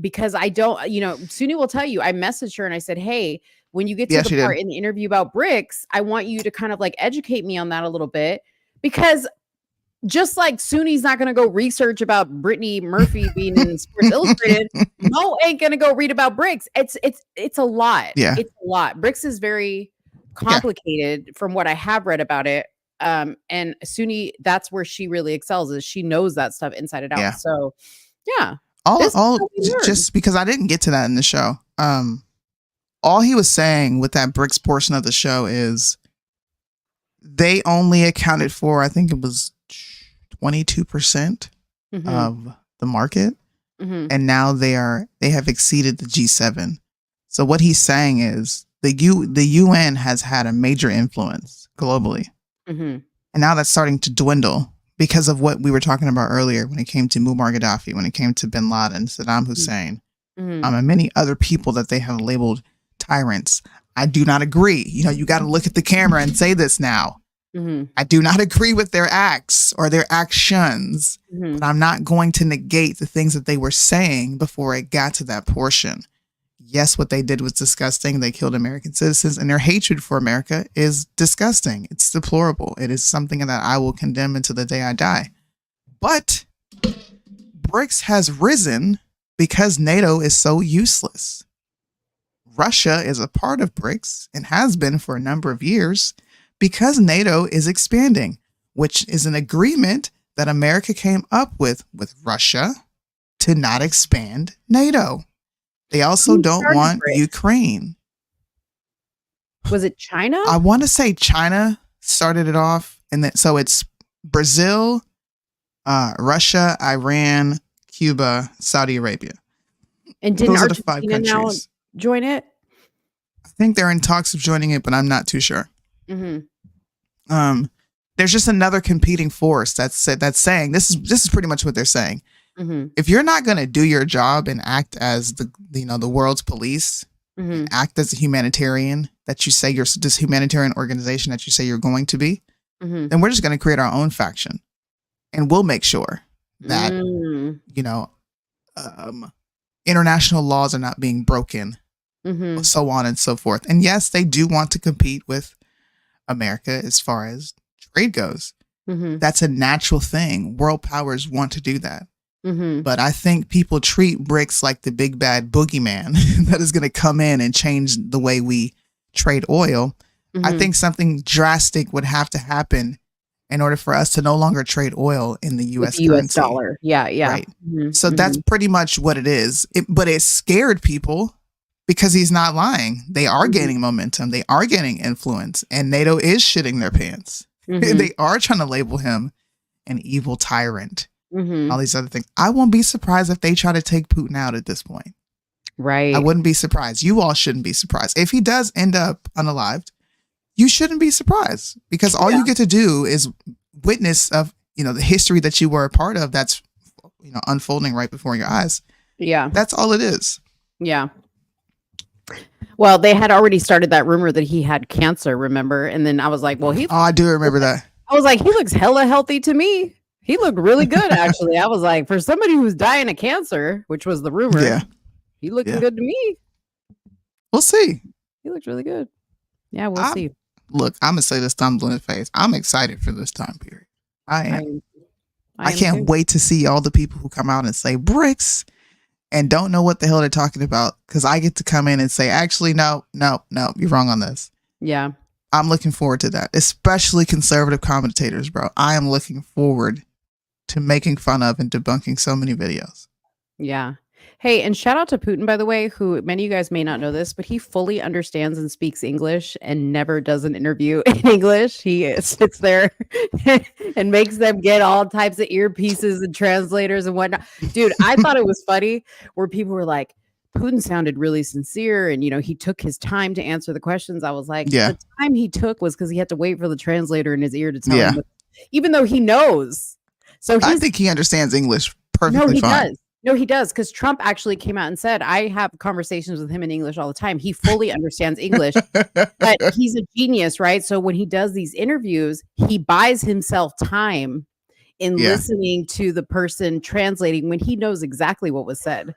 Because I don't, Soonie will tell you, I messaged her and I said, hey, when you get to the part in the interview about bricks, I want you to kind of like educate me on that a little bit, because just like Soonie's not going to go research about Brittany Murphy being in Sports Illustrated, Mo ain't going to go read about bricks. It's a lot. Yeah. It's a lot. Bricks is very complicated from what I have read about it. And Soonie, that's where she really excels, is she knows that stuff inside and out. Yeah. So yeah. Just because I didn't get to that in the show. All he was saying with that bricks portion of the show is they only accounted for, I think it was 22% of the market. And now they have exceeded the G7. So what he's saying is the UN has had a major influence globally. And now that's starting to dwindle because of what we were talking about earlier when it came to Muammar Gaddafi, when it came to bin Laden, Saddam Hussein, and many other people that they have labeled tyrants. I do not agree. You got to look at the camera and say this now. I do not agree with their acts or their actions, but I'm not going to negate the things that they were saying before it got to that portion. Yes, what they did was disgusting. They killed American citizens, and their hatred for America is disgusting. It's deplorable. It is something that I will condemn until the day I die. But BRICS has risen because NATO is so useless. Russia is a part of BRICS and has been for a number of years because NATO is expanding, which is an agreement that America came up with Russia to not expand NATO. They also don't want Ukraine. Was it China? I want to say China started it off, and then so it's Brazil, Russia, Iran, Cuba, Saudi Arabia. And didn't Those are the 5 Argentina now countries. join it? I think they're in talks of joining it, but I'm not too sure. Mm-hmm. There's just another competing force that's saying this is pretty much what they're saying. Mm-hmm. If you're not going to do your job and act as the world's police, Mm-hmm. act as a humanitarian that you say you're this humanitarian organization that you say you're going to be, Mm-hmm. then we're just going to create our own faction, and we'll make sure that international laws are not being broken, Mm-hmm. so on and so forth. And yes, they do want to compete with America as far as trade goes. Mm-hmm. That's a natural thing. World powers want to do that. Mm-hmm. But I think people treat BRICS like the big bad boogeyman that is going to come in and change the way we trade oil. Mm-hmm. I think something drastic would have to happen in order for us to no longer trade oil in the U.S. With the currency. US dollar. Yeah. Right. Mm-hmm. So that's pretty much what it is. But it scared people because he's not lying. They are gaining momentum. They are gaining influence. And NATO is shitting their pants. Mm-hmm. They are trying to label him an evil tyrant. Mm-hmm. All these other things. I won't be surprised if they try to take Putin out at this point. Right. I wouldn't be surprised. You all shouldn't be surprised. If he does end up unalived, you shouldn't be surprised, because all you get to do is witness of, the history that you were a part of that's, unfolding right before your eyes. Yeah. That's all it is. Yeah. Well, they had already started that rumor that he had cancer, remember? And then I was like, well, I do remember that. I was like, he looks hella healthy to me. He looked really good, actually. I was like, for somebody who's dying of cancer, which was the rumor, he looking good to me. We'll see. He looks really good. Yeah, we'll see. Look, I'm going to say this tumbling face. I'm excited for this time period. I am. I can't wait to see all the people who come out and say BRICS and don't know what the hell they're talking about, because I get to come in and say, actually, no, you're wrong on this. Yeah. I'm looking forward to that, especially conservative commentators, bro. I am looking forward to making fun of and debunking so many videos. Yeah. Hey, and shout out to Putin, by the way, who many of you guys may not know this, but he fully understands and speaks English and never does an interview in English. He sits there and makes them get all types of earpieces and translators and whatnot. Dude, I thought it was funny where people were like, Putin sounded really sincere and, he took his time to answer the questions. I was like, the time he took was because he had to wait for the translator in his ear to tell him, even though he knows. So I think he understands English perfectly fine. No, he does. Because Trump actually came out and said, I have conversations with him in English all the time. He fully understands English, but he's a genius, right? So when he does these interviews, he buys himself time in listening to the person translating when he knows exactly what was said.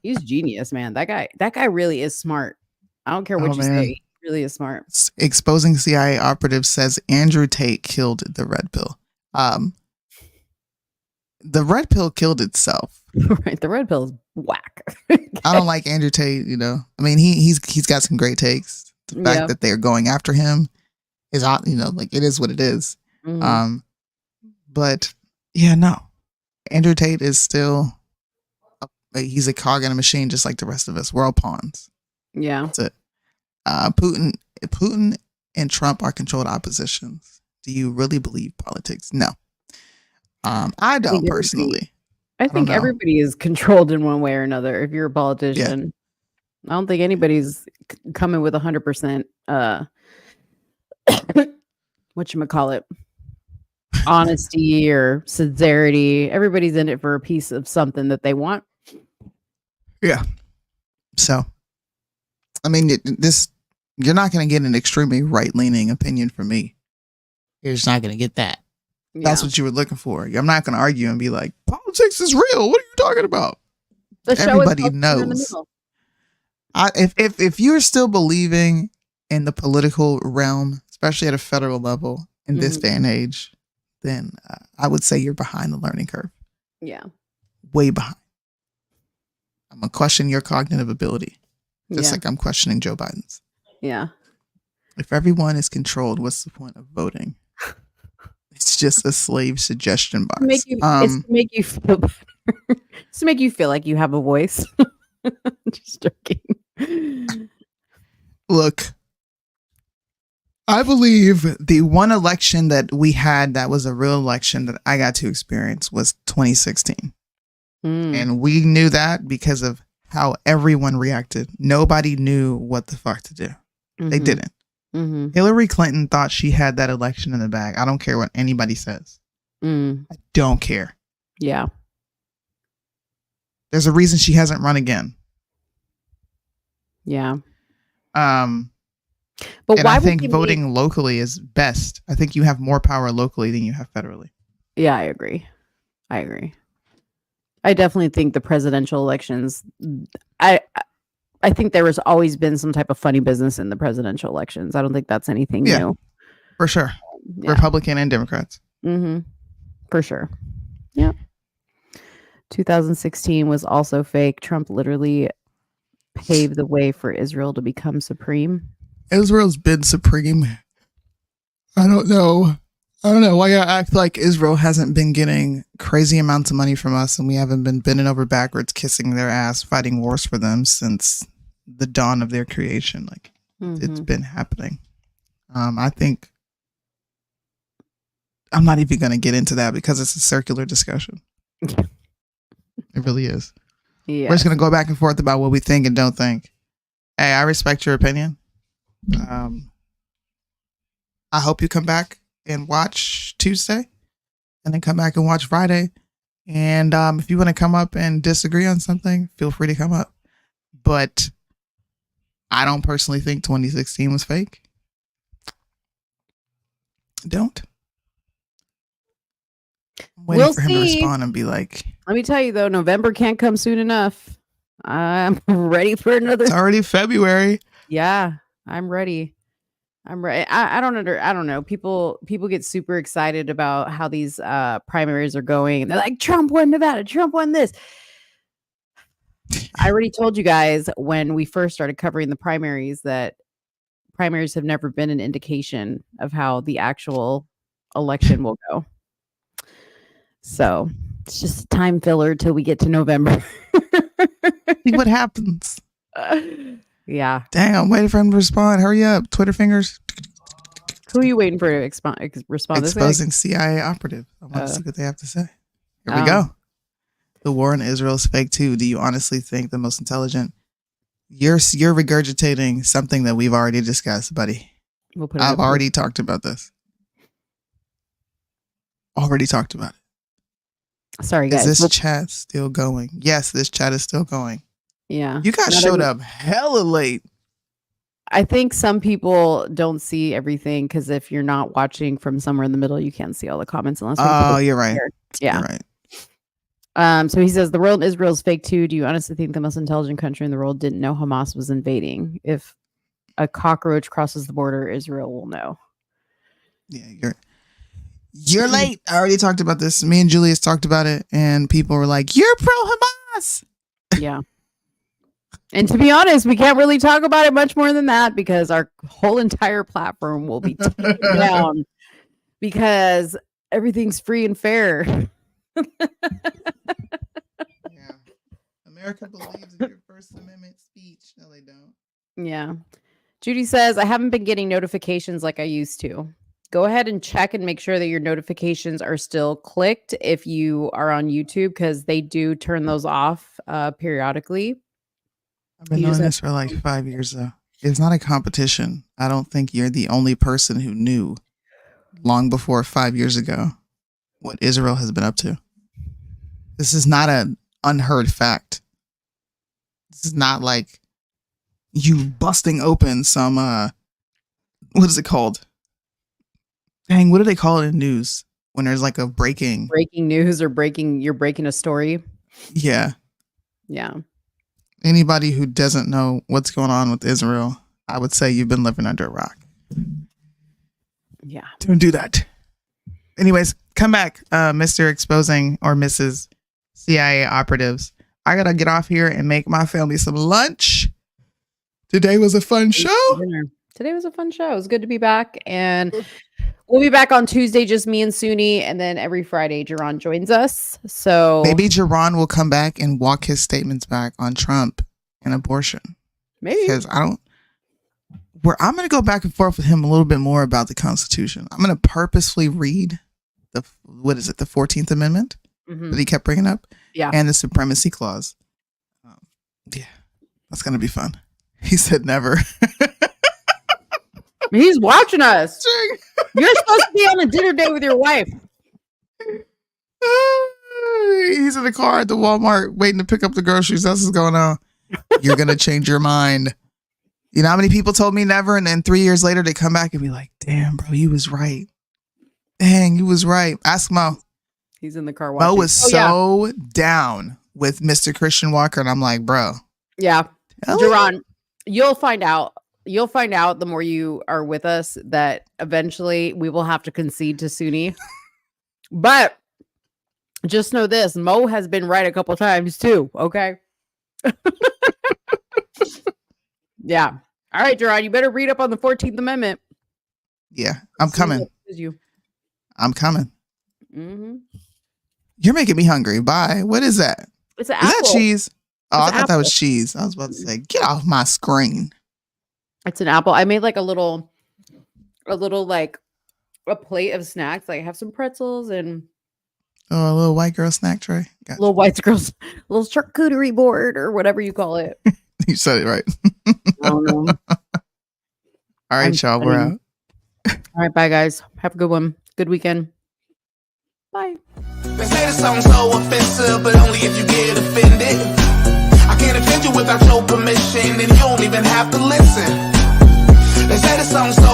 He's genius, man. That guy really is smart. I don't care what you say. He really is smart. Exposing CIA operative says Andrew Tate killed the red pill. The red pill killed itself. Right. The red pill is whack. I don't like Andrew Tate, I mean, he's got some great takes. The fact that they're going after him is, like, it is what it is. Mm-hmm. But yeah, no. Andrew Tate is still, he's a cog in a machine just like the rest of us. We're all pawns. Yeah. That's it. Putin and Trump are controlled oppositions. Do you really believe politics? No. I don't personally. I think everybody is controlled in one way or another. If you're a politician, I don't think anybody's coming with 100%. Whatchamacallit, honesty or sincerity. Everybody's in it for a piece of something that they want. Yeah. So, I mean, you're not going to get an extremely right-leaning opinion from me. You're just not going to get that. That's what you were looking for. I'm not going to argue and be like, politics is real. What are you talking about? Everybody knows. If you're still believing in the political realm, especially at a federal level in this day and age, then I would say you're behind the learning curve. Yeah. Way behind. I'm going to question your cognitive ability. Just like I'm questioning Joe Biden's. Yeah. If everyone is controlled, what's the point of voting? It's just a slave suggestion box. It's to make you feel better. It's to make you feel like you have a voice. Just joking. Look, I believe the one election that we had that was a real election that I got to experience was 2016. And we knew that because of how everyone reacted. Nobody knew what the fuck to do. They didn't. Hillary Clinton thought she had that election in the bag. I don't care what anybody says. I don't care. Yeah. There's a reason she hasn't run again. Yeah. But why I think voting locally is best. I think you have more power locally than you have federally. Yeah, I agree. I definitely think the presidential elections, I think there has always been some type of funny business in the presidential elections. I don't think that's anything new. For sure. Yeah. Republican and Democrats. For sure. Yeah. 2016 was also fake. Trump literally paved the way for Israel to become supreme. Israel's been supreme. I don't know why you act like Israel hasn't been getting crazy amounts of money from us and we haven't been bending over backwards, kissing their ass, fighting wars for them since the dawn of their creation. Like it's been happening. I think I'm not even going to get into that because it's a circular discussion. It really is. Yeah. We're just going to go back and forth about what we think and don't think. Hey, I respect your opinion. I hope you come back and watch Tuesday and then come back and watch Friday. And if you want to come up and disagree on something, feel free to come up. But I don't personally think 2016 was fake. Don't. I'm waiting for him to respond and be like, let me tell you though, November can't come soon enough. I'm ready for another. It's already February. Yeah, I'm ready. I don't know. People get super excited about how these primaries are going. And they're like, Trump won Nevada. Trump won this. I already told you guys when we first started covering the primaries that primaries have never been an indication of how the actual election will go. So it's just a time filler till we get to November. See what happens. Yeah. Dang, I'm waiting for him to respond. Hurry up. Twitter fingers. Who are you waiting for to respond? Exposing CIA operative. I want to see what they have to say. Here we go. The war in Israel is fake too. Do you honestly think the most intelligent? You're regurgitating something that we've already discussed, buddy. I've already talked about this. Already talked about it. Sorry, guys. Is this chat still going? Yes, this chat is still going. Yeah. You guys showed up hella late. I think some people don't see everything because if you're not watching from somewhere in the middle, you can't see all the comments unless. Oh, you're right. Yeah. You're right. So he says the world in Israel is fake too. Do you honestly think the most intelligent country in the world didn't know Hamas was invading? If a cockroach crosses the border, Israel will know. Yeah, you're late. I already talked about this. Me and Julius talked about it, and people were like, "You're pro Hamas." Yeah. And to be honest, we can't really talk about it much more than that because our whole entire platform will be taken down because everything's free and fair. Yeah. America believes in your First Amendment speech. No, they don't. Yeah. Judy says, I haven't been getting notifications like I used to. Go ahead and check and make sure that your notifications are still clicked if you are on YouTube because they do turn those off periodically. I've been doing this for like 5 years though. It's not a competition. I don't think you're the only person who knew long before 5 years ago what Israel has been up to. This is not an unheard fact. This is not like you busting open some what is it called? Dang, what do they call it in news when there's like a breaking news or you're breaking a story? Yeah. Yeah. Anybody who doesn't know what's going on with Israel, I would say you've been living under a rock. Yeah. Don't do that. Anyways, come back, Mr. Exposing or Mrs. CIA operatives. I gotta get off here and make my family some lunch. Today was a fun show. Today was a fun show. It was good to be back. And we'll be back on Tuesday, just me and Soonie. And then every Friday, Jaron joins us. So maybe Jaron will come back and walk his statements back on Trump and abortion. Maybe. Because where I'm going to go back and forth with him a little bit more about the Constitution. I'm going to purposefully read the 14th Amendment that he kept bringing up, and the Supremacy Clause. Yeah, that's going to be fun. He said never. He's watching us. You're supposed to be on a dinner date with your wife. He's in the car at the Walmart waiting to pick up the groceries. That's what's going on. You're going to change your mind. You know how many people told me never, and then 3 years later they come back and be like, damn, bro, you was right. Dang, you was right. Ask Mo. He's in the car watching. Mo was so down with Mr. Christian Walker, and I'm like, bro. Yeah. Jaron, you'll find out. You'll find out the more you are with us that eventually we will have to concede to Soonie. But just know this, Mo has been right a couple times too, okay? Yeah. All right, Jaron, you better read up on the 14th Amendment. Yeah, I'm coming. I'm coming. Mm-hmm. You're making me hungry. Bye. What is that? It's an apple. apple. Is that cheese? Oh, I thought apple. that was cheese. I was about to say, get off my screen. It's an apple. I made like a little like a plate of snacks. Like I have some pretzels and a little white girl snack tray. Gotcha. Little white girls, little charcuterie board or whatever you call it. You said it right. I don't know. All right, y'all. We're out. All right, bye guys. Have a good one. Good weekend. Bye. They say the song's so offensive, but only if you get offended. I can't offend you without your permission, and you don't even have to listen. They say the song's so